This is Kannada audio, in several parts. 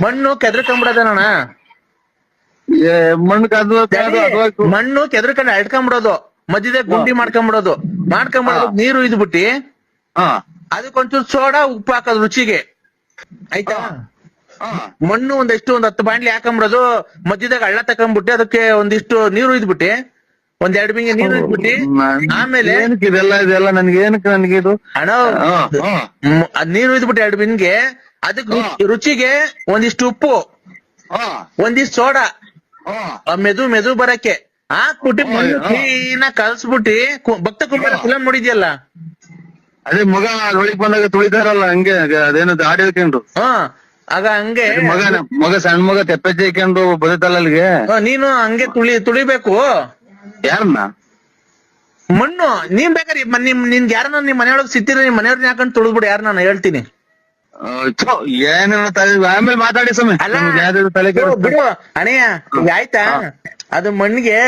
ಮಣ್ಣು ಕೆದ್ರಕೊಂಡ್ಬಿಡೋದಣ್ಣ. ಮಣ್ಣು ಕದ್ದು ಮಣ್ಣು ಕೆದ್ರಕೊಂಡ್ ಅಡ್ಕೊಂಡ್ಬಿಡೋದು, ಮಧ್ಯದಾಗ ಗುಂಡಿ ಮಾಡ್ಕೊಂಡ್ಬಿಡೋದು ನೀರು ಇದ್ಬಿಟ್ಟಿ ಅದಕ್ಕೊಂಚೂರು ಸೋಡಾ ಉಪ್ಪು ಹಾಕೋದು ರುಚಿಗೆ, ಆಯ್ತಾ? ಮಣ್ಣು ಒಂದ್ 10 ಬಾಂಡ್ಲಿ ಹಾಕೊಂಡ್ಬಿಡೋದು, ಮಧ್ಯದಾಗ ಹಳ್ಳ ತಕೊಂಡ್ಬಿಟ್ಟು ಅದಕ್ಕೆ ಒಂದಿಷ್ಟು ನೀರು ಇದ್ಬಿಟ್ಟಿ, 1-2 ಬಿಂಗೆ ನೀರು ಇದ್ಬಿಟ್ಟಿ, ಆಮೇಲೆ ಇದೆಲ್ಲ ನನ್ಗೆ ಏನಕ್ಕೆ ನನಗೆ ಇದು ಅಣ್ಣ ಅದ್ ನೀರು ಇದ್ಬಿಟ್ಟು 2 ಬಿಂಗೆ, ಅದಕ್ಕೆ ರುಚಿಗೆ ಒಂದಿಷ್ಟು ಉಪ್ಪು, ಒಂದಿಷ್ಟು ಸೋಡಾ, ಮೆದು ಬರಕ್ಕೆ ಹಾಕ್ಬಿಟ್ಟು ಮಣ್ಣು ಕ್ಲೀನಾಗಿ ಕಲ್ಸ್ಬಿಟ್ಟಿ, ಭಕ್ತ ಕುಂಬಾರ ಫಿಲಂ ನೋಡಿದ್ಯಲ್ಲ, ಅದೇ ಮಗ ಒಳಗ್ ಬಂದಾಗ ತುಳಿತಾರಲ್ಲ ಹಂಗೆ, ಅದೇನು ಹಾಡು ಹೇಳ್ಕೊಂಡು ಆಗ ಹಂಗೆ ಮಗ ಸಣ್ಣ ಮಗ ತೆಪ್ಪೆಜ್ಜೆ ಹಾಕೊಂಡು ಬದುತ್ತಲ್ಲ ಅಲ್ಲಿಗೆ, ನೀನು ಹಂಗೆ ತುಳಿಬೇಕು. ಯಾರನ್ನ? ಮಣ್ಣು ನೀನ್ ಬೇಕಾರಿ ನಿನ್ಗೆ ಯಾರನ್ನ ನಿಮ್ ಮನೆಯೊಳಗ್ ಸಿಕ್ತಿರ ನಿಮ್ ಮನೆಯವ್ರನ್ನ ಹಾಕೊಂಡು ತುಳಿದ್ಬಿಡು, ಯಾರು ನಾನು ಹೇಳ್ತೀನಿ. ಏನೇನೋ ಆಮೇಲೆ ಮಾತಾಡಿ ತಲೆ ಬಿಡು ಅಣಯ್ಯ, ಆಯ್ತಾ? ಅದು ಮಣ್ಣಿಗೆ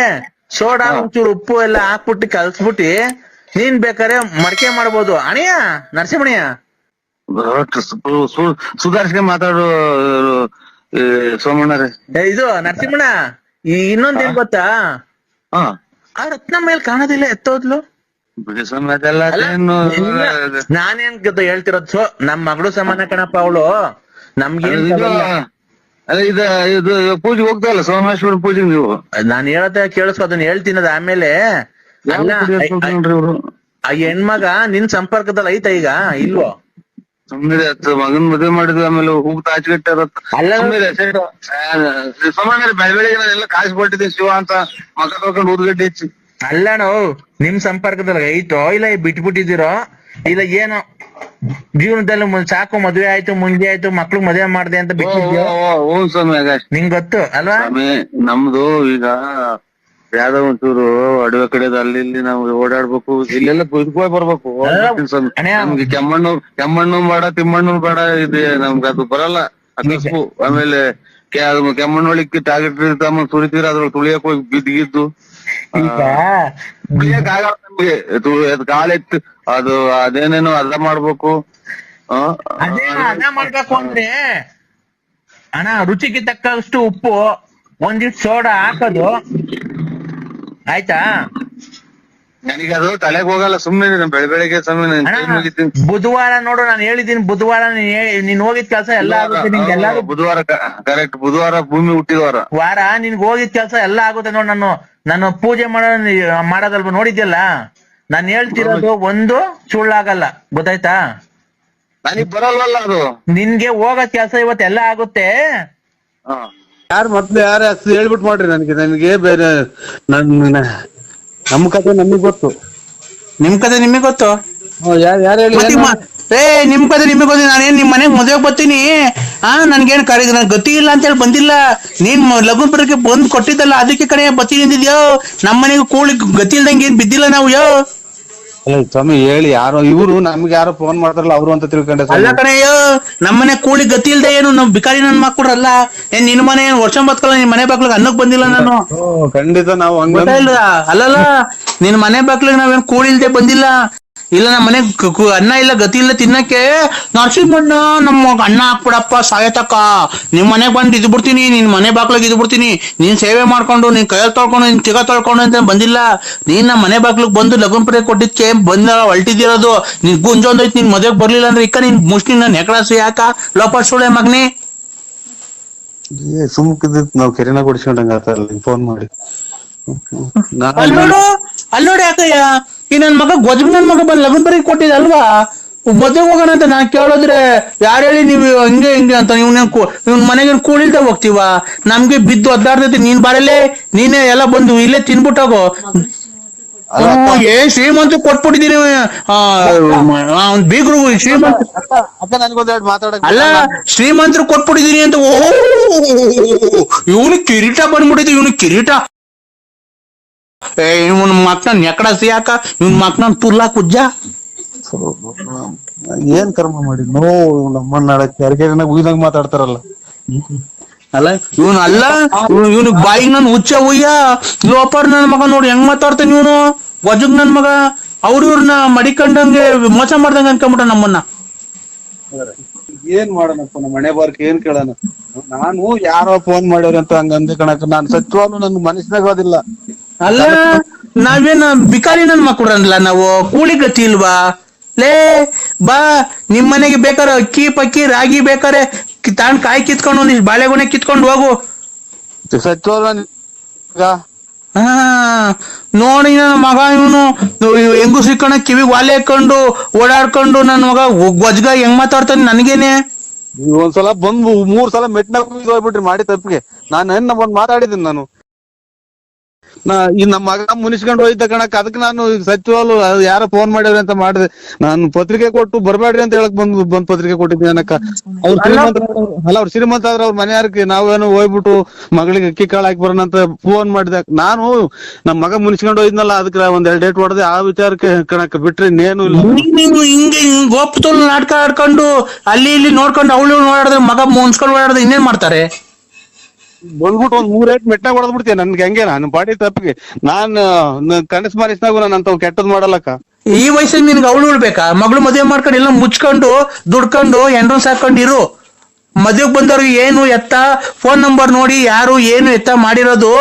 ಸೋಡಾ ಒಂಚೂರು ಉಪ್ಪು ಎಲ್ಲ ಹಾಕ್ಬಿಟ್ಟು ಕಲ್ಸ್ಬಿಟ್ಟಿ ನೀನ್ ಬೇಕಾರೆ ಮಡಕೆ ಮಾಡ್ಬೋದು ಅಣಯ್ಯ, ನರಸಿಂಹಣ್ಣಯ್ಯ. ಸುಧಾರಿಸ್ಕೆ ಮಾತಾಡು ಸೋಮಣ್ಣರೇ. ಇದು ನರಸಿಂಹಣ್ಣ, ಇನ್ನೊಂದೇನ್ ಗೊತ್ತಾ, ಆ ರತ್ನ ಮೇಲ್ ಕಾಣೋದಿಲ್ಲ, ಎತ್ತೋದ್ಲು. ನಾನೇನ್ ಹೇಳ್ತಿರೋದು, ನಮ್ ಮಗಳು ಸಮಾನ ಕಣಪ್ಪ ಅವಳು, ನಮ್ಗೇನ್ ಇದು ಪೂಜೆ ಹೋಗ್ತಾರಲ್ಲ ಸೋಮೇಶ್ವರ ಪೂಜೆಗೆ ನೀವು. ನಾನ್ ಹೇಳತ್ತೆ ಕೇಳಿಸ್ಕೊ, ಅದನ್ನ ಹೇಳ್ತೀನದ ಆಮೇಲೆ. ಆ ಹೆಣ್ಮಗ ನಿನ್ ಸಂಪರ್ಕದಲ್ಲಿ ಐತ ಈಗ ಇಲ್ವೋ? ಸುಮ್ಮನೆ ಮಗನ್ ಮದುವೆ ಮಾಡಿದ್ವಿ, ಆಮೇಲೆ ಹೋಗ್ತಾ ಆಚೆಗಟ್ಟಾರ ಸೋಮಣ್ಣ ಬೆಳಗ್ಗೆ ಎಲ್ಲ ಕಾಸು ಕೊಟ್ಟಿದ್ದೆ ಶಿವ ಅಂತ ಮಗ ತಗೊಂಡು ಊದ್ಗಡ್ಡೆ ಹೆಚ್ಚಿ. ಅಲ್ಲಣ್ಣ, ನಿಮ್ ಸಂಪರ್ಕದಲ್ಲಿ ಐತೋ ಇಲ್ಲ ಬಿಟ್ಬಿಟ್ಟಿದಿರೋ ಇಲ್ಲ ಏನೋ ಜೀವನದಲ್ಲಿ ಸಾಕು ಮದ್ವೆ ಆಯ್ತು ಮುಂದೆ ಆಯ್ತು ಮಕ್ಳು ಮದ್ವೆ ಮಾಡ್ದೆ ಅಂತ ಬಿಟ್ಟಿದ್ಯೋ? ಸ್ವಾಮಿ ನಿಂಗ್ ಗೊತ್ತು ಅಲ್ವಾ? ನಮ್ದು ಈಗ ಯಾವ್ದೋ ಒಂಚೂರು ಅಡವೆ ಕಡೆದ ಅಲ್ಲಿ ಇಲ್ಲಿ ನಾವು ಓಡಾಡ್ಬೇಕು, ಇಲ್ಲೆಲ್ಲ ಕುದ್ಕೋಯ್ ಬರ್ಬೇಕು. ನಮ್ಗೆ ಕೆಮ್ಮಣ್ಣು ಬೇಡ ತಿಮ್ಮಣ್ಣು ಬೇಡ, ಇದೆ ನಮ್ಗೆ ಅದು ಬರಲ್ಲ ಅಕಸ್ಬು. ಆಮೇಲೆ ಕೆಮ್ಮಣ್ಣೊಳಿಗೆ ಟಾರ್ಗೆಟ್ ಇರ್ತಾಮ ಸುರಿತೀರ, ಅದ್ರೊಳಗೆ ತುಳಿಯಕ್ ಹೋಗಿ ಬಿದ್ದಿದ್ದು ತುಳಿಯಕ್ ಆಗಲ್ಲ ನಮ್ಗೆ. ಕಾಲೆತ್ತು ಅದು ಅದೇನೇನೋ ಅರ್ಧ ಮಾಡ್ಬೇಕು. ಅದ ಮಾಡ್ಬೇಕು ಅಂದ್ರೆ ಅಣ್ಣ, ರುಚಿಗೆ ತಕ್ಕಷ್ಟು ಉಪ್ಪು, ಒಂದಿಷ್ಟು ಸೋಡಾ ಹಾಕೋದು, ಆಯ್ತಾ? ನನಗೆ ಅದು ತಲೆಗೆ ಹೋಗಲ್ಲ, ಸುಮ್ಮನೆ ಬೆಳಗ್ಗೆ ಬುಧವಾರ ನೋಡು, ನಾನು ಹೇಳಿದೀನಿ ಬುಧವಾರ ನೀನ್ ಹೋಗಿದ್ ಕೆಲ್ಸ ಎಲ್ಲ ಆಗುತ್ತೆ ನಿನ್ಗೆ. ಎಲ್ಲಾರು ಬುಧವಾರ ಕರೆಕ್ಟ್, ಬುಧವಾರ ಭೂಮಿ ಹುಟ್ಟಿದ ವಾರ ನಿನ್ಗೆ ಹೋಗಿದ್ ಕೆಲ್ಸ ಎಲ್ಲ ಆಗುತ್ತೆ ನೋಡ್. ನಾನು ಪೂಜೆ ಮಾಡೋದಲ್ವ ನೋಡಿದ್ಯಲ್ಲ, ನಾನ್ ಹೇಳ್ತಿರೋದು ಒಂದು ಸುಳ್ಳಾಗಲ್ಲ, ಗೊತ್ತಾಯ್ತಾ? ನನಗ್ ಬರಲ್ವಲ್ಲ ಅದು. ನಿನ್ಗೆ ಹೋಗೋ ಕೆಲ್ಸ ಇವತ್ತೆಲ್ಲ ಆಗುತ್ತೆ. ಯಾರು ಮೊದ್ಲು ಯಾರ ಹೇಳ್ಬಿಟ್ಟು ಮಾಡ್ರಿ ನನಗೆ ಬೇರೆ ನಮ್ ಕತೆ ನಮಗ್ ಗೊತ್ತು, ನಿಮ್ ಕತೆ ನಿಮಗ್ ಗೊತ್ತು. ಯಾರು ಹೇಳಿ ನಿಮ್ ಕತೆ ನಿಮಗ್ ಗೊತ್ತು. ನಾನೇನ್ ನಿಮ್ ಮನೆಗ್ ಮದುವೆ ಬರ್ತೀನಿ, ನನ್ಗೇನ್ ನನ್ ಗತಿ ಇಲ್ಲ ಅಂತ ಹೇಳಿ ಬಂದಿಲ್ಲ. ನೀನ್ ಲಘು ಬರಕ್ಕೆ ಬಂದ್ ಕೊಟ್ಟಿದ್ದಲ್ಲ, ಅದಕ್ಕೆ ಕಡೆ ಬರ್ತೀನಿ ಅಂದಿದ್ಯೋ. ನಮ್ ಮನೆಗೆ ಕೂಳಿ ಗತಿ ಇಲ್ದಂಗೆ ಏನ್ ಬಿದ್ದಿಲ್ಲ ನಾವು. ಸ್ವಾಮಿ ಹೇಳಿ, ಯಾರೋ ಇವ್ರು ನಮ್ಗೆ ಯಾರೋ ಫೋನ್ ಮಾಡ್ತಾರಲ್ಲ ಅವ್ರು ಅಂತ ತಿಳ್ಕೊಂಡೆ. ಅಲ್ಲ ಕಣಯ್ಯೋ, ನಮ್ಮನೆ ಕೂಳಿ ಗತಿ ಇಲ್ದೆ ಏನು ನಾವ್ ಬಿಕಾರಿ ನನ್ ಮಕ್ಕಳಲ್ಲ. ನಿನ್ ಮನೆ ವರ್ಷ ಬತ್ಕಲ್ಲ, ನಿನ್ ಮನೆ ಬಾಗ್ಲಿಗೆ ಅನ್ನಕ್ ಬಂದಿಲ್ಲ ನಾನು. ಖಂಡಿತ ನಾವು ಅಲ್ಲಲ್ಲ, ನಿನ್ ಮನೆ ಬಾಗ್ಲಿಗೆ ನಾವೇನ್ ಕೂಳಿ ಇಲ್ದೆ ಬಂದಿಲ್ಲ. ಇಲ್ಲ ನಮ್ಮ ಮನೆ ಅನ್ನ ಇಲ್ಲ ಗತಿ ಇಲ್ಲ ತಿನ್ನಕ್ಕೆ. ನರಸಿಂಹಣ್ಣ ನಮ್ಮ ಅನ್ನ ಹಾಕ್ಬಿಡಪ್ಪ ಸಾಯತಕ್ಕ, ನಿಮ್ ಮನೆಗ್ ಬಂದು ಇದ್ ಬಿಡ್ತೀನಿ, ನಿನ್ ಮನೆ ಬಾಗ್ಲಿಗೆ ಇದ್ ಬಿಡ್ತೀನಿ, ನೀನ್ ಸೇವೆ ಮಾಡ್ಕೊಂಡು ನಿನ್ ಕೈಯಲ್ಲಿ ತೊಳ್ಕೊಂಡು ನಿನ್ ತಿಗ ತೊಳ್ಕೊಂಡು ಅಂತ ಬಂದಿಲ್ಲ. ನೀನ್ ನಮ್ಮ ಮನೆ ಬಾಗ್ಲಿಗೆ ಬಂದು ಲಗ್ನ ಪಡೆ ಕೊಟ್ಟಿದ್ಕೆ ಬಂದ ಹೊಲ್ಟಿದಿರೋದು. ನಿನ್ ಗುಂಜೊಂದೈತಿ, ನಿನ್ ಮದ್ವೆಗ್ ಬರ್ಲಿಲ್ಲ ಅಂದ್ರೆ ಇಕ್ಕ ನಿನ್ ಮುಷ್ಟಿ ನನ್ ನೆಕಳಾಸಿ ಯಾಕ ಲೋಪ ಸುಳೆ ಮಗ್ನಿ. ಸುಮ್ಕಿದ್ ನಾವ್ ಕೆರೆನ ಕೊಡ್ಸ್ಕೊಂಡಂಗ ಫೋನ್ ಮಾಡಿ ಅಲ್ಲೋಡಿ ಯಾಕಯ್ಯ, ಈ ನನ್ ಮಗ ಗೊಜಗ್ ನನ್ ಮಗ ಬಂದ್ ಲಗ್ನ ಬರೀ ಕೊಟ್ಟಿದ ಅಲ್ವಾ, ಮದ್ವೆಗ್ ಹೋಗೋಣ ಅಂತ ನಾನ್ ಕೇಳಿದ್ರೆ ಯಾರು ಹೇಳಿ ನೀವು ಹಿಂಗೆ ಹಿಂಗೆ ಅಂತ. ಇವ್ನ ಮನೆಗೆ ಕೂಳಿಲ್ದೆ ಹೋಗ್ತೀವ, ನಮ್ಗೆ ಬಿದ್ದು ಒದ್ದಾಡ್ತೈತಿ. ನೀನ್ ಬಾರಲ್ಲೇ, ನೀನೇ ಎಲ್ಲ ಬಂದು ಇಲ್ಲೇ ತಿನ್ಬಿಟ್ಟೋಗೋ. ಶ್ರೀಮಂತ ಕೊಟ್ಬಿಟ್ಟಿದೀನಿ ಬೀಗ್ರು, ಶ್ರೀಮಂತ ಅಲ್ಲ ಶ್ರೀಮಂತರು ಕೊಟ್ಬಿಟ್ಟಿದೀನಿ ಅಂತ. ಓಹೋ, ಇವನು ಕಿರೀಟ ಬಂದ್ಬಿಟ್ಟಿದೆ, ಇವನು ಕಿರೀಟ. ಇವನ್ ಮಕ್ಳ ನೆಕಡ ಸಿಯಾಕ, ಇವನ್ ಮಕ್ಳ ತುರ್ಲಾ ಕುಜ್ಜ. ಏನ್ ಕರ್ಮ ಮಾಡಿ ನಮ್ಮನ್ನ ಉಯ್ದಂಗ ಮಾತಾಡ್ತಾರಲ್ಲ. ಅಲ್ಲ ಇವನು ಅಲ್ಲ, ಇವನು ಬಾಯಿಗೆ ನನ್ ಹುಚ್ಚ ಹುಯ್ಯ ಲೋಪರ್ ನನ್ ಮಗ ನೋಡಿ ಹೆಂಗ್ ಮಾತಾಡ್ತಾನೆ ಇವನು. ವಜಗ್ ನನ್ ಮಗ ಅವ್ರ ಇವ್ರನ್ನ ಮಡಿಕೊಂಡಂಗೆ ಮೋಸ ಮಾಡ್ದಂಗ ಅನ್ಕೊಂಬಿಟ್ಟ ನಮ್ಮನ್ನ. ಏನ್ ಮಾಡೋಣಪ್ಪ ನಮ್ಮ ಮನೆ ಬಾರ್ಕ್ ಏನ್ ಕೇಳೋಣ. ನಾನು ಯಾರೋ ಫೋನ್ ಮಾಡ್ಯಾರ ಅಂತ ಹಂಗ ಅಂದೆ ಕಣಕ. ನಾನ್ ಸತ್ಯವಾಗ್ಲೂ ನನ್ ಮನಸ್ಸಿನಾಗ ಅದಿಲ್ಲ. ಅಲ್ಲ ನಾವೇನ್ ಬಿಕಾರಿ ನನ್ ಮಕ್ಕಳಲ್ಲ, ನಾವು ಕೂಲಿ ಗತಿ ಇಲ್ವಾ? ಲೇ ಬಾ, ನಿಮ್ ಮನೆಗೆ ಬೇಕಾರೆ ಅಕ್ಕಿ ಪಕ್ಕಿ ರಾಗಿ ಬೇಕಾರೆ ತಾಂಡ್ ಕಾಯಿ ಕಿತ್ಕೊಂಡು ಒಂದಿಷ್ಟು ಬಾಳೆಗೊನೆ ಕಿತ್ಕೊಂಡು ಹೋಗು. ಸತ್ಯವಾಗ್ಲೂ ಹಾ ನೋಡಿ ನನ್ನ ಮಗ ಇವನು ಹೆಂಗು ಸಿಕ್ಕಣ ಕಿವಿಗ್ ವಾಲೆ ಹಾಕೊಂಡು ಓಡಾಡ್ಕೊಂಡು ನನ್ನ ಮಗ ಗೊಜ್ಗ ಹೆಂಗ್ ಮಾತಾಡ್ತಾನೆ ನನ್ಗೇನೆ. ಒಂದ್ಸಲ ಬಂದು 3 ಸಲ ಮೆಟ್ನಾಗ ಹೋಗ್ಬಿಟ್ರಿ ಮಾಡಿ ತಪ್ಪಿಗೆ. ನಾನು ಒಂದ್ ಮಾತಾಡಿದ್ದೀನಿ. ನಾನು ಈ ನಮ್ಮ ಮಗ ಮುನಿಸ್ಕೊಂಡು ಹೋಯ್ತ ಕಣಕ್. ಅದಕ್ಕೆ ನಾನು ಸತ್ಯವಾಗ್ಲು ಯಾರೋ ಫೋನ್ ಮಾಡ್ಯಾರ ಅಂತ ಮಾಡಿದೆ. ನಾನು ಪತ್ರಿಕೆ ಕೊಟ್ಟು ಬರ್ಬೇಡ್ರಿ ಅಂತ ಹೇಳಕ್ ಬಂದ್ ಪತ್ರಿಕೆ ಕೊಟ್ಟಿದ್ದೀನಿ ಅನ್ನಕ್ಕ. ಅವ್ರು ಶ್ರೀಮಂತ ಅಲ್ಲ, ಅವ್ರು ಶ್ರೀಮಂತ ಆದ್ರೆ ಅವ್ರ ಮನೆ ಯಾರಕ್ಕೆ ನಾವೇನೋ ಹೋಗ್ಬಿಟ್ಟು ಮಗಳಿಗೆ ಅಕ್ಕಿ ಕಾಳು ಹಾಕಿ ಬರೋಣ ಅಂತ ಫೋನ್ ಮಾಡಿದೆ. ನಾನು ನಮ್ ಮಗ ಮುನಿಸ್ಕೊಂಡು ಹೋಯ್ದ್ನಲ್ಲ, ಅದಕ್ಕೆ ಒಂದ್ 2 ಡೇಟ್ ಹೊಡೆದೆ. ಆ ವಿಚಾರಕ್ಕೆ ಕಣಕ್ ಬಿಟ್ರೆ ಇನ್ನೇನು ಇಲ್ಲ. ನೀನು ಹಿಂಗೆ ಗೋಪ್ತುಲ್ ನಾಟಕ ಆಡ್ಕೊಂಡು ಅಲ್ಲಿ ಇಲ್ಲಿ ನೋಡ್ಕೊಂಡು ಅವಳು ಓಡಾಡಿದ್ರೆ ಮಗ ಮುನ್ಸ್ಕೊಂಡು ಓಡಾಡಿದ್ರೆ ಇನ್ನೇನ್ ಮಾಡ್ತಾರೆ? ಬಂದ್ಬಿಟ್ಟು ಒಂದ್ 3 ಏಟ್ ಮೆಟ್ನಾಗ ಹೊಡೆದ್ ಬಿಡ್ತೀನಿ. ನನ್ಗೆ ಹಂಗೆ ನಾನು ಪಾಡಿ ತಪ್ಪಿಗೆ ನಾನು ಕನಸ್ ಮಾರಿಸ್ನಾಗು ನಾನು ಅಂತ ಕೆಟ್ಟದ್ ಮಾಡಲ್ಲಕ್ಕ. ಈ ವಯಸ್ಸಿಗೆ ನಿನ್ಗೆ ಅವಳು ಉಳ್ಬೇಕಾ? ಮಗಳು ಮದುವೆ ಮಾಡ್ಕೊಂಡು ಎಲ್ಲ ಮುಚ್ಕೊಂಡು ದುಡ್ಕೊಂಡು ಎಂಡ್ರನ್ ಸಾಕೊಂಡು ಇರು. ಮದುವೆಗೆ ಬಂದವ್ರಿಗೆ ಏನು ಎತ್ತ ಫೋನ್ ನಂಬರ್ ನೋಡಿ ಯಾರು ಏನು ಎತ್ತ ಮಾಡಿರೋದು.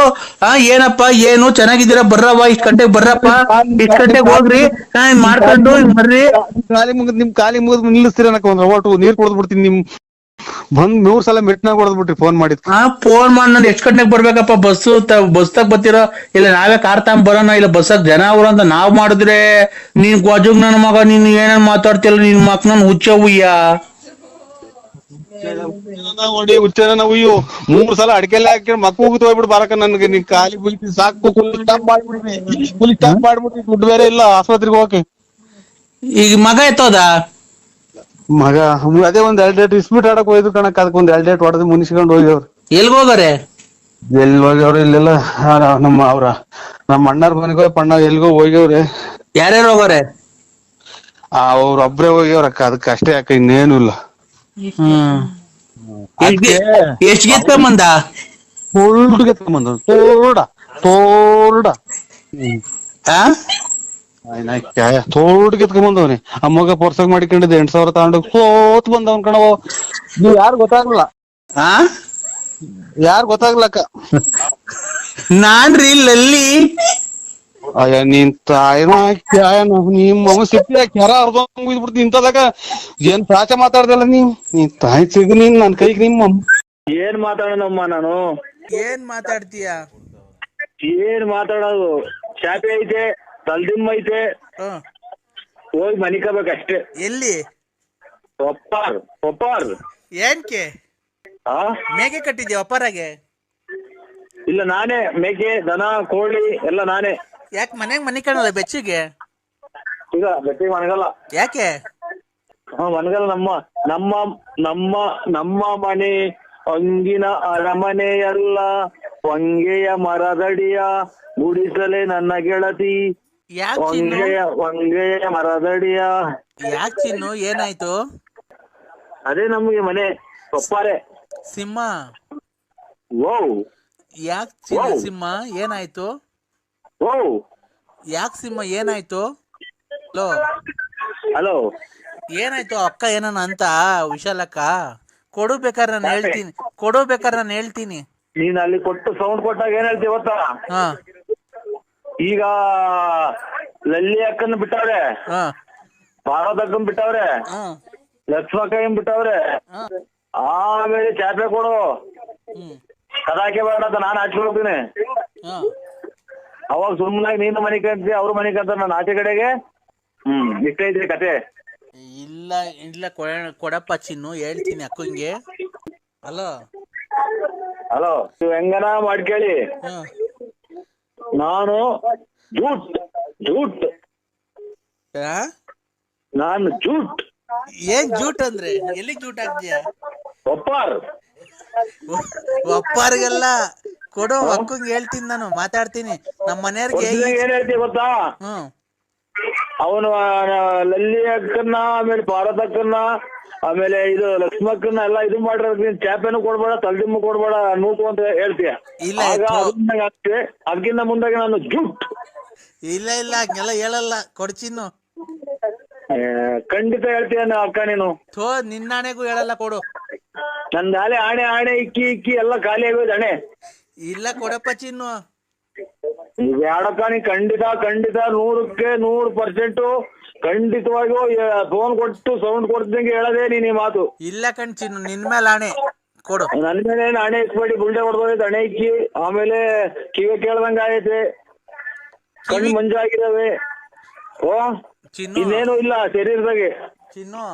ಏನಪ್ಪ ಏನು ಚೆನ್ನಾಗಿದ್ದೀರಾ, ಬರ್ರವ್ವ ಇಷ್ಟ್ ಗಂಟೆಗೆ ಬರ್ರಪ್ಪ, ಇಷ್ಟ್ ಗಂಟೆಗೆ ಹೋಗ್ರಿ ಮಾಡ್ಕೊಂಡು ಬರ್ರಿ. ನಿಮ್ ಕಾಲಿ ಮುಗಿದ್ ನಿಲ್ಲಿಸ್ತೀರನಕ್ಕ. ಒಂದ್ ಒಟ್ಟು ನೀರ್ ಕುಡ್ದ್ ಬಿಡ್ತೀನಿ. ನಿಮ್ ಬಂದ್ 3 ಸಲ ಮೆಟ್ನಾಗ ಹೊಡೆದ್ಬಿಟ್ರಿ ಫೋನ್ ಮಾಡಿದ್. ಫೋನ್ ಮಾಡಿ ನಾನು ಎಷ್ಟ್ ಗಂಟೆಗೆ ಬರ್ಬೇಕಪ್ಪ, ಬಸ್ತಾಗ ಬರ್ತೀರೋ ಇಲ್ಲ ನಾವೇ ಕಾರ್ ತಗೊಂಡ್ ಬರೋಣ, ಇಲ್ಲ ಬಸ್ಸಾಗ ಜನ ಅವ್ರ ಅಂತ ನಾವ್ ಮಾಡಿದ್ರೆ ನೀನ್ ಗೊಜಗ್ ನನ್ನ ಮಗ ನೀನ್ ಏನೇನ್ ಮಾತಾಡ್ತಿಲ್ಲ, ನಿನ್ ಮಕ್ ನನ್ ಹುಚ್ಚವ್ಯ ಹೊಡಿ ಹುಚ್ಚನ ನಾವು. 3 ಸಲ ಅಡ್ಕೆಲ್ಲ ಹಾಕಿ ಮಕ್ಕ ಹೋಗಿ ಹೋಗ್ಬಿಟ್ಟು ಬಾರಕ. ನನ್ಗೆ ನೀನ್ ಖಾಲಿ ಬುಲ್ತಿ ಸಾಕು. ಫುಲ್ ಸ್ಟಾಪ್ ಮಾಡ್ಬಿಟ್ರಿ. ದುಡ್ಡು ಬೇರೆ ಇಲ್ಲ ಆಸ್ಪತ್ರೆಗೆ ಹೋಗಕ್ಕೆ. ಈಗ ಮಗ ಎತ್ತೋದ ಮಗ ಅದೇ ಒಂದ್ 2 ಡೇಟ್ ಇಸ್ಬಿಟ್ ಆಡಕ್ ಹೋಯ್ತು ಕಣಕ್. ಅದಕ್ಕೆ ಒಂದ್ 2 ಡೇಟ್ ಹೊಡೆದು ಮುನಿಸ್ಕೊಂಡು ಹೋಗ್ಯವ್ರು. ಎಲ್ಗ ಹೋಗಾರೆ? ಎಲ್ಲಿ ಹೋಗ್ಯವ್ರು ಇಲ್ಲೆಲ್ಲ ನಮ್ಮ ನಮ್ಮ ಅಣ್ಣಾರ್ ಮನೆಗೆ ಪಣ್ಣ ಎಲ್ಗೋ ಹೋಗ್ಯವ್ರೆ. ಯಾರ್ಯಾರು ಹೋಗಾರೆ? ಅವ್ರ ಒಬ್ರೇ ಹೋಗ್ಯವ್ರಕ್ಕ. ಅದಕ್ಕೆ ಅಷ್ಟೇ ಅಕ್ಕ, ಇನ್ನೇನು ಇಲ್ಲ. ಎಷ್ಟ್ ಗೆತ್ಕೊಂಬಂದ? ತೋರ್ಡ ಗೆತ್ಕೊಂಬಂದ. ತೋರ್ಡ ತೋರ್ಡ್ ಗೆತ್ಕೊಂಬಂದವನಿ. ಆ ಮಗ ಪರ್ಸಾಗ ಮಾಡಿಕೊಂಡಿದ್ದೆ 8,000 ತಗೊಂಡು ಸೋತ್ ಬಂದವನ್ ಕಣವ. ನೀವ್ ಯಾರು ಗೊತ್ತಾಗ್ಲಿಲ್ಲ. ಯಾರು ಗೊತ್ತಾಗ್ಲಕ್ಕ. ನಾನ್ರಿ ಲಲ್ಲಿ. ಅಯ್ಯ ನೀನ್ ತಾಯಿನ ನಿಮ್ಮ ಸಿಪ್ಪಿ ಕೆರ ಅರ್ಧಬಿಡ್ತಿ ಇಂತದಾಗ. ಏನ್ ಪ್ರಾಚ ಮಾತಾಡ್ದಲ್ಲ ನೀನ್ ತಾಯಿ ಸಿಗ ನೀನ್ ನನ್ ಕೈಗೆ ನಿಮ್ಮ ಏನ್ ಮಾತಾಡೋಣಮ್ಮ ನಾನು? ಏನ್ ಮಾತಾಡ್ತೀಯ? ಏನ್ ಮಾತಾಡೋದು? ಚಾಪೆ ಐತೆ, ತಲ್ದಿಮ್ಮ ಐತೆ, ಹೋಗಿ ಮನಿಕಬೇಕಷ್ಟೇ. ಎಲ್ಲಿ? ಒಪ್ಪಾರ್ ಏನ್ಕೆ ಮೇಕೆ ಕಟ್ಟಿದ್ಯಾ ಒಪ್ಪರಾಗೆ? ಇಲ್ಲ, ನಾನೇ ಮೇಕೆ ದನ ಕೋಳಿ ಎಲ್ಲ ನಾನೇ. ಯಾಕೆ ಮನೆಗ್ ಮನಿ ಕಾಣಲ್ಲ ಬೆಚ್ಚಿಗೆ? ಈಗ ಬೆಟ್ಟಿಗೆ ಮನಗಲ್ಲ. ಯಾಕೆ ಮನಗಲ್ಲ? ನಮ್ಮ ಮನೆ ಅಂಗಿನ ಅರಮನೆಯಲ್ಲ, ವಂಗೆಯ ಮರದಡಿಯ ಗುಡಿಸಲೇ ನನ್ನ ಗೆಳತಿ. ವಂಗೆಯ ಮರದಡಿಯ. ಯಾಕೆ ಚಿನ್ನು ಏನಾಯ್ತು? ಅದೇ ನಮ್ಗೆ ಮನೆ ಒಪ್ಪಾರೆ. ಸಿಂಹ ಓ ಯಾಕೆ ಚಿನ್ನು? ಸಿಂಹ ಏನಾಯ್ತು? ಓ ಯಾಕೆ ಸಿಂಹ ಏನಾಯ್ತು? ಹಲೋ ಏನಾಯ್ತು? ಅಕ್ಕ ಏನನ ಅಂತ ವಿಶಾಲಕ್ಕ? ಕೊಡು ಬೇಕಾದ್ರೆ ನಾನು ಹೇಳ್ತೀನಿ. ನೀನ್ ಅಲ್ಲಿ ಕೊಟ್ಟು ಸೌಂಡ್ ಕೊಟ್ಟಾಗ ಏನ್ ಹೇಳ್ತೀವಿ ಗೊತ್ತಾ? ಈಗ ಲಲ್ಲಿ ಅಕ್ಕನ ಬಿಟ್ಟವ್ರೆ, ಭಾರತ ಅಕ್ಕನ್ ಬಿಟ್ಟವ್ರೆ, ಲಕ್ಷ್ಮಕ್ಕನ್ ಬಿಟ್ಟವ್ರೆ. ಆಮೇಲೆ ಚಾಪೆ ಕೊಡು, ಕದಾಕೆ ಬೇಡ ಅಂತ ನಾನು ಹಾಚ್ಕೊಂಡು ಹೋಗ್ತೀನಿ. ಅವಾಗ ಸುಮ್ಮನಾಗಿ ನೀನು ಮನೆ ಕಂತೀವಿ, ಅವ್ರ ಮನೆ ಕಂತ ನಾನು ಆಚೆ ಕಡೆಗೆ. ಇಷ್ಟ ಐತ್ರಿ ಕತೆ. ಇಲ್ಲ ಕೊಡಪ್ಪ ಚಿನ್ನು, ಹೇಳ್ತೀನಿ ಅಕ್ಕಂಗೆ. ಹಲೋ ನೀವು ಹೆಂಗನ ಮಾಡ್ಕೇಳಿ. ನಾನು ಜೂಟ್ ನಾನು ಜೂಟ್. ಏನ್ ಜೂಟ್ ಅಂದ್ರೆ? ಎಲ್ಲಿ ಜೂಟ್ ಆಗ್ತೀಯಾ? ಒಪ್ಪಾರ್ಗೆಲ್ಲ ಕೊಡು, ಅಕ್ಕಂಗೆ ಹೇಳ್ತೀನಿ, ನಾನು ಮಾತಾಡ್ತೀನಿ ನಮ್ಮ ಮನೆಯವ್ರಿಗೆ. ಏನ್ ಹೇಳ್ತೀವಿ ಗೊತ್ತಾ? ಅವನು ಲಲ್ಲಿ ಅಕ್ಕನ್ನ, ಆಮೇಲೆ ಭಾರತ ಅಕ್ಕನ್ನ, ಆಮೇಲೆ ಇದು ಲಕ್ಷ್ಮಕ್ಕನ್ನ ಎಲ್ಲ ಇದು ಮಾಡಿರೋದು. ಚಾಪೆನೂ ಕೊಡ್ಬೇಡ, ತಲ್ದಿಮ್ಮು ಕೊಡ್ಬೇಡ, ನೂಕು ಅಂತ ಹೇಳ್ತೀಯ. ಅದಕ್ಕಿಂತ ಮುಂದಾಗಿ ನಾನು ಜೂಟ್. ಇಲ್ಲ ಹಂಗೆಲ್ಲ ಹೇಳಲ್ಲ, ಕೊಡ್ಚಿನ್ನು. ಖಂಡಿತ ಹೇಳ್ತೀಯ ಅಕ್ಕ ನೀನು. ಥೋ ನಿನ್ನಾಣೆಗೂ ಹೇಳಲ್ಲ ಕೊಡು. ನಂದಾಲೆ ಆಣೆ ಇಕ್ಕಿ ಇಕ್ಕಿ ಎಲ್ಲ ಖಾಲಿ ಆಗೋದು ಹಣೆ. ಇಲ್ಲ ಕೊಡಪ್ಪ ಚಿನ್ನು. ಬ್ಯಾಡಕ್ಕ ನೀ ಖಂಡಿತ 100% ಖಂಡಿತವಾಗಿಯೂ ಫೋನ್ ಕೊಟ್ಟು ಸೌಂಡ್ ಕೊಡ್ದಂಗೆ ಹೇಳದೆ ನೀನ್ ಈ ಮಾತು. ಇಲ್ಲ ಕಣ್ ಚಿನ್ನು, ನಿನ್ ಮೇಲೆ ಆಣೆ ಕೊಡು. ನನ್ ಮೇಲೆ ಏನ್ ಹಣೆ ಇಸ್ಬೇಡಿ, ಬುಲ್ಡೆ ಹೊಡೆದೋಯ್ತು ಹಣೆ ಇಕ್ಕಿ. ಆಮೇಲೆ ಕಿವಿ ಕೇಳ್ದಂಗ ಆಗೈತೆ, ಕಣ್ಣು ಮಂಜಾಗಿದಾವೆ. ಓ ಚಿನ್ನು ಇನ್ನೇನು ಇಲ್ಲ ಶರೀರದಾಗೆ. ಚಿನ್ನು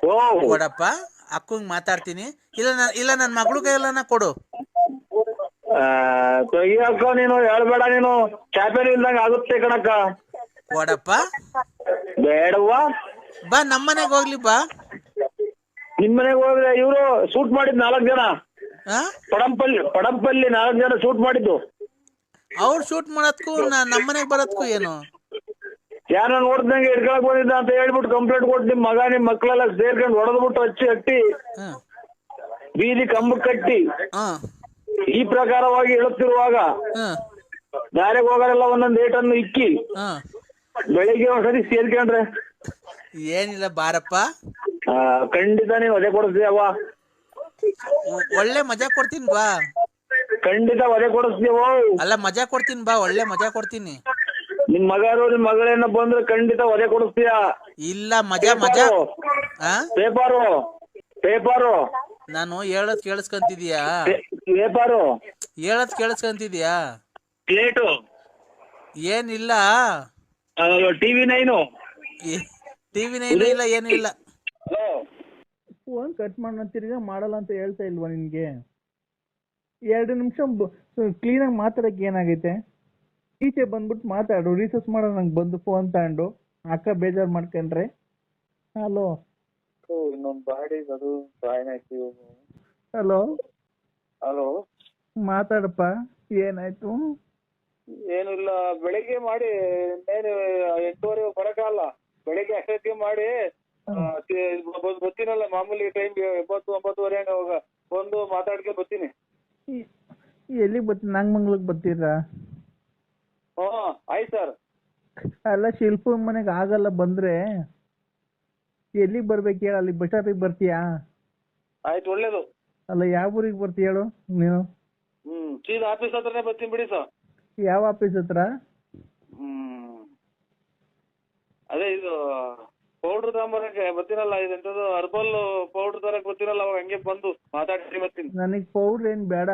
ಓ ಕೊಡಪ್ಪ, ಅಕ್ಕಂಗ್ ಮಾತಾಡ್ತೀನಿ. ಇಲ್ಲ ನನ್ ಮಗಳು ಕೈಯಲ್ಲನ ಕೊಡು. ತೆಗಿಯಕ್ಕ ನೀನು ಹೇಳ್ಬೇಡ, ನೀನು ಚಾಪೆಲ್ ಇಲ್ದಂಗ ಆಗುತ್ತೆ ಕಣಕ್ಕ. ಕೊಡಪ್ಪ. ಬೇಡವ್ವ, ಬಾ ನಮ್ಮನೆಗ್ ಹೋಗ್ಲಿ ಬಾ. ನಿಮ್ ಮನೆಗೆ ಹೋದ್ರೆ ಇವ್ರು ಶೂಟ್ ಮಾಡಿದ್ 4 ಜನ, ಆ? ಪಡಂಪಲ್ಲಿ 4 ಜನ ಶೂಟ್ ಮಾಡಿದ್ದು. ಅವ್ರು ಶೂಟ್ ಮಾಡೋದ್ಕು ನಮ್ಮನೆಗ್ ಬರೋದ್ಕು ಏನು? ಯಾರ ನೋಡ್ದಂಗೆ ಹಿಡ್ಕೊಳಕ್ ಬಂದಿದ್ದ ಅಂತ ಹೇಳ್ಬಿಟ್ಟು ಕಂಪ್ಲೇಂಟ್ ಕೊಟ್ಟು ನಿಮ್ ಮಗ ನಿಮ್ ಮಕ್ಳೆಲ್ಲ ಸೇರ್ಕೊಂಡು ಹೊಡೆದ್ಬಿಟ್ಟು ಹಟ್ಟಿ ಹ್ಮ್ ಬೀದಿ ಕಂಬಕ್ಕೆ ಕಟ್ಟಿ ಹ್ಮ್ ಈ ಪ್ರಕಾರವಾಗಿ ಹೇಳುತ್ತಿರುವಾಗ ಹ್ಮ್ ದಾರಿಗೆ ಹೋಗೋರೆಲ್ಲ ಒಂದೊಂದು ಏಟನ್ನು ಇಕ್ಕಿ ಹ್ಮ್ ಬೆಳಿಗ್ಗೆ ಒಂದ್ಸತಿ ಸೇರ್ಕೊಂಡ್ರೆ ಏನಿಲ್ಲ ಬಾರಪ್ಪ. ಖಂಡಿತ ನೀವು ವಧೆ ಕೊಡಿಸ್ತೀಯವ್ವ. ಒಳ್ಳೆ ಮಜಾ ಕೊಡ್ತೀನಿ ಬಾ. ಖಂಡಿತ ವಧೆ ಕೊಡಿಸ್ತೀವೋ. ಅಲ್ಲ ಮಜಾ ಕೊಡ್ತೀನಿ ಬಾ, ಒಳ್ಳೆ ಮಜಾ ಕೊಡ್ತೀನಿ. ನಿಮ್ ಮಗರು ನಿಮ್ ಮಗಳೇನ ಬಂದ್ರೆ ಖಂಡಿತ ವಧೆ ಕೊಡಿಸ್ತೀಯ. ಇಲ್ಲ ಮಜಾ ಮಜಾ. ಆ ಪೇಪರು ನಾನು ಹೇಳದ್ ಕೇಳಿಸ್ಕೊಂತಿದೀಯಾ? ಪೇಪರು ಹೇಳದ್ ಕೇಳಿಸ್ಕೊಂತಿದೀಯಾ? ಪ್ಲೇಟು ಏನಿಲ್ಲ. TV 9 ಟಿವಿ ಇಲ್ಲ ಏನು ಇಲ್ಲ. ಫೋನ್ ಕಟ್ ಮಾಡೋಣ ತಿರ್ಗಾ ಮಾಡಲ್ಲ ಅಂತ ಹೇಳ್ತಾ ಇಲ್ವಾ ನಿನ್ಗೆ? 2 ನಿಮಿಷ ಕ್ಲೀನಾಗಿ ಮಾತಾಡಕ್ಕೆ ಏನಾಗೈತೆ? ಈಚೆ ಬಂದ್ಬಿಟ್ಟು ಮಾತಾಡು, ರೀಸರ್ಚ್ ಮಾಡೋ ನಂಗೆ ಬಂದು ಫೋನ್ ತಗೊಂಡು ಅಕ್ಕ ಬೇಜಾರು ಮಾಡ್ಕೊಂಡ್ರೆ. ಹಲೋ ಇನ್ನೊಂದು ಬಾಡಿ ಅದು ಹಲೋ ಹಲೋ ಮಾತಾಡಪ್ಪ, ಏನಾಯ್ತು? ಏನು ಇಲ್ಲ, ಬೆಳಿಗ್ಗೆ ಮಾಡಿ 8:30 ಬರಕಾಗಲ್ಲ. ಬೆಳಿಗ್ಗೆ ಅಷ್ಟೊತ್ತಿಗೆ ಮಾಡಿ ಬರ್ತೀನಲ್ಲ ಮಾಮೂಲಿ ಟೈಮ್ 9-9:30 ಹಂಗ ಅವಾಗ ಬಂದು ಮಾತಾಡ್ಕೆ ಬರ್ತೀನಿ. ಎಲ್ಲಿಗೆ ಬರ್ತೀನಿ? ನಾಗಮಂಗ್ಲಕ್ಕೆ ಬರ್ತೀರಾ? ಆಯ್ತು ಸರ್. ಅಲ್ಲ ಶಿಲ್ಪ ಮನೆಗೆ ಆಗಲ್ಲ ಬಂದ್ರೆ ಎಲ್ಲಿಗೆ ಬರ್ಬೇಕು ಹೇಳ? ಅಲ್ಲಿ ಬಸ್ ಸ್ಟಾಪಿಗೆ ಬರ್ತೀಯಾ? ಆಯ್ತು, ಒಳ್ಳೇದು. ಅಲ್ಲ ಯಾವ ಊರಿಗೆ ಬರ್ತೀಯ ಹೇಳು ನೀನು? ಸೀದಾ ಆಫೀಸ್ ಹತ್ರನೇ ಬರ್ತೀನಿ ಬಿಡಿ ಸರ್. ಯಾವ ಆಫೀಸ್ ಹತ್ರ? ಅದೇ ಇದು ಪೌಡ್ರ್ ತಗೊಂಬರಕ್ಕೆ ಬರ್ತೀನಲ್ಲ, ಇದೆಂತದ್ದು ಹರ್ಬಲ್ ಪೌಡ್ರ್ ತರಕ್ ಬರ್ತೀನಲ್ಲ, ಅವಾಗ ಹಂಗೆ ಬಂದು ಮಾತಾಡ್ತೀನಿ ಬರ್ತೀನಿ. ನನಗ್ ಪೌಡ್ರ್ ಏನ್ ಬೇಡ,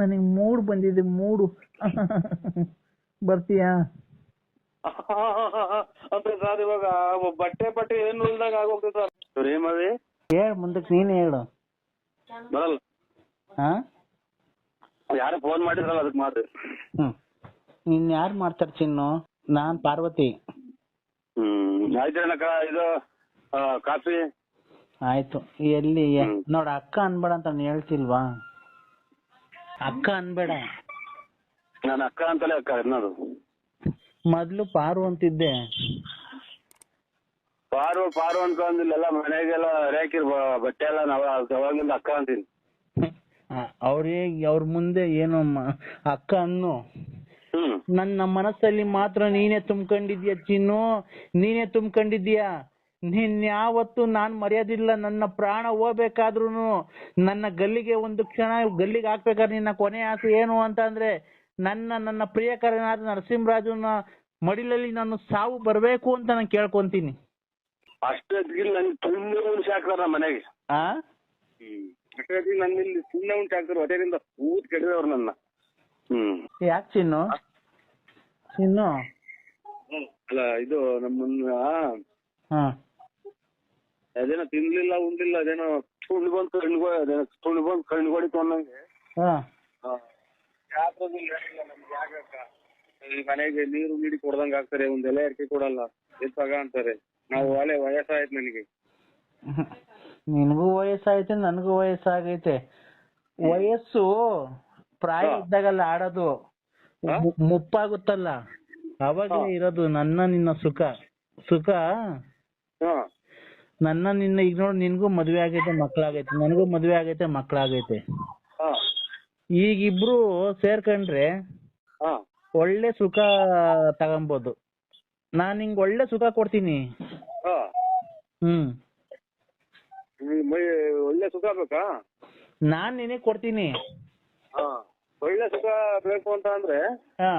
ನನಗ್ ಮೂಡ್ ಬಂದಿದೆ, ಮೂಡು. ಬರ್ತೀಯಾ? ಅಂದ್ರೆ ಸರ್ ಇವಾಗ ಬಟ್ಟೆ ಏನ್ ಉಳ್ದಾಗ ಆಗೋಗ್ತದೆ ಸರ್. ಸರ್ ಏನ್ ಮಾಡಿ ಹೇಳ್, ಮುಂದಕ್ಕೆ ನೀನೇ ಹೇಳು. ಬರಲ್ಲ. ಯಾರು ಫೋನ್ ಮಾಡಿದ್ರಲ್ಲ ಅದಕ್ಕೆ ಮಾಡ್ರಿ. ನಿನ್ ಯಾರು ಮಾಡ್ತಾರ ಚಿನ್ನು? ನಾನ್ ಪಾರ್ವತಿ. ಆಯ್ತೇನಕ್ಕ, ಇದು ಕಾಫಿ ಆಯ್ತು. ಎಲ್ಲಿ ನೋಡ, ಅಕ್ಕ ಅನ್ಬೇಡ ಅಂತ ನಾನು ಹೇಳ್ತಿಲ್ವಾ? ಅಕ್ಕ ಅನ್ಬೇಡ. ನಾನು ಅಕ್ಕ ಅಂತಲೇ ಅಕ್ಕ ಅನ್ನೋದು. ಮೊದ್ಲು ಪಾರು ಅಂತಿದ್ದೆ. ಪಾರು ಅನ್ಕೊಂಡಿಲ್ಲ, ಮನೆಗೆಲ್ಲ ರೇಕಿರ್ ಬಟ್ಟೆ ಎಲ್ಲ ನಾವ್ ಅವಾಗಿಂದ ಅಕ್ಕ ಅಂತೀನಿ. ಅವ್ರ ಮುಂದೆ ಏನು ಅಕ್ಕ ಅನ್ನು. ನನ್ನ ಮನಸ್ಸಲ್ಲಿ ಮಾತ್ರ ನೀನೇ ತುಂಬ್ಕೊಂಡಿದ್ಯಾ ಚಿನ್ನು, ನೀನೇ ತುಂಬ್ಕೊಂಡಿದ್ಯಾ. ನಿನ್ ಯಾವತ್ತು ನಾನ್ ಮರ್ಯಾದಿಲ್ಲ. ನನ್ನ ಪ್ರಾಣ ಹೋಗ್ಬೇಕಾದ್ರುನು, ನನ್ನ ಗಲ್ಲಿಗೆ ಒಂದು ಕ್ಷಣ ಗಲ್ಲಿಗೆ ಹಾಕ್ಬೇಕಾದ್ರೆ ನಿನ್ನ ಕೊನೆ ಆಸೆ ಏನು ಅಂತ ಅಂದ್ರೆ, ನನ್ನ ಪ್ರಿಯಕರನಾದ ನರಸಿಂಹರಾಜನ ಮಡಿಲಲ್ಲಿ ನಾನು ಸಾವು ಬರ್ಬೇಕು ಅಂತ ನಾನು ಕೇಳ್ಕೊಂತೀನಿ. ಅಷ್ಟೊತ್ತಿಗೆ ನನ್ ಸುಮ್ಮನೆ ಉಣ್ಸಿ ಹಾಕ್ತಾರ ನಮ್ಮ ಮನೆಗೆ. ಅಷ್ಟೊತ್ತಿಗೆ ನನ್ನ ಇಲ್ಲಿ ಸುಮ್ಮನೆ ಉಣ್ಸಿ ಹಾಕ್ತಾರ, ಹೊಟ್ಟೆಯಿಂದ ಊದ್ ಕೆಡಿದವ್ರು ನನ್ನ. ಯಾಕೆ ಚಿನ್ನು? ಅಲ್ಲ ಇದು ನಮ್ಮನ್ನ ಅದೇನೋ ತಿನ್ಲಿಲ್ಲ ಉಂಡಿಲ್ಲ, ಅದೇನೋ ಸುಳ್ಳು ಬಂದು ಕಣ್ಗೊಡಿತು ಅನ್ನಂಗೆ. ಈ ಮನೆಗೆ ನೀರು ಗೀಡಿ ಕೊಡ್ದಂಗ ಆಗ್ತಾರೆ, ಒಂದ್ ಎಲೆ ಅಡಿಕೆ ಕೊಡಲ್ಲ, ಎತ್ತಾಗ ಅಂತಾರೆ. ನಾವು ಅಲೆ ವಯಸ್ಸಾಯ್ತು ನನಗೆ. ನಿನಗೂ ವಯಸ್ಸಾಯ್ತು, ನನಗೂ ವಯಸ್ಸಾಗೈತೆ. ವಯಸ್ಸು ಪ್ರಾಯ ಇದ್ದಾಗಲ್ಲ ಆಡೋದು, ಮುಪ್ಪಾಗುತ್ತಲ್ಲ ಅವಾಗಲೇ ಇರೋದು ನಿನ್ನ ಸುಖ. ನಿನ್ನ ಈಗ ನೋಡಿ, ನಿನ್ಗೂ ಮದ್ವೆ ಆಗೈತೆ, ಮಕ್ಳಾಗೈತೆ, ನನಗೂ ಮದ್ವೆ ಆಗೈತೆ, ಮಕ್ಳಾಗೈತೆ. ಈಗ ಇಬ್ರು ಸೇರ್ಕೊಂಡ್ರೆ ಒಳ್ಳೆ ಸುಖ ತಗೊಂಬೋದು. ನಾನ್ ನಿಂಗೆ ಒಳ್ಳೆ ಸುಖ ಕೊಡ್ತೀನಿ. ಹ್ಮ್ ಒಳ್ಳೆ ಸುಖ ಬೇಕಾ? ನಾನ್ ನಿನಗ್ ಕೊಡ್ತೀನಿ. ಹಾ, ಒಳ್ಳೆ ಸುಖ ಬೇಕು ಅಂತ ಅಂದ್ರೆ ಹಾ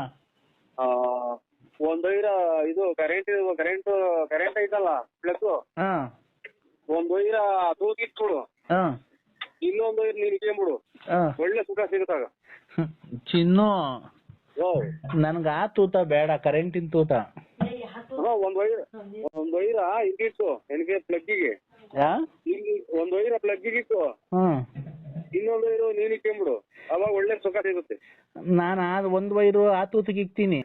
ಒಂದ್ ವೈರ ಇದು ಕರೆಂಟ್ ಐತಲ್ಲ ಪ್ಲಗ್, ಹಾ ಒಂದ್ ವೈರ ತೂಗಿಟ್ಬಿಡು, ಹಾ ಇನ್ನೊಂದ್ ವೈರ್ ನೀನ್ ಇಟ್ಕೊಂಡ್ಬಿಡು, ಹಾ ಒಳ್ಳೆ ಸುಖ ಸಿಗುತ್ತಾಗ. ಚಿನ್ನು ಓ ನನ್ಗ ಆ ತೂತ ಬೇಡ, ಕರೆಂಟಿನ ತೂತ. ಒಂದ್ ವೈರ ಇಟ್ಟಿಟ್ಟು ನನಗೆ ಪ್ಲಗ್ಗಿಗೆ, ಒಂದ್ ವೈರ ಪ್ಲಗ್ಗಿಗೆ ಇಟ್ಟು ಇನ್ನೊಂದ್ ವೈರು ನೀನ್ ಇಟ್ಕೊಂಡ್ಬಿಡು, ಅವಾಗ ಒಳ್ಳೆ ಸುಖ ಸಿಗುತ್ತೆ. ನಾನು ಒಂದ್ ವೈರು ಆ ತೂತಿಗೆ ಇಕ್ತೀನಿ,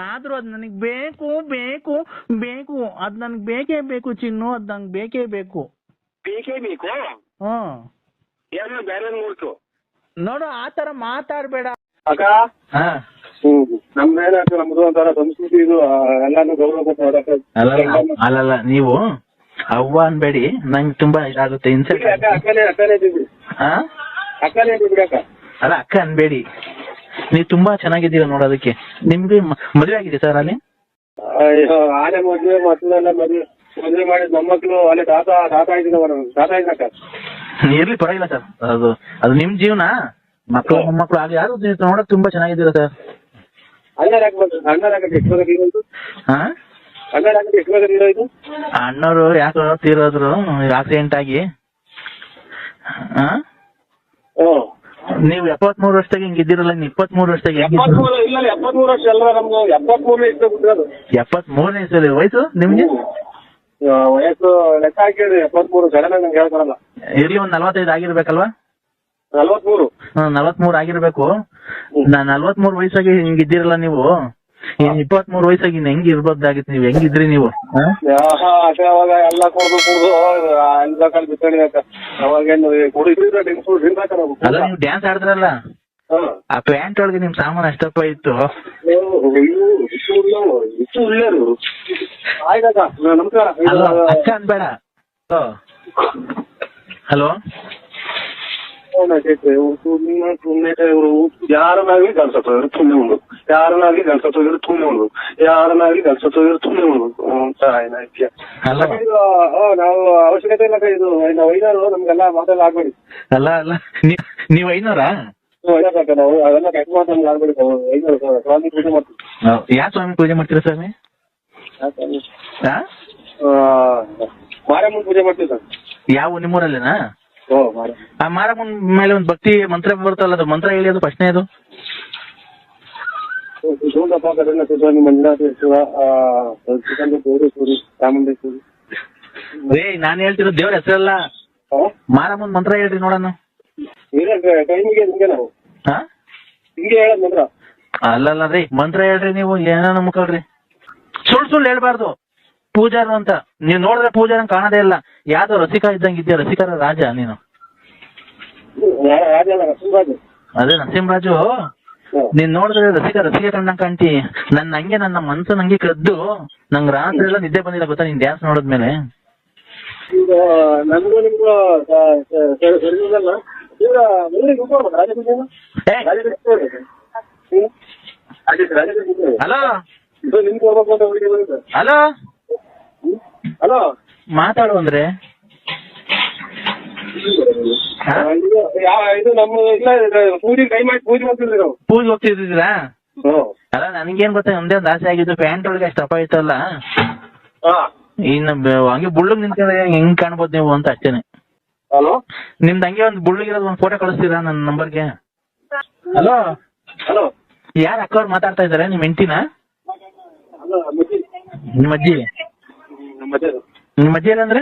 ಆದ್ರೂ ಅದ್ ನನಗ್ ಬೇಕು ಬೇಕು ಬೇಕು, ಅದ್ ನನ್ಗ್ ಬೇಕೇ ಬೇಕು ಚಿನ್ನು, ಅದ್ ನಂಗ್ ಬೇಕೇ ಬೇಕು. ಬೇಕೇ ಬೇಕು? ಏನೋ ಬೇರೆ ನೋಡ್ತು ನೋಡು, ಆತರ ಮಾತಾಡ್ಬೇಡ ಅಕ್ಕ. ನಮ್ದು ಒಂಥರ ಸಂಸ್ಕೃತಿ, ಇದು ಎಲ್ಲಾನು ಗೌರವ ಕೊಟ್ಟು. ಅಲ್ಲಲ್ಲ, ನೀವು ಅವ್ವ ಅನ್ಬೇಡಿ, ನಂಗೆ ತುಂಬಾ ಇದಾಗುತ್ತೆ. ಅಲ್ಲ, ಅಕ್ಕ ಅನ್ಬೇಡಿ, ನೀವ್ ತುಂಬಾ ಚೆನ್ನಾಗಿದ್ದೀರ ನೋಡೋದಕ್ಕೆ. ನಿಮ್ಗೆ ಮದ್ವೆ ಆಗಿದೆ ಸರ್ ಅಲ್ಲಿ? ಆನೆ ಮದ್ವೆ ಮಕ್ಕಳೆಲ್ಲ ಮದ್ವೆ ಮಾಡಿದ್ ಮೊಮ್ಮಕ್ಳು ಅಲ್ಲಿ ತಾತ ಇದ್ದಕ್ಕ. ಇರ್ಲಿ, ಪರವಾಗಿಲ್ಲ ಸರ್, ಅದು ನಿಮ್ ಜೀವನ. ಮಕ್ಕಳು ಮೊಮ್ಮಕ್ಳು ಆಗ್ಲಿ, ಯಾರು ನೋಡಕ್ ತುಂಬಾ ಚೆನ್ನಾಗಿದ್ದೀರ ಸರ್. ಅಣ್ಣವ್ರು ಯಾಕೋ ತೀರೋದ್ರು ಆಕ್ಸಿಡೆಂಟ್ ಆಗಿ. ನೀವು 73 ವರ್ಷದಾಗ ಹಿಂಗಿದ್ದೀರಲ್ಲ, 23 ವರ್ಷದಾಗ 73 ವರ್ಷ ಅಲ್ಲ, ನಮ್ದು 73ನೇ ಇರ್ತದೆ ವಯಸ್ಸು ನಿಮ್ಗೆ. ವಯಸ್ಸು ಲೆಕ್ಕ ಹಾಕಿದ್ರಿ 73 ಸಡನ್ ಆಗಿ ನಂಗೆ ಹೇಳ್ಕೊಳಲ್ಲ. ಇರ್ಲಿ, ಒಂದ್ 45 ಆಗಿರ್ಬೇಕಲ್ವಾ? 43 ಆಗಿರ್ಬೇಕು. 43 ವಯಸ್ಸಾಗಿ ಹಿಂಗಿದ್ದೀರಲ್ಲ ನೀವು, 23 ವಯಸ್ಸಾಗಿ ಹೆಂಗ್ ಇರ್ಬೋದಾಗಿತ್ತು? ನೀವ್ ಹೆಂಗಿದ್ರಿ ನೀವು? ಅವಾಗ ಎಲ್ಲ ಕುಡ್ದು ಅನ್ಬೇಕಲ್ಲಿ ಬಿತ್ತಣಿ ಅವಾಗೇನು ಅಲ್ಲ, ನೀವು ಡ್ಯಾನ್ಸ್ ಆಡಿದ್ರಲ್ಲ, ಆ ಪ್ಯಾಂಟ್ ಒಳಗೆ ನಿಮ್ ಸಾಮಾನು ಅಷ್ಟಪ್ಪ ಇತ್ತು. ನಮಸ್ಕಾರ. ಅಕ್ಕ ಅನ್ಬೇಡ. ಹಲೋ, ಯಾರನ್ನಾಗ್ಲಿ ಕಲ್ಸೋರು ತುಂಬೆ ಉಣ್ಬೇಕು, ಯಾರನ್ನಾಗ್ಲಿ ಕಲ್ಸೋರು ತುಂಬೆ ಉಣ್ಬೇಕು, ಯಾರನ್ನಾಗ್ಲಿ ಕಲ್ಸೋರು ತುಂಬೆ ಉಣ್ಬೇಕು. ನಾವು ಅವಶ್ಯಕತೆ ಇಲ್ಲ, ಇದು ನಾವು ಐನಾರು ನಮ್ಗೆಲ್ಲ ಮಾತೆಲ್ಲ ಆಗ್ಬೇಡಿ. ಅಲ್ಲ ನೀವ್ ಐನೂರಾ? ನಾವು ಅದೆಲ್ಲ ಕೆಟ್ಟ ಮಾತು ನಮ್ಗೆ ಆಗ್ಬೇಡಿ. ಐನೂರು ಸ್ವಾಮಿ ಪೂಜೆ ಮಾಡ್ತೀವಿ. ಯಾವ ಸ್ವಾಮಿ ಪೂಜೆ ಮಾಡ್ತೀರಾ ಸ್ವಾಮಿ? ಮಾರಮ್ಮನ ಪೂಜೆ ಮಾಡ್ತೀವಿ ಸರ್. ಯಾವ ನಿಮ್ಮೂರಲ್ಲೇನಾ? ಆ ಮಾರಮ್ಮನ ಮೇಲೆ ಒಂದು ಭಕ್ತಿ ಮಂತ್ರ ಬರ್ತಲ್ಲ, ಅದು ಮಂತ್ರ ಹೇಳಿ, ಅದು ಪ್ರಶ್ನೆ ಅದು. ಸ್ವಾಮಿ ಮಂಜುನಾಥೇಶ್ವರ, ಚಾಮುಂಡೇಶ್ವರಿ. ನಾನು ಹೇಳ್ತಿರೋ ದೇವ್ರ ಹೆಸರಲ್ಲ, ಮಾರಮ್ಮನ ಮಂತ್ರ ಹೇಳ್ರಿ ನೋಡೋಣ. ಟೈಮಿಗೆ ಹಿಂಗೆ ನಾವು ಹಿಂಗೆ ಹೇಳೋದ್ ಮಂತ್ರ. ಅಲ್ಲಲ್ಲ ರೀ, ಮಂತ್ರ ಹೇಳ್ರಿ ನೀವು, ಏನೋ ನಂಬ್ಕೊಳ್ರಿ. ಸುಳ್ಳು ಹೇಳ್ಬಾರ್ದು. ಪೂಜಾರು ಅಂತ ನೀವ್ ನೋಡಿದ್ರೆ ಪೂಜಾರ ಕಾಣದೇ ಇಲ್ಲ, ಯಾವ್ದೋ ರಸಿಕ ಇದ್ದಂಗೆ ಇದೆಯಾ, ರಸಿಕರ ರಾಜ ನೀನು. ಅದೇ ನರಸಿಂಹರಾಜು, ನೀನ್ ನೋಡಿದ್ರೆ ರಸಿಕ ಕಂಡಂಗ್ ಕಾಣ್ತಿ. ನನ್ನ ಮನ್ಸು ನಂಗೆ ಕದ್ದು, ನಂಗೆ ರಾತ್ರಿ ಎಲ್ಲ ನಿದ್ದೆ ಬಂದಿಲ್ಲ ಗೊತ್ತಾ, ನೀನ್ ಡ್ಯಾನ್ಸ್ ನೋಡಿದ್ಮೇಲೆ. ಈಗ ನಮ್ದು ನಿಮ್ದು ಹಲೋ ಹಲೋ ಹಲೋ, ಮಾತಾಡು ಅಂದ್ರೆ ಇದು ನಮ್ಮ ಇಲ್ಲ ಪೂಜೆ ಕೈ ಮಾಡಿ ಪೂಜೆ ಮಾಡ್ತಿದ್ವಿ ನಾವು. ಪೂಜೆ ಹೋಗ್ತಿದ್ದೀರಾ? ಅಲ್ಲ, ನನಗೇನ್ ಗೊತ್ತಾ, ಒಂದೇ ಒಂದು ಆಸೆ ಆಗಿದ್ದು, ಪ್ಯಾಂಟ್ ಒಳಗೆ ಅಷ್ಟು ಅಪ್ಪ ಇತ್ತಲ್ಲ, ಇನ್ನು ಹಂಗೆ ಬುಳ್ಳಗ್ ನಿಂತ್ಕೊಂಡ್ರೆ ಹೆಂಗ್ ಕಾಣ್ಬೋದು ನೀವು ಅಂತ ಅಷ್ಟೇನೆ. ನಿಮ್ದು ಹಂಗೆ ಒಂದು ಬುಳ್ಳಗಿರೋದು ಒಂದು ಫೋಟೋ ಕಳಿಸ್ತೀರಾ ನನ್ನ ನಂಬರ್ಗೆ? ಹಲೋ ಹಲೋ, ಯಾರು ಅಕ್ಕವ್ರು ಮಾತಾಡ್ತಾ ಇದಾರೆ? ನಿಮ್ ಹೆಂಡ್ತಿನ? ನಿಮ್ಮ ಅಜ್ಜಿ? ನಿಮ್ಮ ಅಜ್ಜಿ ಅಂದ್ರೆ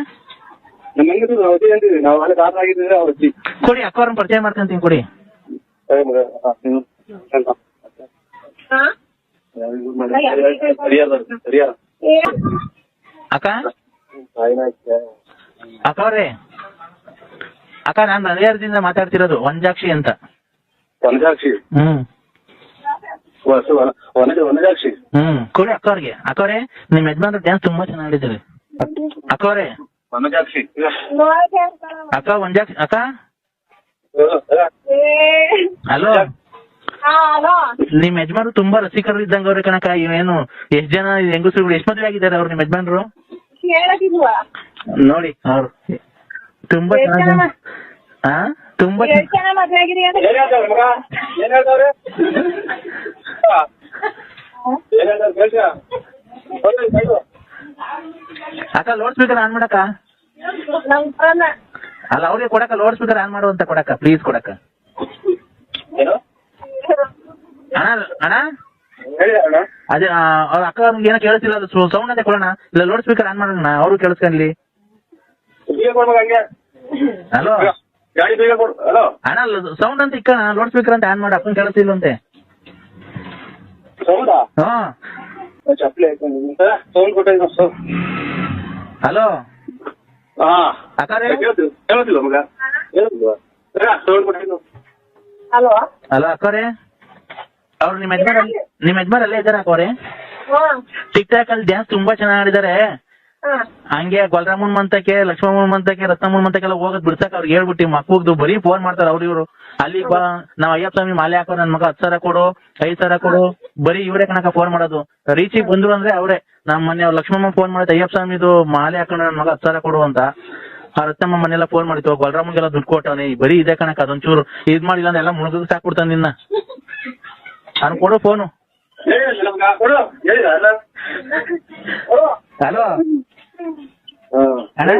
ಕೊಡಿ, ಅಕ್ಕವ್ರನ್ನ ಪರಿಚಯ ಮಾಡ್ಕೊಂತೀನಿ, ಕೊಡಿ. ಅಕ್ಕ ಅಕ್ಕವ್ರೆ, ಅಕ್ಕ, ನಾನ್ ಹರಿಹರದಿಂದ ಮಾತಾಡ್ತಿರೋದು, ವಂಜಾಕ್ಷಿ ಅಂತ. ವಂಜಾಕ್ಷಿ? ವಂಜಾಕ್ಷಿ. ಕೊಡಿ ಅಕ್ಕವ್ರಿಗೆ. ಅಕ್ಕವ್ರೆ, ನಿಮ್ ಯಜಮಾನ್ರ ಡ್ಯಾನ್ಸ್ ತುಂಬಾ ಚೆನ್ನಾಗಿದ್ದಾರೆ. ಅಕ್ಕವ್ರೆ, ವಂಜಾಕ್ಷಿ ಅಕ್ಕ, ವಂಜಾಕ್ಷಿ ಅಕ್ಕ. ಹಲೋ, ನಿಮ್ ಯಜಮಾನ್ರು ತುಂಬಾ ರಸಿಕರು ಇದ್ದಂಗ ಅವ್ರೆ ಕಣಕ. ಏನು ಎಷ್ಟ್ ಜನ ಹೆಂಗಸರುಗಳು, ಎಷ್ಟ್ ಮದ್ವೆ ಆಗಿದ್ದಾರೆ ಅವ್ರು ನಿಮ್ ಯಜಮಾನ್ರು? ನೋಡಿ ಅವ್ರು ತುಂಬಾ ತುಂಬಾ ಏನ್ ಹೇಳ್ತಾವ್ರೆ ಮಗ ಏನ್ ಹೇಳ್ತಾವ್ರೆ ಏನ್ ಹೇಳ್ತಾವ್ರೆ ಕೇಳ್ತೀರಾ ಅಕ್ಕ ಲೌಡ್ ಸ್ಪೀಕರ್ ಆನ್ ಮಾಡಕ್ಕ ಅಲ್ಲ ಅವ್ರಿಗೆ ಕೊಡಕ್ಕ ಲೌಡ್ ಸ್ಪೀಕರ್ ಆನ್ ಮಾಡು ಅಂತ ಕೊಡಕ್ಕ ಪ್ಲೀಸ್ ಕೊಡಕ್ಕ ಏನು ಅಣ್ಣ ಅಣ್ಣ ಹೇಳಿ ಅಣ್ಣ ಅದೇ ಅವ್ರ ಅಕ್ಕ ಅವ್ರಿಗೆ ಏನೋ ಕೇಳಿಸಿಲ್ಲ ಅದು ಸೌಂಡ್ ಅಂತ ಕೊಡೋಣ ಇಲ್ಲ ಲೌಡ್ ಸ್ಪೀಕರ್ ಆನ್ ಮಾಡೋಣ ಅವರು ಕೇಳಿಸ್ಕೊಂಡ್ಲಿ ಬೀಗ ಕೊಡ್ ಮಗ ಹಂಗೆ ಹಲೋ ಗಾಡಿ ಬೀಗ ಕೊಡು ಹಲೋ ಅಣ್ಣ ಸೌಂಡ್ ಅಂತ ಇಕ್ಕಣ ಲೌಡ್ ಸ್ಪೀಕರ್ ಅಂತ ಆನ್ ಮಾಡಿ ಅಪ್ಪನ್ ಕೇಳಿಸಿಲ್ವಂತೆ ಸೌಂಡಾ ಹಾ ಚಪ್ಪಲಿ ಹಾಕೊಂಡು ಸೌಂಡ್ ಕೊಟ್ಟಿದ್ದ ಹಲೋ ಹಾ ಅಕ್ಕಾರೆ ಕೇಳ್ತಿಲ್ಲ ಮಗ ಹೇಳ್ತಿಲ್ವಾ ಸೌಂಡ್ ಕೊಟ್ಟಿದ್ದು ಹಲೋ ಹಲೋ ಅಕ್ಕವ್ರೆ ಅವ್ರು ನಿಮ್ಮ ಯಜಮಾನ್ ಅಲ್ಲೇ ಇದಾರೆ ಅಕ್ಕವ್ರೆ ಟಿಕ್ ಟಾಕ್ ಅಲ್ಲಿ ಡ್ಯಾನ್ಸ್ ತುಂಬಾ ಚೆನ್ನಾಗಿ ಆಡಿದಾರೆ ಹಂಗೆ ಗೊಲ್ರಾಮನ್ ಮಂತಕ್ಕೆ ಲಕ್ಷ್ಮಮ್ಮನ್ ಮಂತಕ್ಕೆ ರತ್ನಮ್ಮನ್ ಮಂತಕ್ಕೆಲ್ಲ ಹೋಗೋದ್ ಬಿಡ್ಸಕ್ ಅವ್ರಿಗೆ ಹೇಳ್ಬಿಟ್ಟು ಮಕ್ಕಳು ಬರೀ ಫೋನ್ ಮಾಡ್ತಾರ ಅವ್ರು ಇವ್ರು ಅಲ್ಲಿ ಬಾ ನಾವ್ ಅಯ್ಯಪ್ಪ ಸ್ವಾಮಿ ಮಾಲೆ ಹಾಕೋ ನನ್ ಮಗ 10,000 ಕೊಡು 5,000 ಕೊಡು ಬರೀ ಇವ್ರೆ ಕಣಕ ಫೋನ್ ಮಾಡೋದು ರೀಚಿಗೆ ಬಂದ್ರು ಅಂದ್ರೆ ಅವ್ರೆ ನಮ್ ಮೊನ್ನೆ ಲಕ್ಷ್ಮಮ್ಮ ಫೋನ್ ಮಾಡಿದ ಅಯ್ಯಪ್ಪ ಸ್ವಾಮಿದು ಮಾಲೆ ಹಾಕೊಂಡು ನನ್ ಮಗ 10,000 ಕೊಡು ಅಂತ ಆ ರತ್ನಮ್ಮ ಮನೆಲ್ಲ ಫೋನ್ ಮಾಡಿತ್ತು ಗೊಲ್ರಾಮನ್ಗೆಲ್ಲ ದುಡ್ಡು ಕೊಟ್ಟವನಿ ಬರೀ ಇದೆ ಕಣಕ ಅದೊಂಚೂರು ಇದ್ ಮಾಡಿಲ್ಲ ಅಂದ್ರೆ ಎಲ್ಲ ಮುಳುಗ ಸಾಕ್ಬಿಡ್ತಾನ ನಿನ್ನ ಅವ್ನು ಕೊಡು ಫೋನು ಹಲೋ ಅಣ್ಣ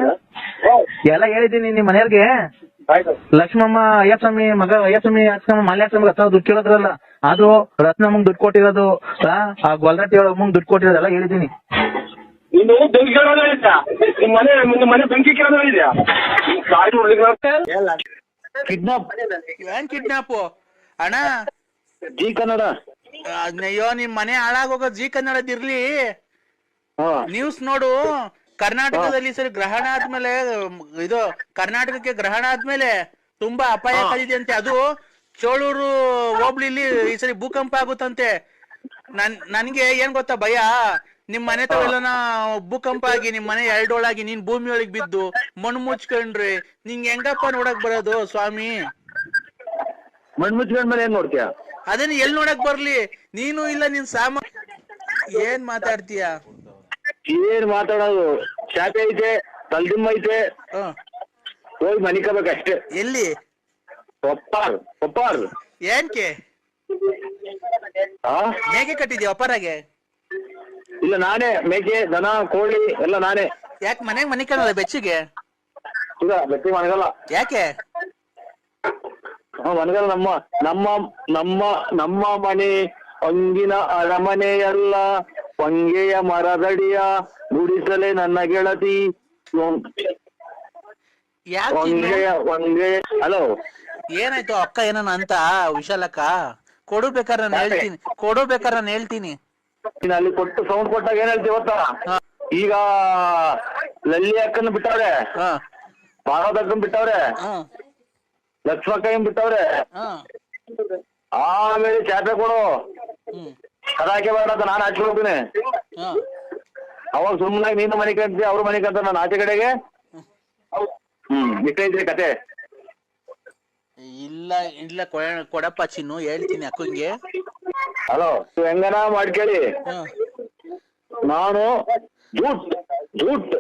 ಎಲ್ಲ ಹೇಳಿದ್ದೀನಿ ನಿಮ್ ಮನೆಯವ್ರಿಗೆ ಲಕ್ಷ್ಮಮ್ಮ ಅಯ್ಯಪ್ಪ ಸ್ವಾಮಿ ಮಗ ಅಯ್ಯಪ್ಪ ಸ್ವಾಮಿ ಅಕ್ಕಮ್ಮ ಮಾಲೆ ಹಾಕ್ಸ್ಕೊಂಡ್ 10,000 ದುಡ್ಡು ಕೇಳಿದ್ರಲ್ಲ ಅದು ರತ್ನಮ್ಮಂಗ್ ದುಡ್ಡು ಕೊಟ್ಟಿರೋದು ಆ ಗೊಲ್ರಟ್ಟಿ ಅಮ್ಮಂಗ್ ದುಡ್ಡು ಕೊಟ್ಟಿರೋದೆಲ್ಲ ಹೇಳಿದ್ದೀನಿ ನೀನು ಬೆಂಕಿ ಕೇಳೋದಿದ್ಯಾ ನಿಮ್ಮ ಮನೆ ಬೆಂಕಿ ಕೇಳೋದಿದ್ಯಾ ಕಿಡ್ನಾಪ್ ಏನ್ ಕಿಡ್ನಾಪ್ ಅಣ್ಣ ಜಿ ಕನ್ನಡ ಅಯ್ಯೋ ನಿಮ್ ಮನೆ ಹಾಳಾಗೋಗ ಜಿ ಕನ್ನಡದಿರ್ಲಿ ನ್ಯೂಸ್ ನೋಡು ಕರ್ನಾಟಕದಲ್ಲಿ ಸರಿ ಗ್ರಹಣ ಆದ್ಮೇಲೆ ಇದು ಕರ್ನಾಟಕಕ್ಕೆ ಗ್ರಹಣ ಆದ್ಮೇಲೆ ತುಂಬಾ ಅಪಾಯಕಾರಿದೆ ಅಂತೆ ಅದು ಚೋಳೂರು ಹೋಬ್ಳಿಲಿ ಈ ಸರಿ ಭೂಕಂಪ ಆಗುತ್ತಂತೆ ನನ್ಗೆ ಏನ್ ಗೊತ್ತಾ ಭಯ ನಿಮ್ ಮನೆ ತಾವೆಲ್ಲನ ಭೂಕಂಪ ಆಗಿ ನಿಮ್ ಮನೆ ಎರಡೋಳಾಗಿ ನೀನ್ ಭೂಮಿ ಒಳಗ್ ಬಿದ್ದು ಮಣ್ಣು ಮುಚ್ಕೊಂಡ್ರಿ ನಿಂಗ್ ಹೆಂಗಪ್ಪ ನೋಡಕ್ ಬರೋದು ಸ್ವಾಮಿ ಮಣ್ಣು ಮುಚ್ಕೊಂಡ್ ಮೇಲೆ ಏನ್ ನೋಡ್ತೀಯ ಅದೇನು ಎಲ್ ನೋಡಕ್ ಬರ್ಲಿ ನೀನು ಇಲ್ಲ ನಿನ್ ಏನ್ ಮಾತಾಡ್ತೀಯ ಏನ್ ಮಾತಾಡೋದು ಚಾಪೆ ಐತೆ ತಲ್ದಿಮ್ಮ ಐತೆ ಹೋಗಿ ಮನಿಕಬೇಕಷ್ಟೇ ಎಲ್ಲಿ ಒಪ್ಪಾರ್ ಏನ್ಕೆ ಮೇಕೆ ಕಟ್ಟಿದ್ಯಾ ಒಪ್ಪರಾಗೆ ಇಲ್ಲ ನಾನೇ ಮೇಕೆ ದನ ಕೋಳಿ ಎಲ್ಲ ನಾನೇ ಯಾಕೆ ಮನೆಗ್ ಮನಿ ಕಾಣಲ್ಲ ಬೆಚ್ಚಿಗೆ ಇಲ್ಲ ಬೆಟ್ಟಿ ಮನಗಲ್ಲ ಯಾಕೆ ಮನಗಲ್ಲ ನಮ್ಮ ಮನೆ ಅಂಗಿನ ಅರಮನೆಯಲ್ಲ ಹೊಂಗೆಯ ಮರದಡಿಯ ಗುಡಿಸಲೇ ನನ್ನ ಗೆಳತಿ ಹಲೋ ಏನಾಯ್ತು ಅಕ್ಕ ಏನನ ಅಂತ ವಿಶಾಲಕ್ಕ ಕೊಡು ಬೇಕಾದ್ರೆ ನಾನು ಹೇಳ್ತೀನಿ ನೀನ್ ಅಲ್ಲಿ ಕೊಟ್ಟು ಸೌಂಡ್ ಕೊಟ್ಟಾಗ ಏನ್ ಹೇಳ್ತೀವಿ ಗೊತ್ತಾ ಈಗ ಲಲ್ಲಿ ಅಕ್ಕನ ಬಿಟ್ಟವ್ರೆ ಭಾರತ ಅಕ್ಕನ್ ಬಿಟ್ಟವ್ರೆ ಲಕ್ಷ್ಮಕ್ಕನ್ ಬಿಟ್ಟವ್ರೆ ಆಮೇಲೆ ಚಾಪೆ ಕೊಡು ಕದಾಕೆ ಬೇಡ ಅಂತ ನಾನು ಆಚೆ ಹೋಗ್ತೀನಿ ಅವಾಗ ಸುಮ್ಮನಾಗಿ ನೀನು ಮನೆ ಕಂತೀಯ ಅವ್ರ ಮನೆ ಕಂತ ನಾನು ಆಚೆ ಕಡೆಗೆ ಬಿಟ್ಟೈತ್ರಿ ಕತೆ ಇಲ್ಲ ಕೊಡಪ್ಪ ಚಿನ್ನು ಹೇಳ್ತೀನಿ ಅಕ್ಕಂಗೆ ಹಲೋ ಹೆಂಗನ ಮಾಡ್ಕೇಳಿ ನಾನು ಜೂಟ್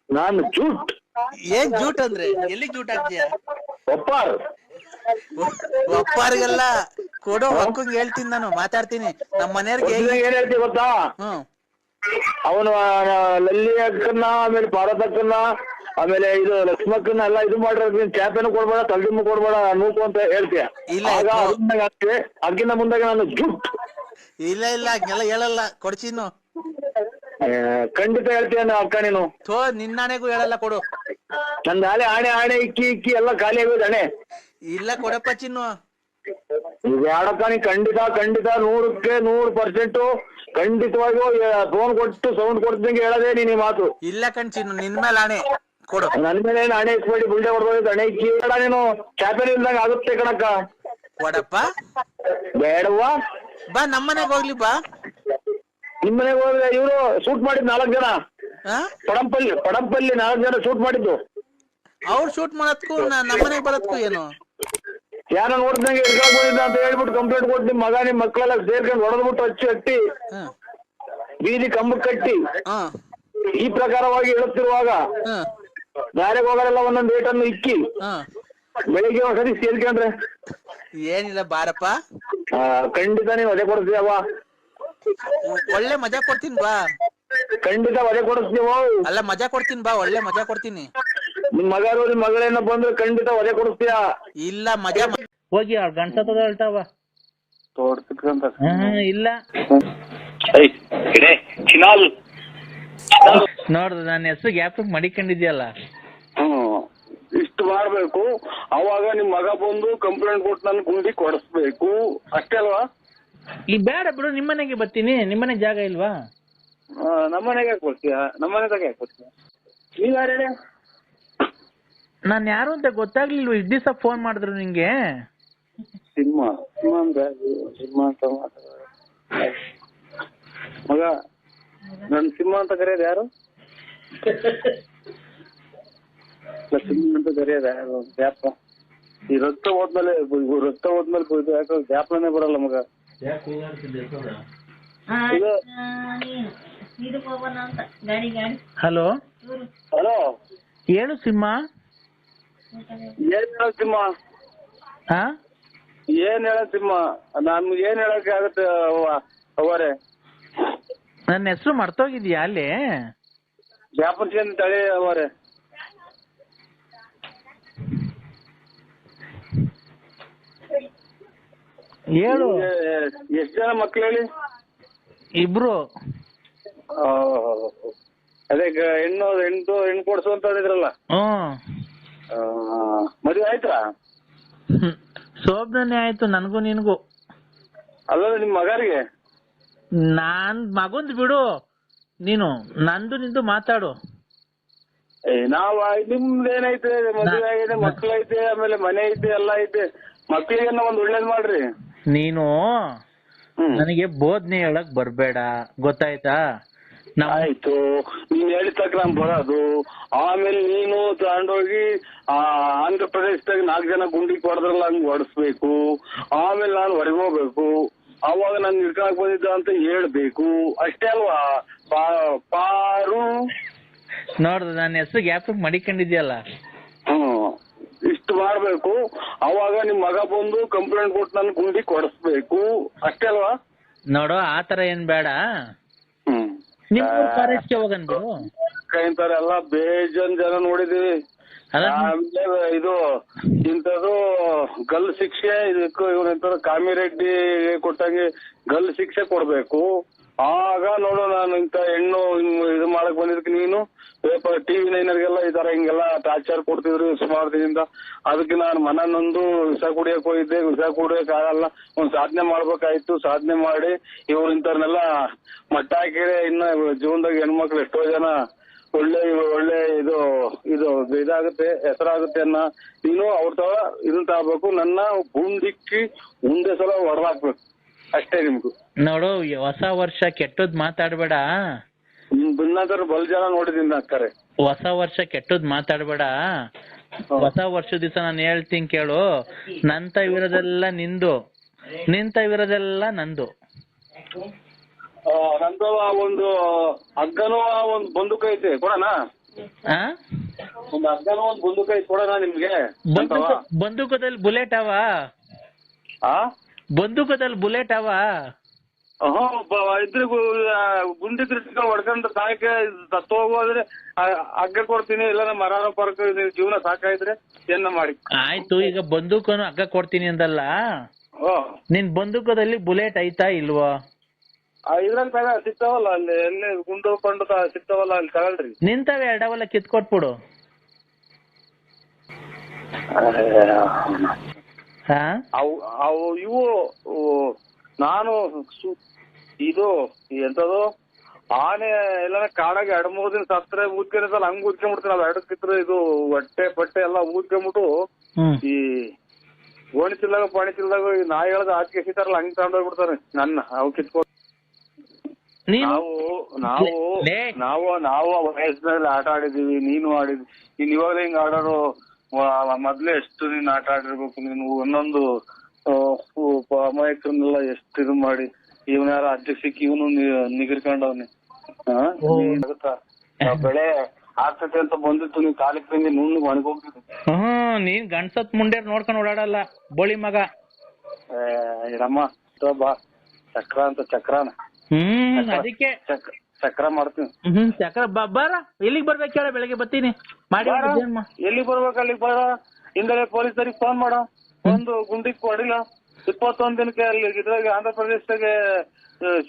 ನಾನು ಜೂಟ್ ಏನ್ ಜೂಟ್ ಅಂದ್ರೆ ಎಲ್ಲಿಗ್ ಜೂಟ್ ಆಗ್ತೀಯ ಒಪ್ಪಾರ್ಗೆಲ್ಲ ಕೊಡೋ ಅಕ್ಕಂಗೆ ಹೇಳ್ತೀನಿ ನಾನು ಮಾತಾಡ್ತೀನಿ ನಮ್ಮ ಮನೆಯವ್ರಿಗೆ ಏನ್ ಹೇಳ್ತೀವಿ ಗೊತ್ತಾ ಅವನು ಲಲ್ಲಿ ಅಕ್ಕನ್ನ ಆಮೇಲೆ ಭಾರತ ಅಕ್ಕನ್ನ ಆಮೇಲೆ ಇದು ಲಕ್ಷ್ಮಕ್ಕನ್ನ ಎಲ್ಲ ಇದು ಮಾಡಿರೋದು ಚಾಪೆನು ಕೊಡ್ಬೇಡ ತಲ್ದಿಮ್ಮು ಕೊಡ್ಬೇಡ ನೂಕು ಅಂತ ಹೇಳ್ತೀಯ ಅದಕ್ಕಿಂತ ಮುಂದಾಗ ನಾನು ಜೂಟ್ ಇಲ್ಲ ಹಂಗೆಲ್ಲ ಹೇಳಲ್ಲ ಕೊಡ್ಚಿನ್ನು ಖಂಡಿತ ಹೇಳ್ತೀಯ ಅಕ್ಕ ನೀನು ನಿನ್ನಾಣೆಗೂ ಹೇಳಲ್ಲ ಕೊಡು ನಂದು ಆಣೆ ಇಕ್ಕಿ ಎಲ್ಲ ಖಾಲಿ ಆಗೋದು ಹಣೆ ಇಲ್ಲ ಕೊಡಪ್ಪ ಚಿನ್ನು ಯಾಡಕ್ಕ ನೀ ಖಂಡಿತ 100% ಖಂಡಿತವಾಗಿಯೂ ಫೋನ್ ಕೊಟ್ಟು ಸೌಂಡ್ ಕೊಡ್ದಂಗೆ ಹೇಳದೆ ನೀನ್ ಈ ಮಾತು ಇಲ್ಲ ಚಿನ್ನು ನಿನ್ ಮೇಲೆ ಆಣೆ ಕೊಡು ನನ್ ಮೇಲೆ ಏನು ಹಣೆ ಇಸ್ಬೇಡಿ ಬುಲ್ಡೆ ಹೊಡ್ಬೋದು ಹಣೆ ಇಕ್ಕಿ ಬೇಡ ನೀನು ಚಾಪೆಲ್ ಇಲ್ದಂಗ ಆಗುತ್ತೆ ಕಣಕ್ಕ ಕೊಡಪ್ಪ ಬೇಡವ್ವ ಬಾ ನಮ್ಮನೆಗೆ ಹೋಗ್ಲಿ ಬಾ ನಿಮ್ಮನೆಗೆ ಹೋದ್ರೆ ಇವ್ರು ಶೂಟ್ ಮಾಡಿದ್ 4 ಜನ ಪಡಂಪಲ್ಲಿ 4 ಜನ ಶೂಟ್ ಮಾಡಿದ್ದು ಅವ್ರು ಶೂಟ್ ಮಾಡದ್ಕು ನಮ್ಮನೆಗೆ ಬರೋದ್ಕು ಏನು ಯಾರ ನೋಡ್ದಂಗೆ ಎಡ್ಗಾಗ್ ಬಂದಿದ್ದ ಅಂತ ಹೇಳ್ಬಿಟ್ಟು ಕಂಪ್ಲೇಂಟ್ ಕೊಟ್ಟು ನಿಮ್ ಮಗ ನಿಮ್ ಮಕ್ಕಳೆಲ್ಲ ಸೇರ್ಕೊಂಡು ಹೊಡೆದ್ಬಿಟ್ಟು ಹಚ್ಚಿ ಬೀದಿ ಕಂಬಕ್ಕೆ ಕಟ್ಟಿ ಈ ಪ್ರಕಾರವಾಗಿ ಹೇಳುತ್ತಿರುವಾಗ ದಾರಿಗೆ ಹೋಗರೆಲ್ಲ ಒಂದೊಂದು ಏಟನ್ನು ಇಕ್ಕಿ ಬೆಳಿಗ್ಗೆ ಒಂದ್ಸತಿ ಸೇರ್ಕೊಂಡ್ರೆ ಏನಿಲ್ಲ ಬಾರಪ್ಪ, ಖಂಡಿತ ನೀವು ಅದೇ ಕೊಡ್ತೀಯವ್ವ. ಒಳ್ಳೆ ಮಜಾ ಕೊಡ್ತೀನಿ ಬಾ. ಖಂಡಿತ ಅದೇ ಕೊಡಿಸ್ತೀವೋ. ಅಲ್ಲ ಮಜಾ ಕೊಡ್ತೀನಿ ಬಾ, ಒಳ್ಳೆ ಮಜಾ ಕೊಡ್ತೀನಿ. ನಿಮ್ ಮಗರು ನಿಮ್ ಮಗಳೇನ ಬಂದ್ರೆ ಖಂಡಿತ ಅದೇ ಕೊಡಿಸ್ತೀಯ. ಇಲ್ಲ ಮಜಾ ಹೋಗಿ ಅವ್ಳ ಗಂಟದ ಹೇಳ್ತಾವ. ಇಲ್ಲ ನೋಡ್ದು ನನ್ನ ಹೆಸರು ಗ್ಯಾಪ್ ಮಡಿಕೊಂಡಿದ್ಯಲ್ಲ. ಇಷ್ಟು ಮಾಡ್ಬೇಕು. ಅವಾಗ ನಿಮ್ ಮಗ ಬಂದು ಕಂಪ್ಲೇಂಟ್ ಕೊಟ್ಟು ನನ್ ಗುಂಡಿ ಕೊಡಿಸ್ಬೇಕು, ಅಷ್ಟೇ ಅಲ್ವಾ? ಈ ಬೇಡ ಬಿಡು, ನಿಮ್ಮನೆಗೆ ಬರ್ತೀನಿ. ನಿಮ್ಮನೆ ಜಾಗ ಇಲ್ವಾ? ನಮ್ಮನೆಗೆ ಯಾಕೆ ಬರ್ತೀಯ? ನಮ್ಮನೆದಾಗ ಯಾಕೆ ಬರ್ತೀಯ? ನೀವ್ ಯಾರು ಹೇಳಿ? ನಾನ್ ಯಾರು ಅಂತ ಗೊತ್ತಾಗ್ಲಿಲ್ವ? ಇಷ್ಟ್ ದಿವಸ ಫೋನ್ ಮಾಡಿದ್ರು ನಿಂಗೆ. ಸಿಂಹ ಅಂದ್ರೆ ಸಿಂಹ ಅಂತ ಮಗ, ನನ್ ಸಿಂಹ ಅಂತ ಕರೆಯೋದು ಯಾರು? ಸಿಂಹ ಅಂತ ಕರೆಯೋದು ಯಾರು? ಗ್ಯಾಪ ಈ ರಕ್ತ ಹೋದ್ಮೇಲೆ ಯಾಕೆ ಗ್ಯಾಪ್ನೇ ಬರಲ್ಲ ಮಗ. ಹಲೋ ಹಲೋ, ಹೇಳು ಸಿಂಹ. ಏನ್ ಹೇಳ ಸಿಂಹ? ಹಾ ಏನ್ ಹೇಳ ಸಿಂಹ? ನಮ್ಗೆ ಏನ್ ಹೇಳಕ್ಕೆ ಆಗತ್ತೆ ಅವರೇ? ನನ್ನ ಹೆಸರು ಮರ್ತೋಗಿದ್ಯಾ ಅಲ್ಲಿ? ವ್ಯಾಪಾರ ತಳಿ ಅವರೇ. ಹೇಳು. ಎಷ್ಟ್ ಜನ ಮಕ್ಳು ಹೇಳಿ? ಇಬ್ರು. ಅದೇ ಹೆಣ್ಣು ಕೊಡ್ಸು ಅಂತ ಹೇಳಿದ್ರಲ್ಲ. ಮದುವೆ ಆಯ್ತಾ? ಶೋಭನೆ ಆಯ್ತು ನನಗೂ ನಿನ್ಗೂ. ಅಲ್ಲ ನಿಮ್ ಮಗರಿಗೆ? ನಾನ್ ಮಗಂದ್ ಬಿಡು, ನೀನು ನಂದು ನಿಂದು ಮಾತಾಡು. ನಾವ್ ನಿಮ್ದೇನೈತೆ? ಮದುವೆ ಆಗಿದೆ, ಮಕ್ಳೈತೆ, ಆಮೇಲೆ ಮನೆ ಐತೆ, ಎಲ್ಲ ಐತೆ. ಮಕ್ಳಿಗೆ ಒಂದ್ ಒಳ್ಳೇದ್ ಮಾಡ್ರಿ. ನೀನು ನನಗೆ ಬೋಧನೆ ಹೇಳಕ್ ಬರ್ಬೇಡ, ಗೊತ್ತಾಯ್ತಾ? ಆಯ್ತು, ನೀನ್ ಹೇಳಿದ ತಕ್ಕ ನಾನ್ ಬರೋದು. ಆಮೇಲೆ ನೀನು ತಗೊಂಡೋಗಿ ಆಂಧ್ರ ಪ್ರದೇಶದಾಗ 4 ಜನ ಗುಂಡಿ ಕೊಡದ್ರಲ್ಲ, ಹಂಗ್ ಹೊಡಿಸ್ಬೇಕು. ಆಮೇಲೆ ನಾನು ಹೊರಗೆ ಹೋಗ್ಬೇಕು. ಅವಾಗ ನಾನು ಹಿಡ್ಕೊಳಕ್ ಬಂದಿದ್ದ ಅಂತ ಹೇಳ್ಬೇಕು, ಅಷ್ಟೇ ಅಲ್ವಾ? ಪಾರು ನೋಡ್ದು ನನ್ನ ಹೆಸರು ಗ್ಯಾಪ್ ಮಡಿಕೊಂಡಿದ್ಯಲ್ಲ. ಇಷ್ಟು ಮಾಡ್ಬೇಕು. ಅವಾಗ ನಿಮ್ ಮಗ ಬಂದು ಕಂಪ್ಲೇಂಟ್ ಕೊಟ್ಟು ನನ್ ಗುಂಡಿ ಕೊಡಿಸ್ಬೇಕು, ಅಷ್ಟೇ ಅಲ್ವಾ? ನೋಡು, ಆತರ ಏನ್ ಬೇಡ. ನಿಮ್ ಫಾರೆಸ್ಟ್ ಹೋಗನ್ ಬಿಡು. ಇಂಥವ್ರ ಎಲ್ಲ ಬೇಜನ್ ಜನ ನೋಡಿದೀವಿ. ಆಮೇಲೆ ಇದು ಇಂಥದ್ದು ಗಲ್ ಶಿಕ್ಷೆ, ಇದಕ್ಕೂ ಇವ್ರ ಕಾಮಿರೆಡ್ಡಿ ಕೊಟ್ಟಂಗೆ ಗಲ್ ಶಿಕ್ಷೆ ಕೊಡ್ಬೇಕು. ಆಗ ನೋಡು, ನಾನು ಇಂಥ ಹೆಣ್ಣು ಇದು ಮಾಡಕ್ ಬಂದಿದ್ದಕ್ಕೆ ನೀನು ಪೇಪರ್ TV9 ಈ ತರ ಹಿಂಗೆಲ್ಲ ಟಾರ್ಚರ್ ಕೊಡ್ತಿದ್ರು ಸುಮಾರು ದಿನದಿಂದ. ಅದಕ್ಕೆ ನಾನು ಮನನೊಂದು ವಿಷ ಕುಡಿಯಕ್ ಹೋಗಿದ್ದೆ. ವಿಷ ಕುಡಿಯಕ್ ಆಗಲ್ಲ, ಒಂದ್ ಸಾಧನೆ ಮಾಡ್ಬೇಕಾಯ್ತು. ಸಾಧನೆ ಮಾಡಿ ಇವ್ರು ಇಂಥವ್ರನ್ನೆಲ್ಲ ಮಟ್ಟ ಹಾಕಿದ್ರೆ ಇನ್ನ ಜೀವನದಾಗ ಹೆಣ್ಮಕ್ಳು ಎಷ್ಟೋ ಜನ ಒಳ್ಳೆ ಇದಾಗುತ್ತೆ, ಹೆಸರಾಗುತ್ತೆ ಅನ್ನ ನೀನು ಅವ್ರ ತರ ಇದನ್ನ ತಗೋಬೇಕು. ನನ್ನ ಗುಂಡಿಕ್ಕಿ ಮುಂದೆ ಸಲ ಹೊಡೆದಾಕ್ಬೇಕು, ಅಷ್ಟೇ ನಿಮ್ಗೂ. ನೋಡು, ಹೊಸ ವರ್ಷ ಕೆಟ್ಟದ್ ಮಾತಾಡ್ಬೇಡ. ನಿಮ್ ಬಿನ್ನಾದ್ರು ಬಲ್ ಜನ ನೋಡಿದೀನಿ ಅಕ್ಕರೆ. ಹೊಸ ವರ್ಷ ಕೆಟ್ಟದ್ ಮಾತಾಡ್ಬೇಡ. ಹೊಸ ವರ್ಷ ದಿವಸ ನಾನು ಹೇಳ್ತೀನಿ ಕೇಳು. ನಂತವಿರೋದೆಲ್ಲ ನಿಂದು, ನಿಂತವಿರೋದೆಲ್ಲ ನಂದು. ನಂದು ಒಂದು ಹಗ್ಗನೂ ಒಂದು ಬಂದೂಕ ಐತೆ, ಕೊಡೋಣ? ಒಂದು ಹಗ್ಗನೂ ಒಂದು ಬಂದೂಕ ಐತೆ, ಕೊಡೋಣ ನಿಮ್ಗೆ? ಬಂದೂಕದಲ್ಲಿ ಬುಲೆಟ್ ಅವ? ಬಂದೂಕದಲ್ಲಿ ಬುಲೆಟ್ ಅವ? ಇದ್ರೆ ಗುಂಡಿ ತಿರ್ಸ್ಕೊಂಡು ಹೊಡ್ಕೊಂಡು ಸಾಯಕ್ಕೆ ಸತ್ತು ಹೋಗೋದ್ರೆ ಹಗ್ಗ ಕೊಡ್ತೀನಿ. ಇಲ್ಲ ನಮ್ಮ ಮರಾನ ಪರ್ಕ ಜೀವನ ಸಾಕಾಯ್ದ್ರೆ ಏನ ಮಾಡಿ. ಆಯ್ತು, ಈಗ ಬಂದೂಕನು ಹಗ್ಗ ಕೊಡ್ತೀನಿ ಅಂದಲ್ಲ, ನಿನ್ ಬಂದೂಕದಲ್ಲಿ ಬುಲೆಟ್ ಐತಾ ಇಲ್ವಾ? ಇದ್ರಲ್ಲಿ ಸಿಗ್ತಾವಲ್ಲ, ಅಲ್ಲಿ ಎಲ್ಲಿ ಗುಂಡು ಕೊಂಡು ಸಿಗ್ತಾವಲ್ಲ, ಅಲ್ಲಿ ತಗೊಳ್ರಿ. ನಿಂತವೆ ಎರಡವಲ್ಲ, ಕಿತ್ಕೊಟ್ಬಿಡು. ಅವು ಇವು ನಾನು ಇದು ಎಂತದು ಆನೆ ಎಲ್ಲ ಕಾಡಾಗ 2-3 ದಿನ ಸತ್ರೆ ಊದ್ಕೊಂಡಿರ್ತಲ್ಲ, ಹಂಗ್ ಊದ್ಕೊಂಡ್ಬಿಡ್ತೀನಿ. ಅವ್ ಎರಡಕ್ಕಿದ್ರೆ ಇದು ಹೊಟ್ಟೆ ಪಟ್ಟೆ ಎಲ್ಲ ಊದ್ಕೊಂಡ್ಬಿಟ್ಟು ಈ ಓಣಿತಿಲ್ದಾಗ ಪಾಣಿತಿಲ್ದಾಗ ನಾಯಿ ಹೇಳ್ದ ಆಚೆ ಎಸಿತಾರಲ್ಲ, ಹಂಗ್ ತಗೊಂಡೋಗ್ಬಿಡ್ತಾರೆ ನನ್ನ. ಅವು ಕಿತ್ಕೊಂಡು ನಾವು ವಯಸ್ಸಿನಲ್ಲಿ ಆಟ ಆಡಿದೀವಿ, ನೀನು ಆಡಿದ್ವಿ. ನೀನ್ ಇವಾಗ ಹಿಂಗ್ ಆಡೋರು ಮೊದ್ಲೇ ಎಷ್ಟು ನೀನ್ ಆಟ ಆಡಿರ್ಬೇಕು. ನೀನು ಒಂದೊಂದು ಅಮಾಯಕರನ್ನೆಲ್ಲ ಎಷ್ಟು ಇದು ಮಾಡಿ, ಇವನ ಯಾರ ಅಧ್ಯಕ್ಷಕ್ಕೆ ಇವನು ನಿಗಿರ್ಕೊಂಡವ್ನಿ. ಬೆಳೆ ಆಗ್ತೈತೆ ಅಂತ ಬಂದಿತ್ತು, ನೀನ್ ಕಾಲಿಗೆ ಬಂದಿ ನುಣ್ಣಗೆ ಒಣಗೋಗ್ತಿದ್ದೆ. ನೀನ್ ಗಂಡ್ಸತ್ ಮುಂಡೇರ್ ನೋಡ್ಕೊಂಡು ಓಡಾಡಲ್ಲ ಬೋಳಿ ಮಗ. ಇಡಮ್ಮ ಬಾ ಚಕ್ರ ಅಂತ ಚಕ್ರಾನ ಅದಕ್ಕೆ ಚಕ್ರ ಮಾಡ್ತೀನಿ. ಚಕ್ರ ಬಾರ ಎಲ್ಲಿಗ್ ಬರ್ಬೇಕು ಹೇಳ, ಬೆಳಗ್ಗೆ ಬರ್ತೀನಿ ಮಾಡಿ. ಎಲ್ಲಿಗ್ ಬರ್ಬೇಕು ಅಲ್ಲಿಗೆ ಬರ. ಹಿಂದೆ ಪೊಲೀಸರಿಗೆ ಫೋನ್ ಮಾಡ, ಒಂದು ಗುಂಡಿಗೆ ಹೊಡಿಲ್ಲ. 21 ದಿನಕ್ಕೆ ಅಲ್ಲಿ ಇದ್ರಾಗ ಆಂಧ್ರ ಪ್ರದೇಶದಾಗೆ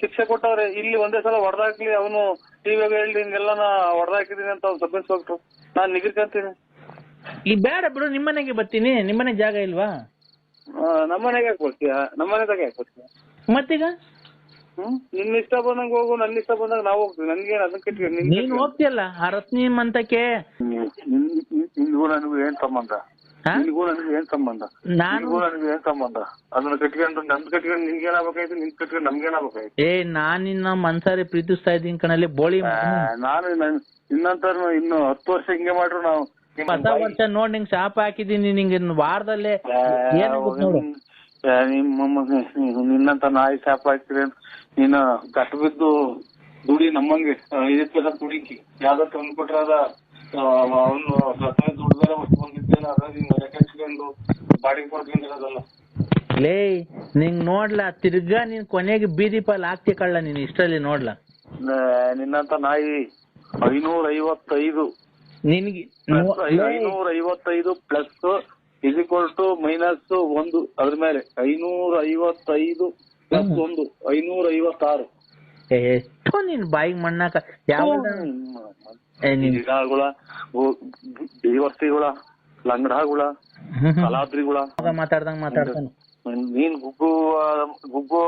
ಶಿಕ್ಷೆ ಕೊಟ್ಟವ್ರೆ. ಇಲ್ಲಿ ಒಂದೇ ಸಲ ಹೊಡೆದಾಕ್ಲಿ, ಅವನು ಟಿವಿಯಾಗ ಹೇಳಿ ಹಿಂಗೆಲ್ಲ ಹೊಡೆದಾಕಿದೀನಿ ಅಂತ ಅವ್ನು ಸಬ್ ಇನ್ಸ್ಪೆಕ್ಟ್ರು. ನಾನ್ ನಿಗಿರ್ಕಂತೀನಿ. ಈ ಬೇಡ ಬಿಡು, ನಿಮ್ಮನೆಗೆ ಬರ್ತೀನಿ. ನಿಮ್ಮನೆ ಜಾಗ ಇಲ್ವಾ? ನಮ್ಮನೆಗೆ ಯಾಕೆ ಬರ್ತೀಯ? ನಮ್ಮನೆದಾಗ ಯಾಕೆ ಬರ್ತೀಯ? ಮತ್ತೀಗ ನಿನ್ನ ಇಷ್ಟ ಬಂದಂಗ ಹೋಗು, ನನ್ನ ಇಷ್ಟ ಬಂದಾಗ ನಾವು ಹೋಗ್ತೀವಿ. ನನ್ಗೇನ್ ಅದನ್ನ ಕಟ್ಟಿ ನೀನ್ ಹೋಗ್ತಿಯಲ್ಲ ಆ ರತ್ನಿ ಮಂತಕ್ಕೆ. ನಿನ್ಗೂ ನನಗೂ ಏನ್ ಸಂಬಂಧ? ನಿನ್ಗೂ ನನಗೂ ಏನ್ ಸಂಬಂಧ? ನಿನ್ಗೂ ನನಗೂ ಏನ್ ಸಂಬಂಧ? ಅದನ್ನ ಕಟ್ಕೊಂಡು ನಮ್ದು ಕಟ್ಕೊಂಡು ನಿನ್ಗೇನಾಗಬೇಕಾಯ್ತು, ನಿನ್ ಕಟ್ಕೊಂಡು ನಮ್ಗೇನಾಗಬೇಕಾಯ್ತು? ನಾನ್ ನಿನ್ನ ಮನ್ಸಾರಿ ಪ್ರೀತಿಸ್ತಾ ಇದ್ದೀನಿ ಕಣಲ್ಲಿ ಬೋಳಿ. ನಾನು ಇನ್ನಂತ ಇನ್ನು 10 ವರ್ಷ ಹಿಂಗೆ ಮಾಡ್ರು ನಾವು. ಹೊಸ ವರ್ಷ ನೋಡ್ ನಿಂಗ್ ಶಾಪ ಹಾಕಿದೀನಿ ನಿಂಗೆ ವಾರದಲ್ಲೇ. ನಿನ್ನಂತ ನಾಯಿ ಶಾಪ ಹಾಕ್ತೀರಿ. ನೀನು ಕಟ್ಟು ಬಿದ್ದು ದುಡಿ ನಮ್ಮಂಗೆ 5 ಪೈಸೆ ದುಡಿಕಿ ಯಾವ್ದೋ ತಂದು ಕೊಟ್ರದ ಅವನು ದುಡ್ಡು ಬೇರೆ ಬಂದಿದ್ದೇನೆ. ಅದ ನೀನ್ ಮನೆ ಕಟ್ಕೊಂಡು ಬಾಡಿಗೆ ಕೊಡ್ಕೊಂಡಿರೋದಲ್ಲ. ಲೇ ನಿಂಗ್ ನೋಡ್ಲಾ ತಿರ್ಗಾ ನೀನ್ ಕೊನೆಗೆ ಬೀದಿ ಪಾಲ್ ಆಗ್ತಿ ಕಳ್ಳ ನೀನ್ ಇಷ್ಟರಲ್ಲಿ ನೋಡ್ಲಾ. ನಿನ್ನಂತ ನಾಯಿ 555 ನಿನ್ಗೆ 555 ಪ್ಲಸ್ -1 ಅದ್ರ ಮೇಲೆ 555 + 1 556. ಎಷ್ಟು ನಿನ್ ಬಾಯಿಗೆ ಮಣ್ಣಾಕ ಯಾವ ಗಿಡಗಳ ದೇವರ್ತಿಗಳ ಲಂಗಡಗಳ ಕಲಾದ್ರಿಗಳ ಮಾತಾಡ್ತಾನೆ. ನೀನ್ ಗುಗ್ಗು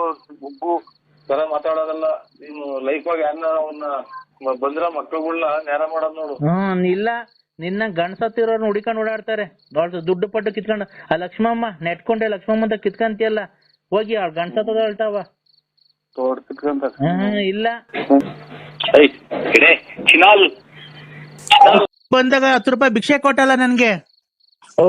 ತರ ಮಾತಾಡೋದಲ್ಲ. ನೀನು ಲೈಫ್ ಆಗಿ ಯಾರನ್ನ ಅವನ್ನ ಬಂದ್ರ ಮಕ್ಕಳುಗಳನ್ನ ನೇರ ಮಾಡೋದ್ ನೋಡು. ಇಲ್ಲ ನಿನ್ನ ಗಂಡ್ಸತ್ತಿರೋರ್ನ ಹುಡಿಕೊಂಡು ಓಡಾಡ್ತಾರೆ. ದುಡ್ಡು ಪಟ್ಟು ಕಿತ್ಕೊಂಡು ಆ ಲಕ್ಷ್ಮಮ್ಮ ನೆಟ್ಕೊಂಡೆ ಲಕ್ಷ್ಮಮ್ಮ ಅಂತ ಕಿತ್ಕಂತಿಯಲ್ಲ, ಹೋಗಿ ಅವ್ಳ ಗಂಡ್ಸತ್ತದ ಹೇಳ್ತಾವ ತೋಡ್ ಕಿತ್ಕಂತ. ಇಲ್ಲ ಬಂದಾಗ 10 ರೂಪಾಯಿ ಭಿಕ್ಷೆ ಕೊಟ್ಟಲ್ಲ ನನ್ಗೆ. ಓ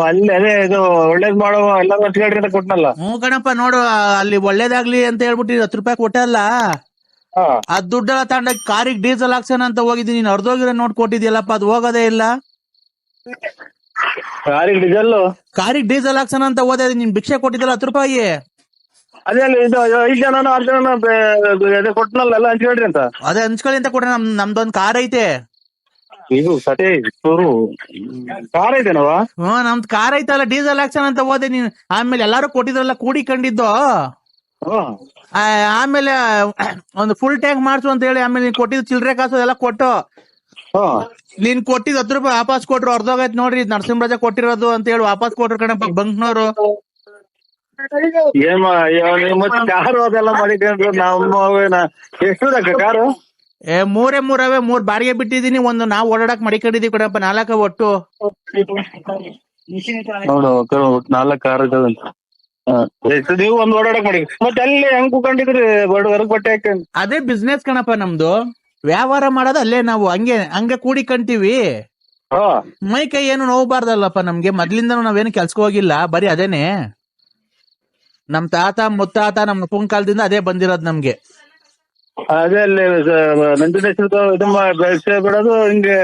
ಅಲ್ಲಿ ಅದೇ ಇದು ಒಳ್ಳೇದ್ ಮಾಡುವ ಎಲ್ಲ ಅಂತ ಕೊಟ್ಟನಲ್ಲ. ಗಣಪ ನೋಡು, ಅಲ್ಲಿ ಒಳ್ಳೇದಾಗ್ಲಿ ಅಂತ ಹೇಳ್ಬಿಟ್ಟು 10 ರೂಪಾಯಿ ಕೊಟ್ಟಲ್ಲ. ಆ ದುಡ್ಡೆಲ್ಲ ತಗೊಂಡ ಕಾರಿಗೆ ಡೀಸೆಲ್ ಹಾಕ್ಸೋಣ ಅಂತ ಹೋಗಿದ್ದೀನಿ. ನೀನ್ ಅರ್ಧೋಗಿರೋ ನೋಡ್ ಕೊಟ್ಟಿದ್ಯಲ್ಲಪ್ಪ, ಅದು ಹೋಗೋದೇ ಇಲ್ಲ. ಕಾರಿಗೆ ಡೀಸೆಲ್ ಹಾಕ್ಸೋಣ ಅಂತ ಹೋದ, ನೀನ್ ಭಿಕ್ಷೆ ಕೊಟ್ಟಿದ್ದಲ್ಲ 10 ರೂಪಾಯಿ. ಅದೇ ಇದು 5 ಜನ 6 ಜನ ಕೊಟ್ಟನಲ್ಲ, ಎಲ್ಲ ಹಂಚ್ಕೊಳ್ರಿ ಅಂತ. ಅದೇ ಹಂಚ್ಕೊಳ್ಳಿ ಅಂತ ಕೊಟ್ರೆ ನಮ್ದೊಂದ್ ಕಾರ್ ಐತೆ. ಇದು ಸಟೇ ಕಾರ್ ಐತೆನವ? ನಮ್ದು ಕಾರ್ ಐತಲ್ಲ, ಡೀಸೆಲ್ ಹಾಕ್ಸೋಣ ಅಂತ ಹೋದೆ ನೀನ್. ಆಮೇಲೆ ಎಲ್ಲಾರು ಕೊಟ್ಟಿದ್ರಲ್ಲ ಕೂಡಿಕೊಂಡಿದ್ದು. ಆಮೇಲೆ ಒಂದು ಫುಲ್ ಟ್ಯಾಂಕ್ ಮಾಡ್ಸು ಅಂತ ಹೇಳಿ ಆಮೇಲೆ ನೀನ್ ಕೊಟ್ಟಿದ್ದು ಚಿಲ್ಡ್ರೆ ಕಾಸು ಎಲ್ಲ ಕೊಟ್ಟು ನೀನ್ ಕೊಟ್ಟಿದ್ 10 ರೂಪಾಯಿ ವಾಪಸ್ ಕೊಟ್ರು. ಅರ್ಧೋಗೈತ್ ನೋಡ್ರಿ, ನರಸಿಂಹರಾಜ ಕೊಟ್ಟಿರೋದು ಅಂತ ಹೇಳಿ ವಾಪಸ್ ಕೊಟ್ರು ಕಣಪ್ಪ ಬಂಕ್ನವ್ರು. ಕಾರು ಅದೆಲ್ಲ ಮಾಡಿಕೊಂಡ್ರು ನಮ್ಮ ಎಷ್ಟು ಕಾರು? 3 ಬಾಡಿಗೆ ಬಿಟ್ಟಿದೀನಿ. ಒಂದು ನಾವು ಓಡಾಡಕ್ ಮಡಿಕೊಂಡಿದೀವಿ ಕಣಪ್ಪ, 4 ಒಟ್ಟು. ನೋಡು 4 ಕಾರ್ ನೀವು ಒಂದ್ ಓಡಾಡಕ್ ಮಾಡಿ. ಮತ್ತೆ ಅಲ್ಲಿ ಹೆಂಗ್ ಕುಕೊಂಡಿದ್ರಿ ಹೊರಗ್ ಬಟ್ಟೆ ಹಾಕೊಂಡ್? ಅದೇ ಬಿಸ್ನೆಸ್ ಕಣಪ್ಪ ನಮ್ದು, ವ್ಯವಹಾರ ಮಾಡೋದು ಅಲ್ಲೇ. ನಾವು ಹಂಗೆ ಕೂಡಿಕಂತೀವಿ. ಮೈ ಕೈ ಏನು ನೋವಬಾರ್ದಲ್ಲಪ್ಪ ನಮ್ಗೆ. ಮೊದ್ಲಿಂದ ನಾವೇನು ಕೆಲ್ಸಕ್ಕೆ ಹೋಗಿಲ್ಲ, ಬರೀ ಅದೇನೆ. ನಮ್ ತಾತ ಮುತ್ತಾತ ನಮ್ ಮುಪ್ಪನ್ ಕಾಲದಿಂದ ಅದೇ ಬಂದಿರೋದ್ ನಮ್ಗೆ. ಅದೇ ಅಲ್ಲಿ ನಂಜುಂಡೇಶ್ವರ ಬಿಡೋದು ಹಿಂಗೆ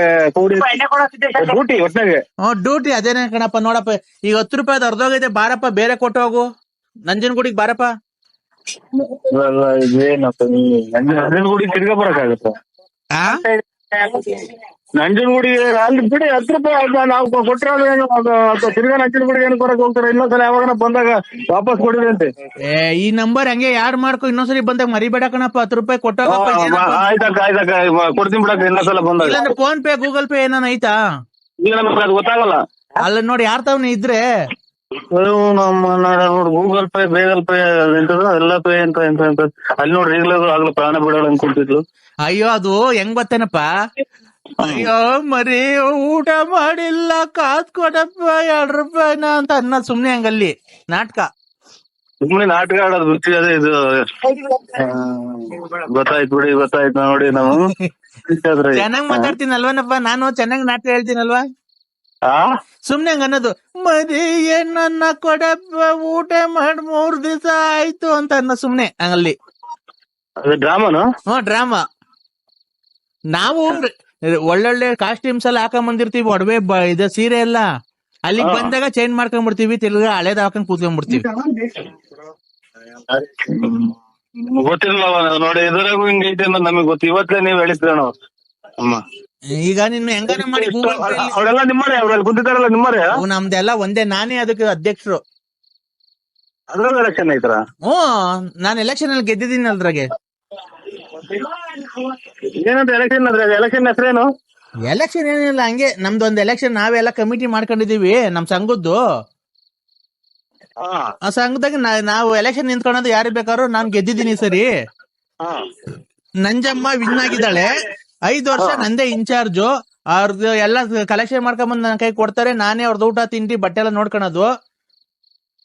ಡ್ಯೂಟಿ ಒಟ್ನಾಗೆ. ಡ್ಯೂಟಿ ಅದೇನೆ ಕಣಪ್ಪ. ನೋಡಪ್ಪ ಈಗ 10 ರೂಪಾಯಿ ಅರ್ಧೋಗೈತೆ, ಬಾರಪ್ಪ ಬೇರೆ ಕೊಟ್ಟೋಗು, ನಂಜನಗೂಡಿಗೆ ಬಾರಪ್ಪ. ನಂಜನಗೂಡಿ ತಿರ್ಗಾ ಬರಕಾಗತ್ತ? ನಂಜನಗೂಡಿ ಅಲ್ಲಿ ಬಿಡಿ 10 ರೂಪಾಯಿ ನಾವು ಕೊಟ್ಟಿರೋದು ತಿರ್ಗಾ ನಂಜನಗೂಡಿಗೆ ಏನು ಕೊಡಕ್ ಹೋಗ್ತಾರೆ? ಇನ್ನೊಂದ್ಸಲ ಯಾವಾಗ ಬಂದಾಗ ವಾಪಸ್ ಕೊಡಿರಿ ಅಂತೆ. ಈ ನಂಬರ್ ಹಂಗೆ ಯಾಡ್ ಮಾಡ್ಕೊ, ಇನ್ನೊಂದ್ಸರಿ ಬಂದಾಗ ಮರಿಬೇಡ ಕಣಪ್ಪ. 10 ರೂಪಾಯಿ ಕೊಟ್ಟಾಗ ಕೊಡ್ತೀನಿ ಬಿಡಕ್ಕೆ ಇನ್ನೊಂದ್ಸಲ ಬಂದಾಗ. ಇಲ್ಲಾಂದ್ರೆ ಫೋನ್ ಪೇ ಗೂಗಲ್ ಪೇ ಏನಾನ ಐತಾ? ಈಗ ನಮ್ಗೆ ಅದು ಗೊತ್ತಾಗಲ್ಲ. ಅಲ್ಲ ನೋಡಿ ಯಾರ್ ತಾವ್ ಇದ್ರೆ ಗೂಗಲ್ ಪೇ ಬೇಗಲ್ ಪೇ ಎಲ್ಲ ಪೇ ಅಂತ ಅಲ್ಲಿ ನೋಡ್ರಿ ಈಗಲೂ ಆಗ್ಲೂ ಪ್ರಾಣ ಬಿಡೋಣ ಅನ್ಕೊಳ್ತಿದ್ಲು. ಅಯ್ಯೋ ಅದು ಹೆಂಗ್ ಗೊತ್ತೇನಪ್ಪ, ಅಯ್ಯೋ ಮರಿ ಊಟ ಮಾಡಿಲ್ಲ ಕಾಸ್ ಕೊಡಪ್ಪ 2 ರೂಪಾಯಿನ ಅಂತ ಅನ್ನ ಸುಮ್ನೆ ಹಂಗಲ್ಲಿ ನಾಟಕ. ಸುಮ್ನೆ ನಾಟಕ ಆಡೋದು ವೃತ್ತಿ ಅದೇ ಇದು. ಗೊತ್ತಾಯ್ತು ಬಿಡಿ, ಗೊತ್ತಾಯ್ತು ನೋಡಿ. ನಾವು ಚೆನ್ನಾಗ್ ಮಾತಾಡ್ತೀನಲ್ವನಪ್ಪ ನಾನು, ಚೆನ್ನಾಗ್ ನಾಟಕ ಹೇಳ್ತೀನಲ್ವಾ? ಸುಮ್ನೆ ಹಂಗ ಅನ್ನೋದು. ಮರಿ ಏನನ್ನ ಕೊಡಪ್ಪ ಊಟ ಮಾಡಿ 3 ದಿವಸ ಆಯ್ತು ಅಂತ ಅನ್ನ ಸುಮ್ನೆ ಹಂಗಲ್ಲಿ. ಡ್ರಾಮಾನು? ಡ್ರಾಮಾ. ನಾವು ಒಳ್ಳೊಳ್ಳೆ ಕಾಸ್ಟ್ಯೂಮ್ಸ್ ಎಲ್ಲ ಹಾಕೊಂಡ್ ಬಂದಿರ್ತೀವಿ, ಒಡವೆ ಇದು ಸೀರೆ ಎಲ್ಲ. ಅಲ್ಲಿಗೆ ಬಂದಾಗ ಚೇಂಜ್ ಮಾಡ್ಕೊಂಡ್ಬಿಡ್ತೀವಿ, ತಿರ್ಗಾ ಹಳೇದ್ ಹಾಕೊಂಡ್ ಕೂತ್ಕೊಂಡ್ಬಿಡ್ತೀವಿ. ಗೊತ್ತಿರಲ್ಲ ನೋಡಿ, ಎದುರಾಗೂ ಹಿಂಗೈತೆ ಅನ್ನೋದು ನಮಗೆ ಗೊತ್ತು. ಇವತ್ತೇ ನೀವ್ ಹೇಳಿದ್ರೇನು ಅಮ್ಮ. ಈಗ ನಿನ್ನ ಹೆಂಗಾರ ಮಾಡಿ ಗೂಗಲ್ ಪೇ ಅವರೆಲ್ಲ ನಿಮ್ಮರೇ, ಅವ್ರಲ್ಲಿ ಕುಂತಿದ್ದಾರಲ್ಲ ನಿಮ್ಮರೇ? ನಮ್ದೆಲ್ಲ ಒಂದೇ, ನಾನೇ ಅದಕ್ಕೆ ಅಧ್ಯಕ್ಷರು. ಅದ್ರಲ್ಲಿ ಎಲೆಕ್ಷನ್ ಐತರ? ನಾನು ಎಲೆಕ್ಷನ್ ಅಲ್ಲಿ ಗೆದ್ದಿದ್ದೀನಿ ಅದ್ರಾಗೆ. ಏನಂತ ಎಲೆಕ್ಷನ್ ಅದ್ರ ಎಲೆಕ್ಷನ್ ಹೆಸರೇನು? ಎಲೆಕ್ಷನ್ ಏನಿಲ್ಲ, ಹಂಗೆ ನಮ್ದೊಂದ್ ಎಲೆಕ್ಷನ್ ನಾವೆಲ್ಲ ಕಮಿಟಿ ಮಾಡ್ಕೊಂಡಿದೀವಿ ನಮ್ ಸಂಘದ್ದು. ಆ ಸಂಘದಾಗ ನಾವು ಎಲೆಕ್ಷನ್ ನಿಂತ್ಕೊಳ್ಳೋದು ಯಾರು ಬೇಕಾದ್ರು. ನಾನ್ ಗೆದ್ದಿದ್ದೀನಿ ಸರಿ. ನಂಜಮ್ಮ ವಿನ್ ಆಗಿದ್ದಾಳೆ. 5 ವರ್ಷ ನಂದೇ ಇನ್ಚಾರ್ಜು. ಅವ್ರದ್ದು ಎಲ್ಲ ಕಲೆಕ್ಷನ್ ಮಾಡ್ಕೊಂಡ್ ಬಂದ್ ನನ್ನ ಕೈ ಕೊಡ್ತಾರೆ. ನಾನೇ ಅವ್ರದ್ದು ಊಟ ತಿಂಡಿ ಬಟ್ಟೆ ಎಲ್ಲ ನೋಡ್ಕೊಳೋದು.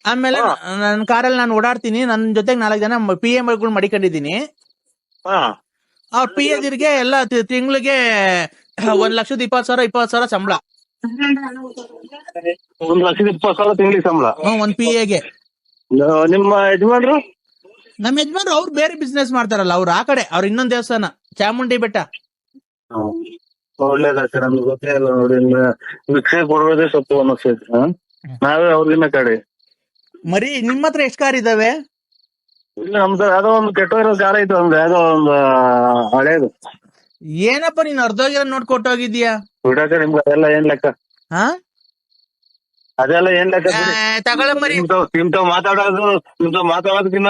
ಆಮೇಲೆ ನನ್ನ ಕಾರಲ್ಲಿ ನಾನು ಓಡಾಡ್ತೀನಿ. ನನ್ನ ಜೊತೆಗೆ 4 ಜನ PM ಗಳು ಮಡಿಕೊಂಡಿದೀನಿ. ಅವ್ರ PA ಎಲ್ಲ ತಿಂಗಳಿಗೆ 1,20,000 ಸಂಬಳ. 1,20,000 ತಿಂಗಳಿಗೆ ಸಂಬಳ ಒಂದ್ PA ಗೆ. ನಿಮ್ಮ ಯಜಮಾನ್ರು? ನಮ್ಮ ಯಜಮಾನ್ರು ಅವ್ರು ಬೇರೆ ಬಿಸ್ನೆಸ್ ಮಾಡ್ತಾರಲ್ಲ, ಅವ್ರು ಆ ಕಡೆ. ಅವ್ರ ಇನ್ನೊಂದ್ ದೇವಸ್ಥಾನ ಚಾಮುಂಡಿ ಬೆಟ್ಟ. ಒಳ್ಳೇದಾಗ್ತದೆ, ನಮ್ಗೆ ಗೊತ್ತೇ ಇಲ್ಲ ನೋಡಿ. ಭಿಕ್ಷೆ ಕೊಡೋದೇ ಸೊಪ್ಪು ಅನ್ನಿಸ್ತೈತಿ. ನಾವೇ ಅವ್ರಿಗಿನ್ನ ಕಡೆ. ಮರಿ ನಿಮ್ಮ ಹತ್ರ ಎಷ್ಟ್ ಕಾರ್ ಇದಾವೆ? ಇಲ್ಲ, ನಮ್ದು ಯಾವ್ದೋ ಒಂದು ಕೆಟ್ಟೋಗಿರೋ ಕಾರ್ ಐತೆ, ಒಂದು ಯಾವ್ದೋ ಒಂದು ಹಳೇದು. ಏನಪ್ಪ ನೀನ್ ಅರ್ಧೋಗಿರೋ ನೋಡ್ಕೊಟ್ಟೋಗಿದ್ಯಾ? ಬಿಡಕ್ಕೆ ನಿಮ್ಗೆ ಅದೆಲ್ಲ ಏನ್ ಲೆಕ್ಕ? ಅದೆಲ್ಲ ಏನ್ ಲೆಕ್ಕ? ತಗೊಳ ಮರಿ. ನಿಮ್ತಾವ್ ಮಾತಾಡೋದಕ್ಕಿನ್ನ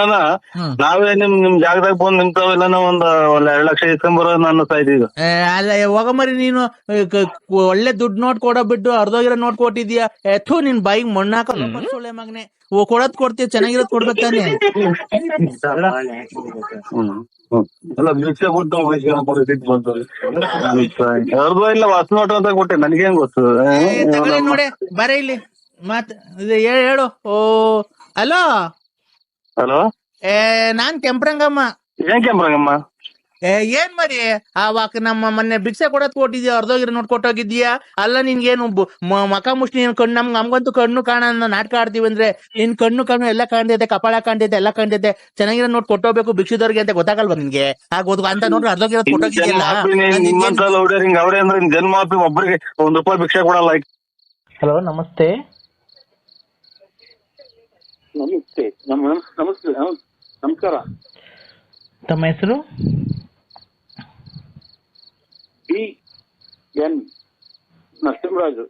ನಾವೇ ನಿಮ್ ಜಾಗದಾಗ ಬಂದ್ ನಿಮ್ತಾವೆಲ್ಲ ಒಂದ್ 2 ಲಕ್ಷ ಇಸ್ಕೊಂಬರೋದು ಅನ್ನಿಸ್ತಾ ಇದೀಗ. ಅಲ್ಲ ಹೋಗ ಮರಿ, ನೀನು ಒಳ್ಳೆ ದುಡ್ಡು ನೋಟ್ ಕೊಡೋ ಬಿಟ್ಟು ಅರ್ಧೋಗಿರೋ ನೋಟ್ ಕೊಟ್ಟಿದ್ಯಾ? ಎಥು ನಿನ್ ಬಾಯಿಗೆ ಮಣ್ಣು ಹಾಕಲ್ಲ ಸೊಳ್ಳೆ ಮಗನೆ. ಕೊಡೋದ್ ಕೊಡ್ತೀಯ, ಚೆನ್ನಾಗಿರೋದ್ ಕೊಡ್ಬೇಕು ತಾನೆ. ಅಲ್ಲ ಭಿಕ್ಷೆ ಕೊಟ್ಟು ಅರ್ಧ ಇಲ್ಲ ವಾಸ ನೋಟ ಅಂತ ಕೊಟ್ಟೆ, ನನ್ಗೇನ್ ಗೊತ್ತು? ತಗೊಳ್ಳಿ ನೋಡಿ, ಬರ ಇಲ್ಲಿ ಮತ್ ಹೇಳು. ಹಲೋ ಹಲೋ, ನಾನ್ ಕೆಂಪ್ರಂಗಮ್ಮ. ಏನ್ ಕೆಂಪ್ರಂಗಮ್ಮ? ಏನ್ ಮರಿ, ಆವಾಗ ನಮ್ಮ ಮೊನ್ನೆ ಭಿಕ್ಷೆ ಕೊಡೋದ್ ಕೊಟ್ಟಿದ್ಯಾ, ಅರ್ಧೋಗಿರೋ ನೋಟ್ ಕೊಟ್ಟೋಗಿದ್ಯಾ? ಅಲ್ಲ ನಿನ್ಗೇನು ಮಕ ಮುಷ್ಟಿ ನಮ್ಗಂತೂ ಕಣ್ಣು ಕಾಣ ನಾಟಕ ಆಡ್ತೀವಿ ಅಂದ್ರೆ ನಿನ್ ಕಣ್ಣು ಎಲ್ಲ ಕಾಣ್ತೈತೆ, ಕಪಾಳ ಕಾಣ್ತೈತೆ, ಎಲ್ಲ ಕಾಣ್ತೈತೆ. ಚೆನ್ನಾಗಿರೋ ನೋಟ್ ಕೊಟ್ಟೋಗ್ಬೇಕು ಭಿಕ್ಷದವ್ರಿಗೆ ಅಂತ ಗೊತ್ತಾಗಲ್ವಾ ನಿನ್ಗೆ? ಆಗೋದು ಅಂತ ನೋಡ್ರಿ ಅರ್ಧೋಗಿರೋದ್ ಕೊಟ್ಟೋಗಿದ್ಯಲ್ಲ. ಅವ್ರೆ ಅಂದ್ರೆ ಜನ್ಮ ಒಬ್ಬರಿಗೆ ₹1 ಭಿಕ್ಷೆ ಕೊಡಲ್ಲ. ಹಲೋ, ನಮಸ್ತೆ. ನಮಸ್ಕಾರ. ತಮ್ಮ ಹೆಸರು? ಎನ್ ನರಸಿಂಹರಾಜು.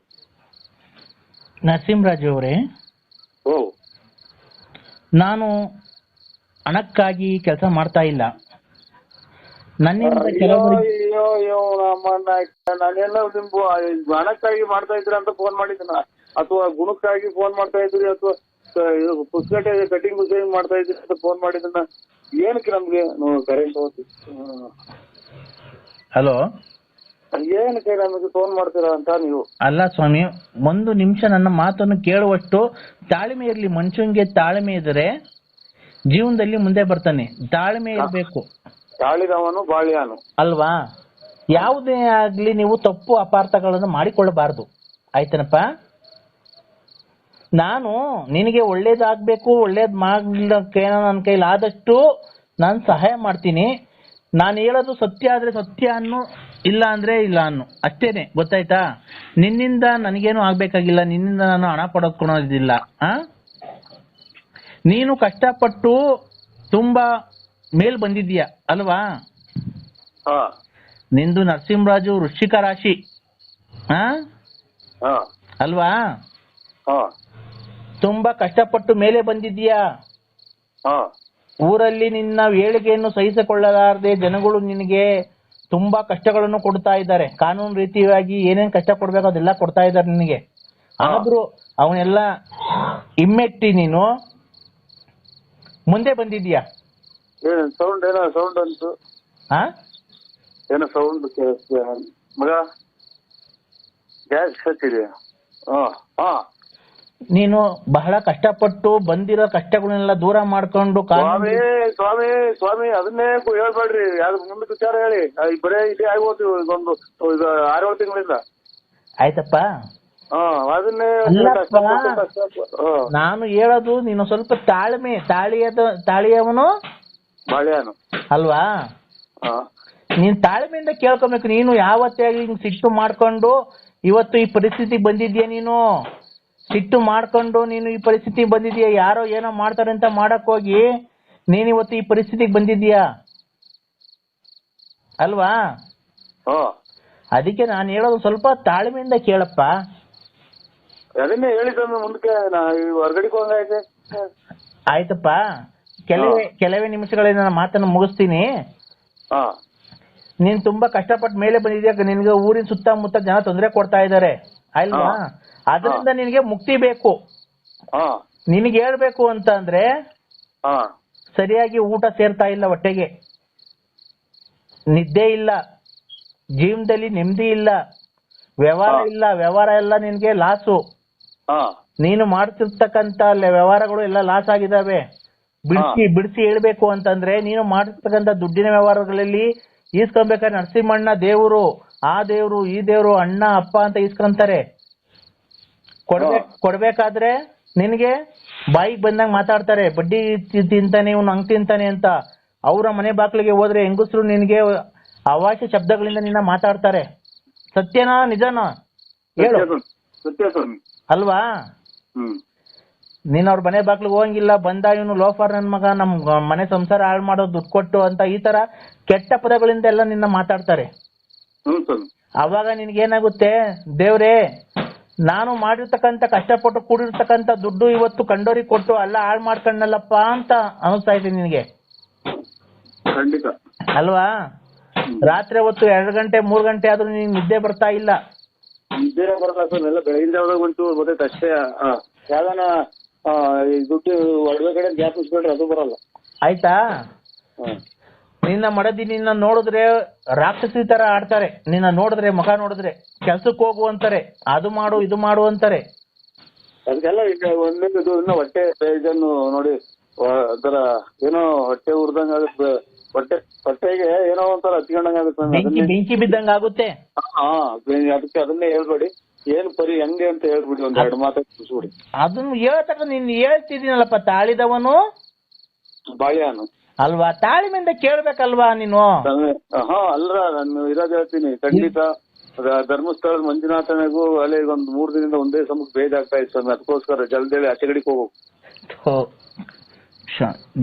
ನರಸಿಂಹರಾಜು ಅವರೇ, ನಾನು ಹಣಕ್ಕಾಗಿ ಕೆಲಸ ಮಾಡ್ತಾ ಇಲ್ಲ. ನನ್ನಿಂದ ನಾನೆಲ್ಲ ನಿಮ್ಗೆ ಹಣಕ್ಕಾಗಿ ಮಾಡ್ತಾ ಇದ್ರಿ ಅಂತ ಫೋನ್ ಮಾಡಿದ್ದೀನ, ಅಥವಾ ಗುಣಕ್ಕಾಗಿ ಫೋನ್ ಮಾಡ್ತಾ ಇದ್ರಿ, ಅಥವಾ ಪುಸ್ತಕ ಕಟಿಂಗ್ ಮಾಡ್ತಾ ಇದ್ರಿ ಅಂತ ಫೋನ್ ಮಾಡಿದ್ದನ್ನ ಏನಕ್ಕೆ ನಮ್ಗೆ ಕರೆಂಟ್ ಹೋಗ್ತಿ? ಹಲೋ, ಏನಕ್ಕೆ ನಮಗೆ ಫೋನ್ ಮಾಡ್ತೀರಾ ಅಂತ ನೀವು? ಅಲ್ಲ ಸ್ವಾಮಿ, 1 ನಿಮಿಷ ನನ್ನ ಮಾತನ್ನು ಕೇಳುವಷ್ಟು ತಾಳ್ಮೆ ಇರ್ಲಿ. ಮನುಷ್ಯಂಗೆ ತಾಳ್ಮೆ ಇದ್ರೆ ಜೀವನದಲ್ಲಿ ಮುಂದೆ ಬರ್ತಾನೆ. ತಾಳ್ಮೆ ಇರ್ಬೇಕು. ತಾಳಿದವನು ಬಾಳಿಯಾನು ಅಲ್ವಾ? ಯಾವುದೇ ಆಗ್ಲಿ ನೀವು ತಪ್ಪು ಅಪಾರ್ಥಗಳನ್ನು ಮಾಡಿಕೊಳ್ಳಬಾರದು. ಆಯ್ತನಪ್ಪ? ನಾನು ನಿನಗೆ ಒಳ್ಳೇದಾಗ್ಬೇಕು, ಒಳ್ಳೇದ್ ಮಾಡ್ಲಿಕ್ಕೆ ನನ್ನ ಕೈಲಿ ಆದಷ್ಟು ನಾನು ಸಹಾಯ ಮಾಡ್ತೀನಿ. ನಾನು ಹೇಳೋದು ಸತ್ಯ ಆದ್ರೆ ಸತ್ಯ ಅನ್ನು, ಇಲ್ಲ ಅಂದ್ರೆ ಇಲ್ಲ ಅನ್ನು, ಅಷ್ಟೇನೆ. ಗೊತ್ತಾಯ್ತಾ? ನಿನ್ನಿಂದ ನನಗೇನು ಆಗ್ಬೇಕಾಗಿಲ್ಲ, ನಿನ್ನಿಂದ ನಾನು ಹಣ ಪಡ್ಕೊಳ್ಳೋದಿಲ್ಲ. ನೀನು ಕಷ್ಟಪಟ್ಟು ತುಂಬಾ ಮೇಲ್ ಬಂದಿದ್ದೀಯ ಅಲ್ವಾ? ನಿಂದು ನರಸಿಂಹರಾಜು ವೃಶ್ಚಿಕ ರಾಶಿ ಅಲ್ವಾ? ತುಂಬಾ ಕಷ್ಟಪಟ್ಟು ಮೇಲೆ ಬಂದಿದ್ದೀಯಾ. ಊರಲ್ಲಿ ನಿನ್ನ ಏಳಿಗೆಯನ್ನು ಸಹಿಸಿಕೊಳ್ಳಲಾರದೆ ಜನಗಳು ನಿನಗೆ ತುಂಬಾ ಕಷ್ಟಗಳನ್ನು ಕೊಡ್ತಾ ಇದ್ದಾರೆ. ಕಾನೂನು ರೀತಿಯಾಗಿ ಏನೇನ್ ಕಷ್ಟ ಕೊಡ್ಬೇಕು ಅದೆಲ್ಲ ಕೊಡ್ತಾ ಇದ್ದಾರೆ ನಿನಗೆ. ಆದ್ರೂ ಅವನ್ನೆಲ್ಲ ಹಿಮ್ಮೆಟ್ಟಿ ನೀನು ಮುಂದೆ ಬಂದಿದ್ದೀಯಾ. ಸೌಂಡ್ ಏನೋ ಸೌಂಡ್ ಅಂತು. ಏನೋ ಸೌಂಡ್ ಮಗ, ಗ್ಯಾಸ್ ಹಚ್ಚಿದೆಯಾ? ನೀನು ಬಹಳ ಕಷ್ಟಪಟ್ಟು ಬಂದಿರೋ ಕಷ್ಟಗಳನ್ನೆಲ್ಲ ದೂರ ಮಾಡ್ಕೊಂಡು ಸ್ವಾಮಿ ಅದನ್ನೇ ಹೇಳ್ಬೇಡ್ರಿ. ಯಾವ್ದು ಮುಂದಕ್ಕೆ ವಿಚಾರ ಹೇಳಿ. ಬರೇ ಇದೇ ಆಗೋದು ಒಂದು 6-7 ತಿಂಗಳಿಂದ. ಆಯ್ತಪ್ಪ, ಅದನ್ನೇ ನಾನು ಹೇಳೋದು ನೀನು ಸ್ವಲ್ಪ ತಾಳಿಯವನು ಬಾಳ್ಯಾನು ಅಲ್ವಾ? ನೀನ್ ತಾಳ್ಮೆಯಿಂದ ಕೇಳ್ಕೊಬೇಕು. ನೀನು ಯಾವತ್ತೇ ಹಿಂಗ್ ಸಿಟ್ಟು ಮಾಡ್ಕೊಂಡು ಇವತ್ತು ಈ ಪರಿಸ್ಥಿತಿಗೆ ಬಂದಿದ್ಯಾ? ನೀನು ಸಿಟ್ಟು ಮಾಡ್ಕೊಂಡು ನೀನು ಈ ಪರಿಸ್ಥಿತಿಗೆ ಬಂದಿದ್ಯಾ? ಯಾರೋ ಏನೋ ಮಾಡ್ತಾರೆ ಅಂತ ಮಾಡಕ್ ಹೋಗಿ ನೀನ್ ಇವತ್ತು ಈ ಪರಿಸ್ಥಿತಿಗೆ ಬಂದಿದ್ಯಾ ಅಲ್ವಾ? ಅದಕ್ಕೆ ನಾನು ಹೇಳೋದು ಸ್ವಲ್ಪ ತಾಳ್ಮೆಯಿಂದ ಕೇಳಪ್ಪ. ಅದನ್ನೇ ಹೇಳಿದ ಮುಂದಕ್ಕೆ ಹೊರಗಡೆ ಹೋಗೈತೆ. ಆಯ್ತಪ್ಪ, ಕೆಲವೇ ನಿಮಿಷಗಳಲ್ಲಿ ನನ್ನ ಮಾತನ್ನು ಮುಗಿಸ್ತೀನಿ. ನೀನ್ ತುಂಬಾ ಕಷ್ಟಪಟ್ಟು ಮೇಲೆ ಬಂದಿದ್ಯಾ, ನಿನ್ಗೆ ಊರಿನ ಸುತ್ತಮುತ್ತ ಜನ ತೊಂದರೆ ಕೊಡ್ತಾ ಇದಾರೆ ಅಲ್ವಾ? ಅದರಿಂದ ನಿನಗೆ ಮುಕ್ತಿ ಬೇಕು. ನಿನಗೆ ಹೇಳ್ಬೇಕು ಅಂತ ಅಂದ್ರೆ ಸರಿಯಾಗಿ ಊಟ ಸೇರ್ತಾ ಇಲ್ಲ, ಹೊಟ್ಟೆಗೆ ನಿದ್ದೆ ಇಲ್ಲ, ಜೀವನದಲ್ಲಿ ನೆಮ್ಮದಿ ಇಲ್ಲ, ವ್ಯವಹಾರ ಇಲ್ಲ, ವ್ಯವಹಾರ ಎಲ್ಲ ನಿನ್ಗೆ ಲಾಸು. ನೀನು ಮಾಡ್ತಿರ್ತಕ್ಕಂತ ವ್ಯವಹಾರಗಳು ಎಲ್ಲ ಲಾಸ್ ಆಗಿದಾವೆ. ಬಿಡಿಸಿ ಹೇಳ್ಬೇಕು ಅಂತಂದ್ರೆ ನೀನು ಮಾಡಿರ್ತಕ್ಕಂಥ ದುಡ್ಡಿನ ವ್ಯವಹಾರಗಳಲ್ಲಿ ಈಸ್ಕೊಬೇಕಾದ್ರೆ ನರಸಿಂಹಣ್ಣ ದೇವರು, ಆ ದೇವ್ರು, ಈ ದೇವ್ರು, ಅಣ್ಣ ಅಪ್ಪ ಅಂತ ಈಸ್ಕೊಂತಾರೆ. ಕೊಡ್ಬೇಕಾದ್ರೆ ನಿನ್ಗೆ ಬಾಯಿಗೆ ಬಂದಂಗ ಮಾತಾಡ್ತಾರೆ. ಬಡ್ಡಿ ತಿಂತಾನೆ, ಇವ್ನು ಹಂಗ್ ತಿಂತಾನೆ ಅಂತ. ಅವರ ಮನೆ ಬಾಗ್ಲಿಗೆ ಹೋದ್ರೆ ಹೆಂಗಸರು ನಿನ್ಗೆ ಅವಾಚ್ಯ ಶಬ್ದಗಳಿಂದ ನಿನ್ನ ಮಾತಾಡ್ತಾರೆ. ಸತ್ಯನಾ ನಿಜನಾ ಹೇಳು ಅಲ್ವಾ? ನೀನ್ ಅವ್ರ ಮನೆ ಬಾಗ್ಲಿಗೆ ಹೋಗಂಗಿಲ್ಲ, ಬಂದ ಇವನು ಲೋಫರ್ ನನ್ ಮಗ, ನಮ್ ಮನೆ ಸಂಸಾರ ಹಾಳು ಮಾಡೋ ದುಡ್ಡು ಕೊಟ್ಟು ಅಂತ ಈ ತರ ಕೆಟ್ಟ ಪದಗಳಿಂದ ಎಲ್ಲ ನಿನ್ನ ಮಾತಾಡ್ತಾರೆ. ಅವಾಗ ನಿನ್ಗೇನಾಗುತ್ತೆ, ದೇವ್ರೇ ನಾನು ಮಾಡಿರ್ತಕ್ಕಂಥ ಕಷ್ಟಪಟ್ಟು ಕೂಡಿರ್ತಕ್ಕಂಥ ದುಡ್ಡು ಇವತ್ತು ಕಂಡೋರಿಗೆ ಕೊಟ್ಟು ಎಲ್ಲ ಹಾಳು ಮಾಡ್ಕೊಂಡಲ್ಲಪ್ಪ ಅಂತ ಅನಿಸ್ತಾ ಇದೆ ನಿನಗೆ ಅಲ್ವಾ? ರಾತ್ರಿ ಹೊತ್ತು 2 ಗಂಟೆ 3 ಗಂಟೆ ಆದ್ರೂ ನಿನ್ ನಿದ್ದೆ ಬರ್ತಾ ಇಲ್ಲ. ನಿದ್ದೆ ಬರಲ್ಲ ಸರ್, ಎಲ್ಲ ಬೆಳಗಿನ ಬಂತು ಗೊತ್ತೈತೆ ಅಷ್ಟೇ. ಯಾವ್ದಾನ ದುಡ್ಡು ಒಡವೆ ಕಡೆ ಗ್ಯಾಪ್ ಇಸ್ಕೊಂಡ್ರೆ ಅದು ಬರಲ್ಲ. ಆಯ್ತಾ? ನಿನ್ನ ಮಡದಿ ನಿನ್ನ ನೋಡಿದ್ರೆ ರಾಕ್ಷಸಿ ತರ ಆಡ್ತಾರೆ. ನಿನ್ನ ನೋಡಿದ್ರೆ, ಮುಖ ನೋಡಿದ್ರೆ ಕೆಲ್ಸಕ್ಕೆ ಹೋಗು ಅಂತಾರೆ, ಅದು ಮಾಡು ಇದು ಮಾಡು ಅಂತಾರೆ. ಅದಕ್ಕೆಲ್ಲ ಈಗ ಒಂದೇ ಹೊಟ್ಟೆ ಇದನ್ನು ನೋಡಿ ಒಂಥರ ಏನೋ ಹೊಟ್ಟೆ ಉರ್ದಂಗ ಆಗುತ್ತೆ, ಹೊಟ್ಟೆಗೆ ಏನೋ ಒಂಥರ ಹಚ್ಕೊಂಡಂಗ ಆಗುತ್ತೆ, ಬೆಂಕಿ ಬಿದ್ದಂಗ ಆಗುತ್ತೆ. ಅದಕ್ಕೆ ಅದನ್ನೇ ಹೇಳ್ಬೇಡಿ, ಏನ್ ಪರಿ ಹೆಂಗೆ ಅಂತ ಹೇಳ್ಬಿಡಿ, ಒಂದ್ 2 ಮಾತು ಮುಗಿಸ್ಬಿಡಿ. ಅದನ್ನು ಹೇಳ್ತಕ್ಕ ನೀನ್ ಹೇಳ್ತಿದ್ದೀನಲ್ಲಪ್ಪ, ತಾಳಿದವನು ಬಾಳ್ಯಾನು ಅಲ್ವಾ? ತಾಳ್ಮೆಯಿಂದ ಕೇಳ್ಬೇಕಲ್ವಾ ನೀನು? ಅಲ್ರ ನಾನು ಇರೋದ್ ಹೇಳ್ತೀನಿ ಖಂಡಿತ. ಧರ್ಮಸ್ಥಳದ ಮಂಜುನಾಥನಿಗೂ ಅಲ್ಲೇ ಒಂದ್ 3 ದಿನದಿಂದ ಒಂದೇ ಸಮಕ್ಕೆ ಬೇಜಾಗ್ತಾ ಇತ್ತು ಸ್ವಾಮಿ. ಅದಕ್ಕೋಸ್ಕರ ಜಲ್ದೇಳಿ ಆಚೆ ಕಡೆಗೆ ಹೋಗು.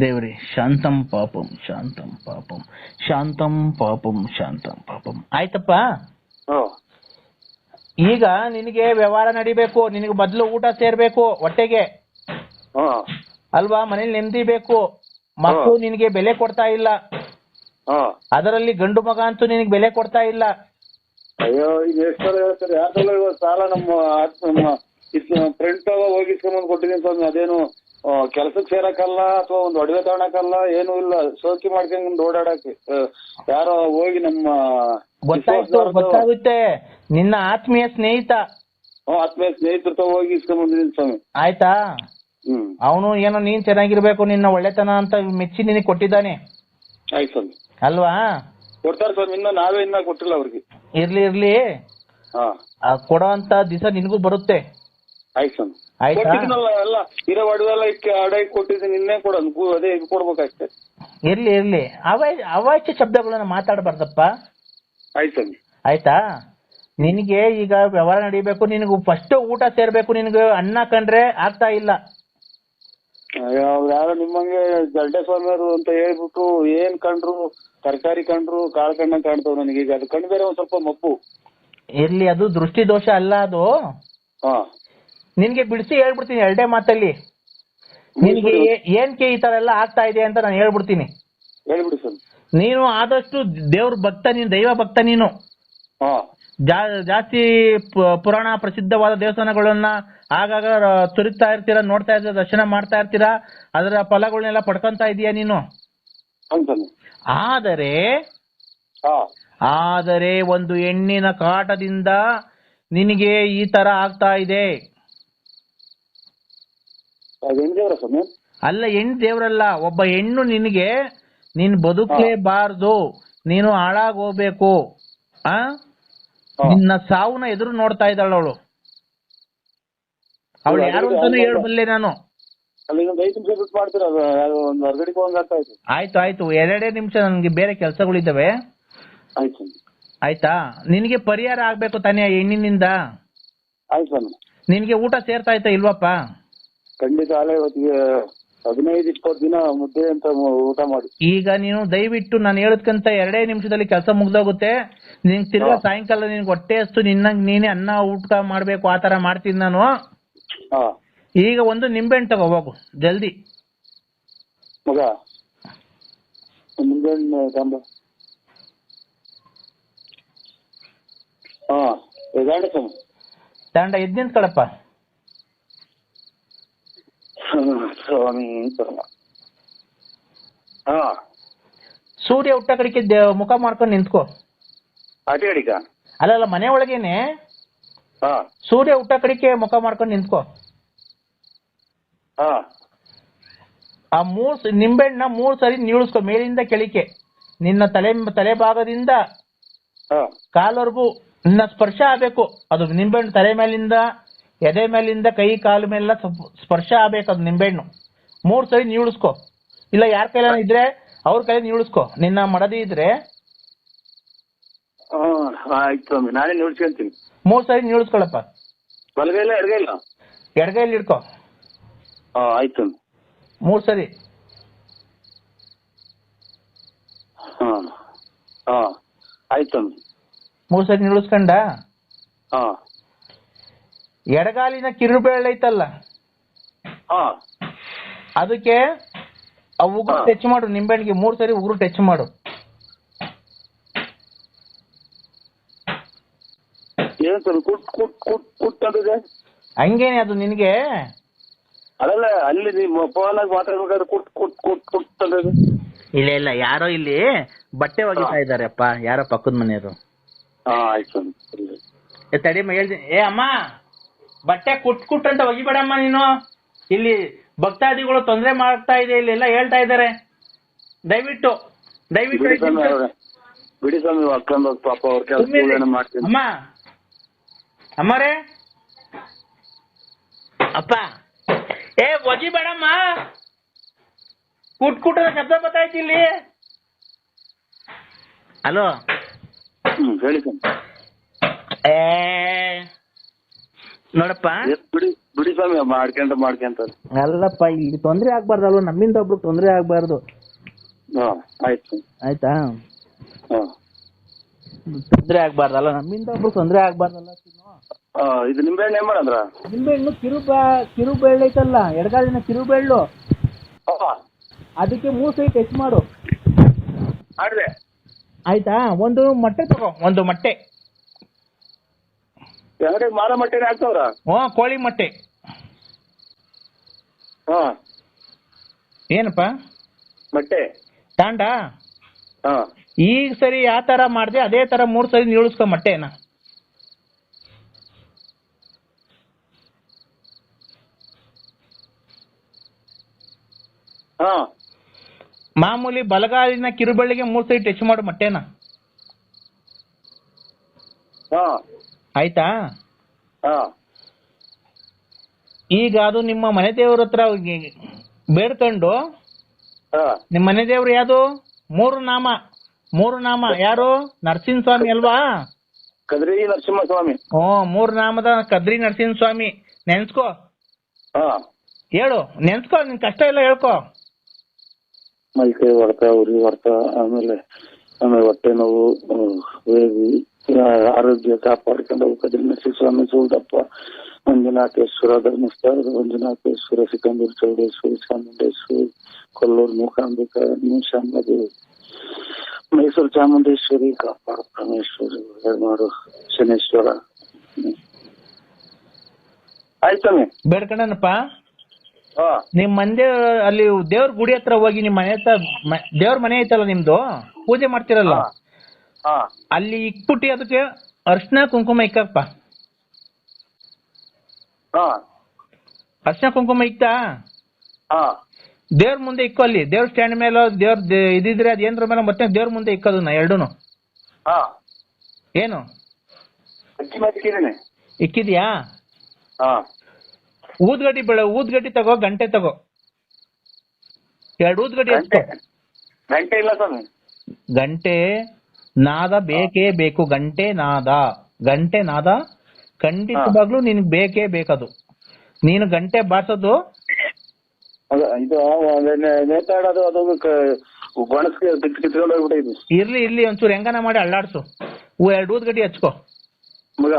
ದೇವ್ರಿ ಶಾಂತಂ ಪಾಪಂ ಶಾಂತಂ ಪಾಪಂ ಶಾಂತಂ ಪಾಪಂ ಶಾಂತಂ ಪಾಪಂ. ಆಯ್ತಪ್ಪ, ಈಗ ನಿನಗೆ ವ್ಯವಹಾರ ನಡಿಬೇಕು, ನಿನಗೆ ಮೊದ್ಲು ಊಟ ಸೇರ್ಬೇಕು ಹೊಟ್ಟೆಗೆ ಅಲ್ವಾ? ಮನೇಲಿ ನೆಮ್ಮದಿ ಬೇಕು. ಮಕ್ಕಳು ನಿನಗೆ ಬೆಲೆ ಕೊಡ್ತಾ ಇಲ್ಲ, ಅದರಲ್ಲಿ ಗಂಡು ಮಗ ಅಂತೂ ನಿನಗೆ ಬೆಲೆ ಕೊಡ್ತಾ ಇಲ್ಲ. ಅಯ್ಯೋ ಈಗ ಎಷ್ಟು ಹೇಳ್ತಾರೆ, ಯಾಕಂದ್ರೆ ಸಾಲ ನಮ್ಮ ಫ್ರೆಂಡ್ ಹೋಗಿಸ್ಕೊಂಡ್ ಕೊಟ್ಟಿದ್ದೀನಿ ಸ್ವಾಮಿ. ಅದೇನು ಕೆಲ್ಸಕ್ಕೆ ಸೇರಕ್ಕಲ್ಲ ಅಥವಾ ಒಂದು ಒಡವೆ ತಗೊಳಕಲ್ಲ, ಏನು ಇಲ್ಲ, ಸೋಕಿ ಮಾಡ್ಕೊಂಡ್ ಓಡಾಡಕ್ಕೆ. ಯಾರೋ ಹೋಗಿ ನಮ್ಮ ಗೊತ್ತಾಗುತ್ತೆ, ನಿನ್ನ ಆತ್ಮೀಯ ಸ್ನೇಹಿತ ಸ್ನೇಹಿತರ ಹೋಗಿ ಇಸ್ಕೊಂಡ್ಬಂದಿದ್ದೀನಿ ಸ್ವಾಮಿ. ಆಯ್ತಾ? ಅವನು ಏನೋ ನೀನ್ ಚೆನ್ನಾಗಿರ್ಬೇಕು, ನಿನ್ನ ಒಳ್ಳೆತನ ಅಂತ ಮೆಚ್ಚಿ ನಿನಗೆ ಕೊಟ್ಟಿದ್ದಾನೆ. ಆಯ್ತು ಸ್ವಾಮಿ ಅಲ್ವಾ? ಕೊಡ್ತಾರೆ ಸ್ವಾಮಿ, ನಾವೇ ಇನ್ನ ಕೊಟ್ಟಿಲ್ಲ ಅವ್ರಿಗೆ. ಇರ್ಲಿ ಕೊಡೋ ಅಂತ ದಿವಸ ನಿನಗೂ ಬರುತ್ತೆ. ಆಯ್ತು ಸ್ವಾಮಿ. ಆಯ್ತಾ? ಎಲ್ಲ ಇರೋ ಒಡವೆಲ್ಲ ಅಡ ಕೊಟ್ಟಿದ್ದೀನಿ, ನಿನ್ನೆ ಕೊಡೋದು ಅದೇ ಕೊಡ್ಬೇಕಷ್ಟೇ. ಇರ್ಲಿ ಅವಾಚ್ಯ ಶಬ್ದಗಳನ್ನ ಮಾತಾಡಬಾರ್ದಪ್ಪ. ಆಯ್ತು ಸ್ವಾಮಿ. ಆಯ್ತಾ? ನಿನಗೆ ಈಗ ವ್ಯವಹಾರ ನಡಿಬೇಕು, ನಿನಗೂ ಫಸ್ಟ್ ಊಟ ಸೇರ್ಬೇಕು. ನಿನಗೆ ಅನ್ನ ಕಂಡ್ರೆ ಆಗ್ತಾ ಇಲ್ಲ. ಯಾರೋ ನಿಮ್ಮಂಗೆ ಗಡ್ಡೆ ಸ್ವಾಮಿಯವರು ಅಂತ ಹೇಳ್ಬಿಟ್ಟು ಏನ್ ಕಂಡ್ರು, ತರಕಾರಿ ಕಂಡ್ರು, ಕಾಳು ಕಣ್ಣಂಗ್ ಕಾಣ್ತಾವ್ ನನಗೆ. ಈಗ ಅದು ಕಣ್ ಬೇರೆ ಒಂದ್ ಸ್ವಲ್ಪ ಮಪ್ಪು. ಇರ್ಲಿ, ಅದು ದೃಷ್ಟಿ ದೋಷ ಅಲ್ಲ ಅದು. ನಿನ್ಗೆ ಬಿಡಿಸಿ ಹೇಳ್ಬಿಡ್ತೀನಿ 2 ಮಾತಲ್ಲಿ. ನಿನ್ಗೆ ಏನ್ಕೆ ಈ ತರ ಎಲ್ಲ ಆಗ್ತಾ ಇದೆ ಅಂತ ನಾನು ಹೇಳ್ಬಿಡ್ತೀನಿ. ಹೇಳ್ಬಿಡಿ ಸರ್. ನೀನು ಆದಷ್ಟು ದೇವ್ರ ಭಕ್ತ, ನೀನು ದೈವ ಭಕ್ತ. ನೀನು ಜಾಸ್ತಿ ಪುರಾಣ ಪ್ರಸಿದ್ಧವಾದ ದೇವಸ್ಥಾನಗಳನ್ನ ಆಗಾಗ ತುರಿತಾ ಇರ್ತೀರಾ, ನೋಡ್ತಾ ಇರ್ತೀರಾ, ದರ್ಶನ ಮಾಡ್ತಾ ಇರ್ತೀರಾ, ಅದರ ಫಲಗಳನ್ನೆಲ್ಲ ಪಡ್ಕೊಂತ ಇದೀಯ ನೀನು. ಆದರೆ ಒಂದು ಹೆಣ್ಣಿನ ಕಾಟದಿಂದ ನಿನಗೆ ಈ ತರ ಆಗ್ತಾ ಇದೆ. ಅಲ್ಲ, ಹೆಣ್ಣು ದೇವ್ರಲ್ಲ, ಒಬ್ಬ ಹೆಣ್ಣು ನಿನಗೆ ನೀನ್ ಬದುಕಲೇಬಾರ್ದು, ನೀನು ಹಾಳಾಗೋಗ್ಬೇಕು, ನಿನ್ನ ಸಾವನ್ನ ಎದುರು ನೋಡ್ತಾ ಇದ್ದಾಳ ಅವಳು. ಅವಳು ಯಾರು ಅಂತಾನು ಹೇಳ್ಬಲ್ಲೆ ನಾನು. ಆಯ್ತು 2 ನಿಮಿಷ, ನನ್ಗೆ ಬೇರೆ ಕೆಲಸಗಳಿದ್ದಾವೆ. ಆಯ್ತು ಸ್ವಾಮಿ. ಆಯ್ತಾ? ನಿನಗೆ ಪರಿಹಾರ ಆಗ್ಬೇಕು ತಾನೇ ಹೆಣ್ಣಿನಿಂದ? ಆಯ್ತು ಸ್ವಾಮಿ. ನಿನಗೆ ಊಟ ಸೇರ್ತಾ ಆಯ್ತಾ ಇಲ್ವಪ್ಪ? ಖಂಡಿತ ಅಲ್ಲೇ ಇವತ್ತಿಗೆ 15-20 ದಿನ ಮುದ್ದೆ ಅಂತ ಊಟ ಮಾಡಿ. ಈಗ ನೀನು ದಯವಿಟ್ಟು ನಾನು ಹೇಳದ್ಕಂತ 2 ನಿಮಿಷದಲ್ಲಿ ಕೆಲಸ ಮುಗ್ದೋಗುತ್ತೆ. ನಿನ್ ತಿರ್ಗಾ ಸಾಯಂಕಾಲ ನಿನ್ಗೆ ಹೊಟ್ಟೆ ಅಷ್ಟು ನಿನ್ನಂಗ್ ನೀನೆ ಅನ್ನ ಊಟ ಮಾಡ್ಬೇಕು, ಆತರ ಮಾಡ್ತೀನಿ ನಾನು. ಈಗ ಒಂದು ನಿಂಬೆಹಣ್ಣು ತಗೋ ಹೋಗು ಜಲ್ದಿ. ಮಗ ನಿಂಬೆಹಣ್ಣು ತಂಬ. ತಾಂಡ ಎದ್ ನಿಂತ್ಕೊಳಪ್ಪ. ಸ್ವಾಮಿ ಸೂರ್ಯ ಹುಟ್ಟ ಕಡೆಗೆ ಮುಖ ಮಾಡ್ಕೊಂಡು ನಿಂತ್ಕೋ. ಆಟೆ ಅಡಿಕ ಅಲ್ಲ ಮನೆ ಒಳಗೇನೆ ಸೂರ್ಯ ಹುಟ್ಟ ಕಡೆಗೆ ಮುಖ ಮಾಡ್ಕೊಂಡು ನಿಂತ್ಕೋ. ಆ ನಿಂಬೆಹಣ್ಣ 3 ಸರಿ ನೀಳಿಸ್ಕೊ ಮೇಲಿಂದ ಕೆಳಿಕೆ. ನಿನ್ನ ತಲೆ ಭಾಗದಿಂದ ಕಾಲ್ವರೆಗೂ ನಿನ್ನ ಸ್ಪರ್ಶ ಆಗ್ಬೇಕು. ಅದು ನಿಂಬೆಹಣ್ಣು ತಲೆ ಮೇಲಿಂದ ಎದೆ ಮೇಲಿಂದ ಕೈ ಕಾಲು ಮೇಲೆಲ್ಲ ಸ್ಪರ್ಶ ಆಗ್ಬೇಕು. ಅದು ನಿಂಬೆಹಣ್ಣು 3 ಸರಿ ನೀಳಿಸ್ಕೊ. ಇಲ್ಲ ಯಾರ ಕೈಲ ಇದ್ರೆ ಅವ್ರ ಕೈ ನೀಳಿಸ್ಕೊ. ನಿನ್ನ ಮಡದಿ ಇದ್ರೆ ಆಯ್ತು ಸ್ವಾಮಿ, ನಾನೇ ನೀಡ್ಸ್ಕೊಂತೀನಿ. 3 ಸರಿ ನೀಳಿಸ್ಕೊಳಪ್ಪ. ಬಲಗೈಲ ಎಡಗೈಲ? ಎಡಗೈಲಿ ಇಡ್ಕೊ. ಆಯ್ತು 3 ಸರಿ. ಆಯ್ತು 3 ಸರಿ ನೀಳಿಸ್ಕೊಂಡ ಎಡಗಾಲಿನ ಕಿರುಬೆರಳು ಐತಲ್ಲ ಅದಕ್ಕೆ ಆ ಉಗುರು ಟಚ್ ಮಾಡು. ನಿಂಬೆಹಣ್ಣಿಗೆ 3 ಸರಿ ಉಗುರು ಟಚ್ ಮಾಡು. ಏನ್ ಸರ್ ಕುಟ್ ಅಂತಿದೆ? ಹಂಗೇನೆ ಅದು ನಿನಗೆ. ಅದಲ್ಲ ಅಲ್ಲಿ ನೀವು ಫೋನ್ ಆಗಿ ಮಾತಾಡ್ಬೇಕಾದ್ರೆ ಕುಟ್ ಅಂತಿದೆ. ಇಲ್ಲ ಯಾರೋ ಇಲ್ಲಿ ಬಟ್ಟೆ ಒಗಿತಾ ಇದಾರೆಪ್ಪ, ಯಾರೋ ಪಕ್ಕದ ಮನೆಯವರು. ಆಯ್ತು ತಡಿಯಮ್ಮ ಹೇಳ್ತೀನಿ. ಅಮ್ಮ ಬಟ್ಟೆ ಕುಟ್ ಅಂತ ಒಗಿಬೇಡಮ್ಮ ನೀನು. ಇಲ್ಲಿ ಭಕ್ತಾದಿಗಳು ತೊಂದರೆ ಮಾಡ್ತಾ ಇದೆ, ಇಲ್ಲೆಲ್ಲ ಹೇಳ್ತಾ ಇದ್ದಾರೆ. ದಯವಿಟ್ಟು ಬಿಡಿ ಸ್ವಾಮಿ, ಅಕ್ಕಂದ ಪಾಪ ಅವ್ರ ಕೆಲಸ ಮಾಡ್ತೀನಿ. ಅಮ್ಮರೇ ಅಪ್ಪ ಒಗಿಬೇಡಮ್ಮ. ಕುಟ್ ಶಬ್ದ ಬತ್ತಾಯ್ತು ಇಲ್ಲಿ. ಹಲೋ ಹೇಳಿ ನೋಡಪ್ಪ, ಬಿಡಿ ಸ್ವಾಮಿ, ಮಾಡ್ಕೊಂತ ಅಲ್ಲಪ್ಪ ಇಲ್ಲಿ ತೊಂದ್ರೆ ಆಗ್ಬಾರ್ದಲ್ವ, ನಮ್ಮಿಂದ ಒಬ್ರು ತೊಂದ್ರೆ ಆಗ್ಬಾರ್ದು. ಆಯ್ತು ಆಯ್ತಾ? ತೊಂದ್ರೆ ಆಗ್ಬಾರ್ದಲ್ಲ, ನಮ್ಮಿಂದ ಒಬ್ರು ತೊಂದ್ರೆ ಆಗ್ಬಾರ್ದಲ್ಲ. ಇದು ನಿಂಬೆಹಣ್ಣು ಏನ್ ಮಾಡಂದ್ರ? ನಿಂಬೆಹಣ್ಣು ಕಿರುಬೆಳ್ಳು ಐತಲ್ಲ, ಎಡಗಾಲಿನ ಕಿರುಬೆಳ್ಳು, ಅದಕ್ಕೆ 3 ಸರಿ ಟಚ್ ಮಾಡು. ಆಯ್ತಾ? ಒಂದು ಮೊಟ್ಟೆ ತಗೋ, ಒಂದು ಮೊಟ್ಟೆ. ಮಾರ ಮೊಟ್ಟೆನೇ ಹಾಕ್ತವ್ರ? ಕೋಳಿ ಮೊಟ್ಟೆ. ಏನಪ್ಪ ಮೊಟ್ಟೆ ತಾಂಡ? ಈಗ ಸರಿ ಯಾವ ತರ ಮಾಡ್ದೆ ಅದೇ ತರ 3 ಸರಿ ನೀಳಿಸ್ಕೊ ಮೊಟ್ಟೆನ. ಮಾಮೂಲಿ ಬಲಗಾಲಿನ ಕಿರುಬೆಳ್ಳಿಗೆ 3 ಸರಿ ಟಚ್ ಮಾಡು ಮೊಟ್ಟೆನ. ಆಯ್ತಾ? ಈಗ ಅದು ನಿಮ್ಮ ಮನೆ ದೇವ್ರ ಹತ್ರ ಬೇಡ್ಕೊಂಡು, ನಿಮ್ಮ ಮನೆ ದೇವ್ರು ಯಾವ್ದು? 3 ನಾಮ ಯಾರು? ನರಸಿಂಹ ಸ್ವಾಮಿ ಅಲ್ವಾ? ಕದ್ರಿ ನರಸಿಂಹಸ್ವಾಮಿ. 3 ನಾಮದ ಕದ್ರಿ ನರಸಿಂಹ ಸ್ವಾಮಿ ನೆನ್ಸ್ಕೋ. ಹೇಳು, ನೆನ್ಸ್ಕೋ, ನಿನ್ ಕಷ್ಟ ಎಲ್ಲ ಹೇಳ್ಕೊ. ಮೈಕೈ ಹೊಡ್ತ, ಉರಿ ಹೊಡ್ತ, ಆಮೇಲೆ ಹೊಟ್ಟೆ ನೋವು, ಆರೋಗ್ಯ ಕಾಪಾಡ್ಕೊಂಡು ಕದ್ರಿ ನರಸಿಂಹಸ್ವಾಮಿ, ಸೂಲ್ದಪ್ಪ, ಮಂಜುನಾಥೇಶ್ವರ, ಧರ್ಮಸ್ಥಳದ ಮಂಜುನಾಥೇಶ್ವರ, ಸಿಕಂದೂರು ಚೌಡೇಶ್ವರಿ, ಚಾಮುಂಡೇಶ್ವರಿ, ಕೊಲ್ಲೂರು ಮೂಕಾಂಬಿಕಾ, ಶಾಂಬದೇವಿ, ಮೈಸೂರು ಚಾಮುಂಡೇಶ್ವರಿ, ಕಾಪಾಡ ಪರಮೇಶ್ವರಿ, ಮಾಡು ಶನೇಶ್ವರ. ಆಯ್ತಾನೆ ಬೇಡ್ಕೊಂಡನಪ್ಪ. ನಿಮ್ ಮಂದೆ ಅಲ್ಲಿ ದೇವ್ರ ಗುಡಿ ಹತ್ರ ಹೋಗಿ, ನಿಮ್ ಮನೆ ಹತ್ರ ದೇವ್ರ ಮನೆ ಐತಲ್ಲ ನಿಮ್ದು, ಪೂಜೆ ಮಾಡ್ತಿರಲ್ಲ, ಅಲ್ಲಿ ಇಕ್ಬಿಟ್ಟು ಅದಕ್ಕೆ ಅರ್ಶಿನ ಕುಂಕುಮ ಇಕ್ಕಪ್ಪ. ಅರ್ಶಿನ ಕುಂಕುಮ ಇಕ್ತಾ ದೇವ್ರ ಮುಂದೆ ಇಕ್ಕೋ. ಅಲ್ಲಿ ದೇವ್ರ ಸ್ಟ್ಯಾಂಡ್ ಮೇಲೆ ದೇವ್ರ ಇದಿದ್ರೆ ಅದೇನ್ರ ಮೇಲೆ ಮತ್ತೆ ದೇವ್ರ ಮುಂದೆ ಇಕ್ಕೋದನ್ನ ಎರಡೂನು. ಏನು ಇಕ್ಕಿದ್ಯಾ? ಊದ್ಗಡ್ಡಿ ತಗೋ, ಗಂಟೆ ತಗೋ, 2 ಊದ್ಗಡ್ಡಿ. ಗಂಟೆ ಇಲ್ಲ ಸ್ವಾಮಿ. ಗಂಟೆ ನಾದ ಬೇಕೇ ಬೇಕು, ಗಂಟೆ ನಾದ ಖಂಡಿತವಾಗ್ಲೂ ನಿನ್ಗೆ ಬೇಕೇ ಬೇಕದು. ನೀನು ಗಂಟೆ ಬಾರ್ಸೋದು ಇದು ನೇತಾಡೋದು ಅದೊಂದು ಗೊಣಸ್ಗೆ ಕಿತ್ಕೊಂಡು ಹೋಗ್ಬಿಟ್ಟಿದ್ವಿ. ಇರ್ಲಿ ಒಂಚೂರು ಹೆಂಗನ ಮಾಡಿ ಅಳ್ಳಾಡ್ಸು, 2 ಊದ್ಗಡ್ಡಿ ಹಚ್ಕೋ ಮಗ.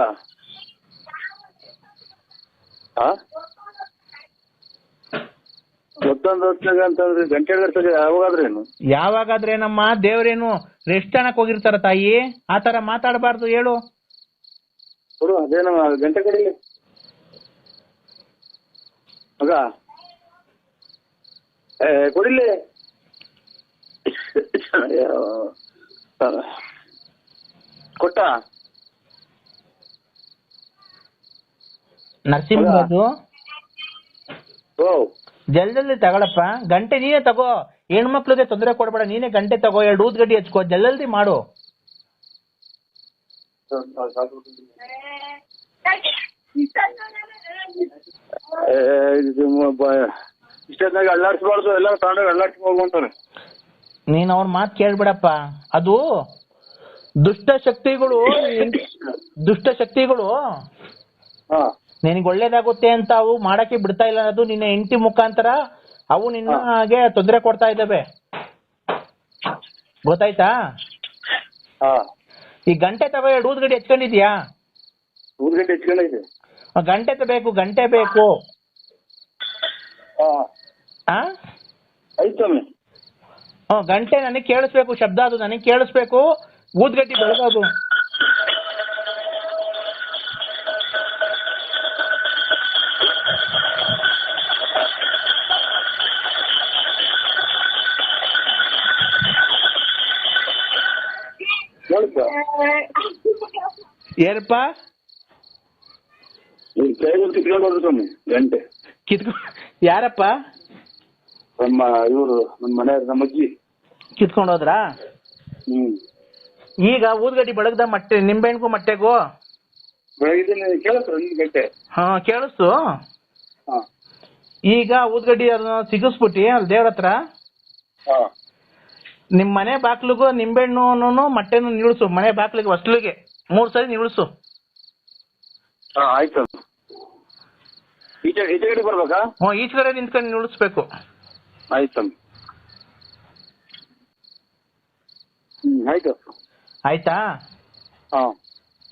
ಮತ್ತೊಂದು ಹೊತ್ನಾಗ ಅಂತಂದ್ರೆ ಗಂಟೆ ಹಿಡ್ದಾಗ ಯಾವಾಗಾದ್ರೇನಮ್ಮ, ದೇವ್ರೇನು ರೆಸ್ಟ್ ಅನ್ನಕ್ ಹೋಗಿರ್ತಾರ ತಾಯಿ, ಆತರ ಮಾತಾಡಬಾರ್ದು ಹೇಳು. ಅದೇನಮ್ಮ ಗಂಟೆ ಕಡಿಲಿ ಮಗ, ಕೊಡಿಲಿ. ಕೊಟ್ಟ ನರಸಿಂಹರಾಜು, ಜಲ್ದಿ ತಗೊಳಪ್ಪ ಗಂಟೆ, ನೀನೇ ತಗೋ. ಹೆಣ್ಮಕ್ಳಿಗೆ ತೊಂದರೆ ಕೊಡ್ಬೇಡ, ನೀನೇ ಗಂಟೆ ತಗೋ, 2 ಊದ್ಗಡ್ಡಿ ಹಚ್ಕೋ, ಜಲ್ದಿ ಮಾಡು. ಇಷ್ಟೊತ್ತಾಗ ಅಳ್ಳಾಡ್ಸ್ಬಾರ್ದು, ಎಲ್ಲ ತಗೊಂಡಾಗ ಅಳ್ಳಾಡ್ಸ್ಕೊಂಡು ಹೋಗುವಂತಾರೆ. ನೀನ್ ಅವ್ರ ಮಾತು ಕೇಳ್ಬಿಡಪ್ಪ. ಅದು ದುಷ್ಟ ಶಕ್ತಿಗಳು ನಿನಗೆ ಒಳ್ಳೇದಾಗುತ್ತೆ ಅಂತ ಅವು ಮಾಡಕ್ಕೆ ಬಿಡ್ತಾ ಇಲ್ಲ. ಅದು ನಿನ್ನ ಹೆಂಡತಿ ಮುಖಾಂತರ ಅವು ನಿನ್ನಗೆ ತೊಂದರೆ ಕೊಡ್ತಾ ಇದ್ದಾವೆ, ಗೊತ್ತಾಯ್ತಾ? ಈ ಗಂಟೆ ತಗೋ, 2 ಊದ್ಗಡ್ಡಿ ಹಚ್ಕೊಂಡಿದ್ಯಾ? ಊದ್ಗಡ್ಡೆ ಹಚ್ಕೊಂಡೈತೆ. ಗಂಟೆ ಬೇಕು. ಗಂಟೆ ನನಗೆ ಕೇಳಿಸ್ಬೇಕು, ಶಬ್ದ ಅದು ನನಗೆ ಕೇಳಿಸ್ಬೇಕು, ಊದ್ಗಡ್ಡಿ ಬೆಳಗೋದು. ಏನಪ್ಪ ಗಂಟೆ ಯಾರಪ್ಪ? ನಮ್ಮ ಇವರು ನಮ್ಮ ಮನೆ ನಮ್ಮ ಅಜ್ಜಿ ಕಿತ್ಕೊಂಡೋದ್ರಾ? ಈಗ ಊದ್ಗಡ್ಡಿ ಬೆಳಗ್ದ ಮಟ್ಟೆ, ನಿಂಬೆಹಣ್ಣಿಗೂ ಮಟ್ಟೆಗೂ ಗಂಟೆ ಕೇಳಿಸ್ತು. ಈಗ ಊದ್ಗಡ್ಡಿ ಅದನ್ನ ಸಿಗಿಸ್ಬಿಟ್ಟಿ ಅಲ್ಲಿ ದೇವ್ರ ಹತ್ರ ನಿಮ್ ಮನೆ ಬಾಕ್ಲಿಗೂ ನಿಂಬೆಹಣ್ಣು ಮಟ್ಟೆನು ನಿಲ್ಸು. ಮನೆ ಬಾಕ್ಲಿಗೆ ಹೊಸ್ಲಿಗೆ 3 ಸರಿ ನಿಲ್ಸು. ಆಯ್ತು. ಈಚೆ ಕಡೆ ಬರ್ಬೇಕಾ? ಈಚ ಕಡೆ ನಿಂತ್ಕೊಂಡು ನಿಲ್ಲಿಸ್ಬೇಕು. ಆಯ್ತು. ಆಯ್ತು. ಆಯ್ತಾ?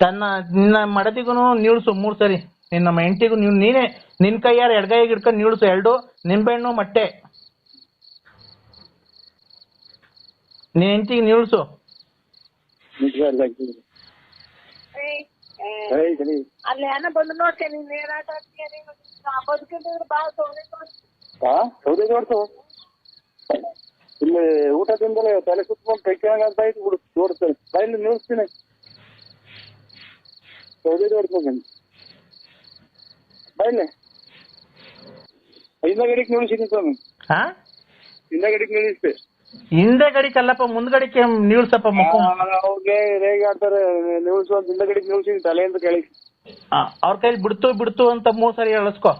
ನಿನ್ನ ಮಡದಿಗೂ ನಿಲ್ಸು 3 ಸರಿ. ನಿನ್ನ ಹೆಂಡತಿಗೂ ನೀನೇ ನಿನ್ ಕೈಯಾರ ಎಡಗೈಗೆ ಹಿಡ್ಕೊಂಡು ನಿಲ್ಸು. 2 ನಿಂಬೆಹಣ್ಣು ಮಟ್ಟೆ ನಿನ್ ಹೆಂಡತಿಗೆ ನಿಲ್ಸು. ಅಲ್ಲಿ ಏನ ಬಂದು ನೋಡ್ತೇನೆ, ಇಲ್ಲಿ ಊಟದಿಂದಲೇ ತಲೆ ಸುತ್ಕೊಂಡು ಕೈ ಕೆಳಗಾಗ್ತಾ ಇತ್ತು ಬಿಡು. ನೋಡ್ತೇನೆ ಬಾಯಲ್ಲಿ ನಿಲ್ಲಿಸ್ತೀನಿ. ಸೌದೆ ನೋಡ್ತೀನಿ ಬಾಯಲ್ಲಿ. ಹಿಂದಗಡಿಗೆ ನಿಲ್ಲಿಸಿದ್ದೀನಿ ಸ್ವಾಮಿ. ಹಿಂದಗಡಿಗೆ ನಿಲ್ಲಿಸ್ತೆ. ಹಿಂದೆ ಗಡಿಕಲ್ಲಪ್ಪ, ಮುಂದ್ಗಡಿಕೆ ನಿಲ್ಸಪ್ಪ. ಅವ್ರಿಗೆ ಹೇಗೆ ಆಡ್ತಾರೆ, ನಿಲ್ಸುವಂತ ಹಿಂದಗಡಿಗೆ ನಿಲ್ಸಿದ್ದೀನಿ ತಲೆಯಿಂದ ಕೆಳಗೆ. ಅವ್ರ ಕೈಲಿ ಬಿಡ್ತು ಅಂತ 3 ಸರಿ ಹೇಳಿಸ್ಕೊ.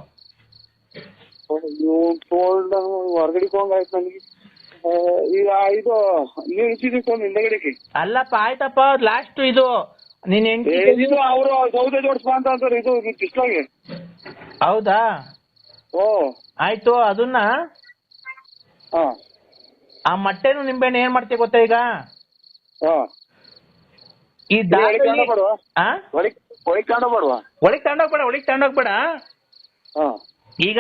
ಹೊರಗಡಿಗೆ ಹೋಗಂಗಾಯ್ತು ನನಗೆ. ಈಗ ಇದು ನೀವು ಇಚ್ಚಿದ್ದೀವಿ ಸ್ವಾಮಿ ಹಿಂದಗಡಿಗೆ. ಅಲ್ಲಪ್ಪ ಆಯ್ತಪ್ಪ, ಲಾಸ್ಟ್ ಇದು ನೀನ್ ಹೆಂಡತಿ ಇದು ಅವರು ಸೌದೆ ಜೋಡಿಸ್ಬಾ ಅಂತ ಅಂತಾರೆ. ಇದು ಕಿಸ್ಲಾಗೆ. ಹೌದಾ? ಆಯ್ತು. ಅದನ್ನ ಆ ಮಟ್ಟೆನು ನಿಂಬೆಹಣ್ಣು ಏನ್ ಮಾಡ್ತೀಯ ಗೊತ್ತಾ? ಈಗ ಈ ಒಳಗ್ ತಗೊಂಡೋಗ್ಬೇಡ. ಈಗ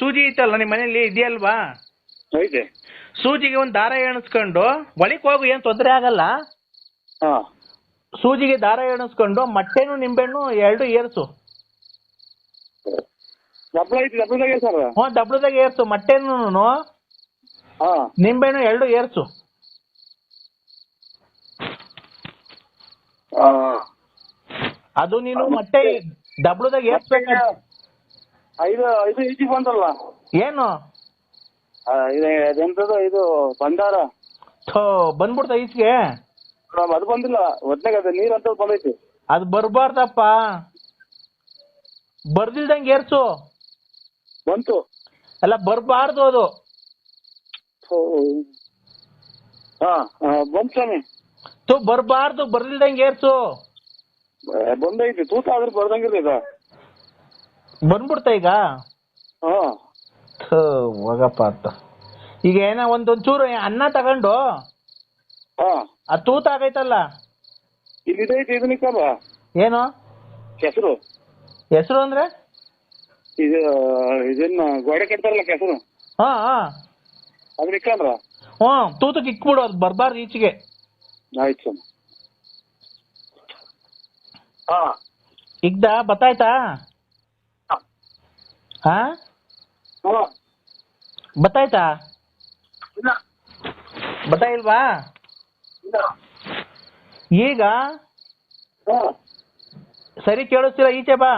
ಸೂಜಿ ಇತ್ತಲ್ಲ ನಿಮ್ ಮನೇಲಿ, ಇದೆಯಲ್ವಾ? ಸೂಜಿಗೆ ಒಂದ್ ದಾರ ಎಣಿಸ್ಕೊಂಡು ಒಳಕ್ ಹೋಗು, ಏನ್ ತೊಂದರೆ ಆಗಲ್ಲ. ಸೂಜಿಗೆ ದಾರ ಎಣಿಸ್ಕೊಂಡು ಮಟ್ಟೆನು ನಿಂಬೆಹಣ್ಣು 2 ಏರ್ಸು. ದಬ್ಳದಾಗ ಏರ್ಸು. ಮಟ್ಟೆನು ನಿಂಬೆಹಣ್ಣು 2 ಏರ್ಸು. ಅದು ನೀನು ಮತ್ತೆ ದಬ್ಳದಾಗ ಏರ್ಸ್ಬೇಕ. 5 ಈಚೆ ಬಂದಲ್ಲ ಏನು ಅದೆಂತದ ಇದು ಬಂಡಾರ ಬಂದ್ಬಿಡ್ತ ಈಚೆಗೆ. ಅದು ಬಂದಿಲ್ಲ ಒಟ್ನಾಗ, ಅದ ನೀರ್ ಅಂತ ಬಂದೈತಿ. ಅದು ಬರ್ಬಾರ್ದಪ್ಪ, ಬರ್ದಿಲ್ದಂಗೆ ಏರ್ಸು. ಬಂತು ಅಲ್ಲ, ಬರ್ಬಾರ್ದು ಅದು. ಬಂತು ಸ್ವಾಮಿ. ಬರ್ಬಾರ್ದು, ಬರ್ಲಿಲ್ದಂಗೆ ಏರ್ಸು. ಬಂದೈತಿ ತೂತ ಆದ್ರೆ ಬರ್ದಂಗಿಲ್ಲ ಈಗ. ಬಂದ್ಬಿಡ್ತಾ ಈಗ? ಹಾ ಹೋಗಪ್ಪ ಅಂತ. ಈಗ ಏನೋ ಒಂದೊಂಚೂರು ಅನ್ನ ತಗೊಂಡು ಹಾ ಆ ತೂತ ಆಗೈತಲ್ಲ, ಇಲ್ಲಿದೈತಿ ಇದನ್ನಿಕ್ಕಲ್ಲ ಏನು ಕೆಸರು. ಹೆಸರು ಅಂದ್ರೆ ಇದು ಇದನ್ನ ಗೋಡೆ ಕಟ್ತಾರಲ್ಲ ಕೆಸರು, ಹಾ ಅದನ್ನ ಇಕ್ಕಂದ್ರ ತೂತಕ್ಕೆ ಇಕ್ಬಿಡು, ಅದು ಬರ್ಬಾರ್ದು ಈಚೆಗೆ. ಆಯ್ತು. ಹಾ ಇಗ್ದ ಬತ್ತಾಯ್ತಾ? ಹಾ ಬತ್ತಾಯ್ತಾ? ಬತ್ತಾ ಇಲ್ವಾ? ಈಗ ಸರಿ ಕೇಳಿಸ್ತಿಲ್ಲ, ಈಚೆ ಬಾ.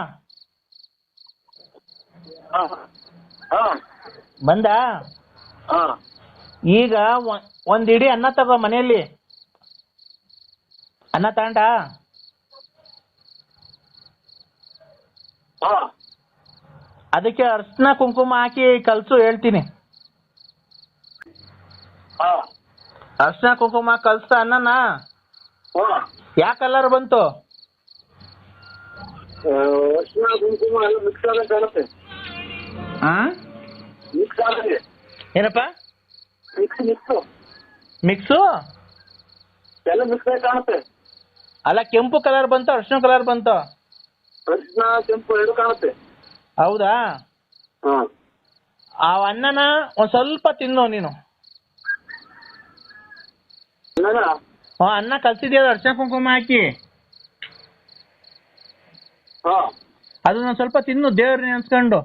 ಬಂದ? ಈಗ ಒಂದ್ ಇಡೀ ಅನ್ನ ತಗೋ, ಮನೆಯಲ್ಲಿ ಅನ್ನ ತಗೊಂಡ. ಅದಕ್ಕೆ ಅರ್ಶಿನ ಕುಂಕುಮ ಹಾಕಿ ಕಲ್ಸು, ಹೇಳ್ತೀನಿ. ಅರ್ಶಿನ ಕುಂಕುಮ ಕಲ್ಸ ಅನ್ನನ. ಯಾ ಕಲರ್ ಬಂತು? ಕುಂಕುಮ ಎಲ್ಲ ಮಿಕ್ಸ್ ಆದಂಗೆ ಕಾಣುತ್ತೆ. ಮಿಕ್ಸ್ ಆದಂಗೆ. ಏನಪ್ಪ? ಮಿಕ್ಸು ಎಲ್ಲ ಮಿಕ್ಸ್ ಆಗಿ ಕಾಣುತ್ತೆ. ಅಲ್ಲ, ಕೆಂಪು ಕಲರ್ ಬಂತು, ಅರ್ಶಿನ ಕಲರ್ ಬಂತು? ಅರ್ಶಿನ ಕೆಂಪು ಎರಡು ಕಾಣುತ್ತೆ. ಹೌದಾ? ಆ ಅನ್ನನ ಒಂದ್ ಸ್ವಲ್ಪ ತಿನ್ನು ನೀನು. ಅನ್ನ ಕಲ್ಸಿದ್ಯಲ್ಲ ಅರ್ಶಿನ ಕುಂಕುಮ ಹಾಕಿ, ಅದನ್ನ ಸ್ವಲ್ಪ ತಿನ್ನು, ದೇವ್ರ ನೆನ್ಸ್ಕೊಂಡು.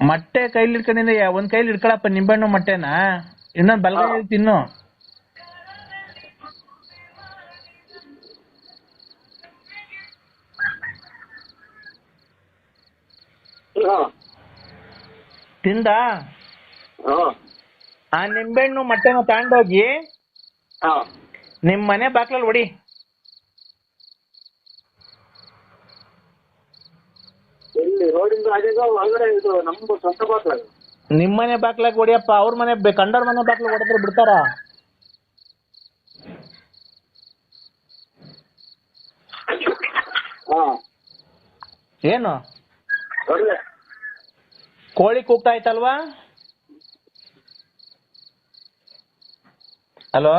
ಮೊಟ್ಟೆ ಕೈಲಿ ಇಟ್ಕೊಂಡಿದ್ದೆ, ಒಂದ್ ಕೈಲಿ ಇಟ್ಕೊಳಪ್ಪ ನಿಂಬೆಹಣ್ಣು ಮೊಟ್ಟೆನ, ಇನ್ನೊಂದ್ ಬಲಗೈ ತಿನ್ನು. ತಿಂದ? ಆ ನಿಂಬೆಹಣ್ಣು ಮೊಟ್ಟೆನ ತಗೊಂಡೋಗಿ ನಿಮ್ ಮನೆ ಬಾಕ್ಲಲ್ಲಿ ಹೊಡಿ. ನಿಮ್ಮನೆ ಬಾಕ್ಲಾಗ ಹೊಡಿಯಪ್ಪ, ಅವ್ರ ಮನೆ ಕಂಡವ್ರ ಮನೆ ಬಾಕ್ಲಾಗ ಹೊಡೆದ್ರೆ ಬಿಡ್ತಾರ? ಏನು ಕೋಳಿ ಕೂಗ್ತಾ ಆಯ್ತಲ್ವಾ? ಹಲೋ,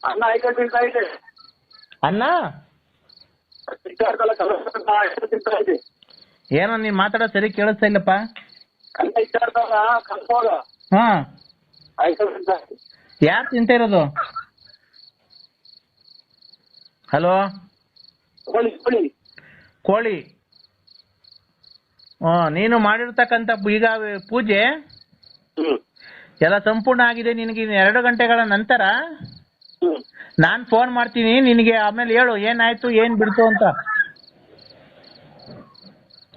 ಅನ್ನ ಐಕಲ್ ತಿಂತಾ ಇದೆ. ಅನ್ನ ಏನೋ ನೀನ್ ಮಾತಾಡೋದು ಸರಿ ಕೇಳಿಸ್ತಾ ಇಲ್ಲಪ್ಪ. ಹಾ, ಯಾರು ತಿಂತ ಇರೋದು? ಹಲೋ, ಕೋಳಿ. ನೀನು ಮಾಡಿರ್ತಕ್ಕಂಥ ಈಗ ಪೂಜೆ ಎಲ್ಲ ಸಂಪೂರ್ಣ ಆಗಿದೆ. ನಿನಗೆ 2 ಗಂಟೆಗಳ ನಂತರ ನಾನ್ ಫೋನ್ ಮಾಡ್ತೀನಿ ನಿನಗೆ, ಆಮೇಲೆ ಹೇಳು ಏನಾಯ್ತು ಏನ್ ಬಿಡ್ತು ಅಂತ.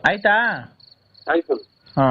ಆಯ್ತಾ? ಆಯ್ತು. ಹಾ.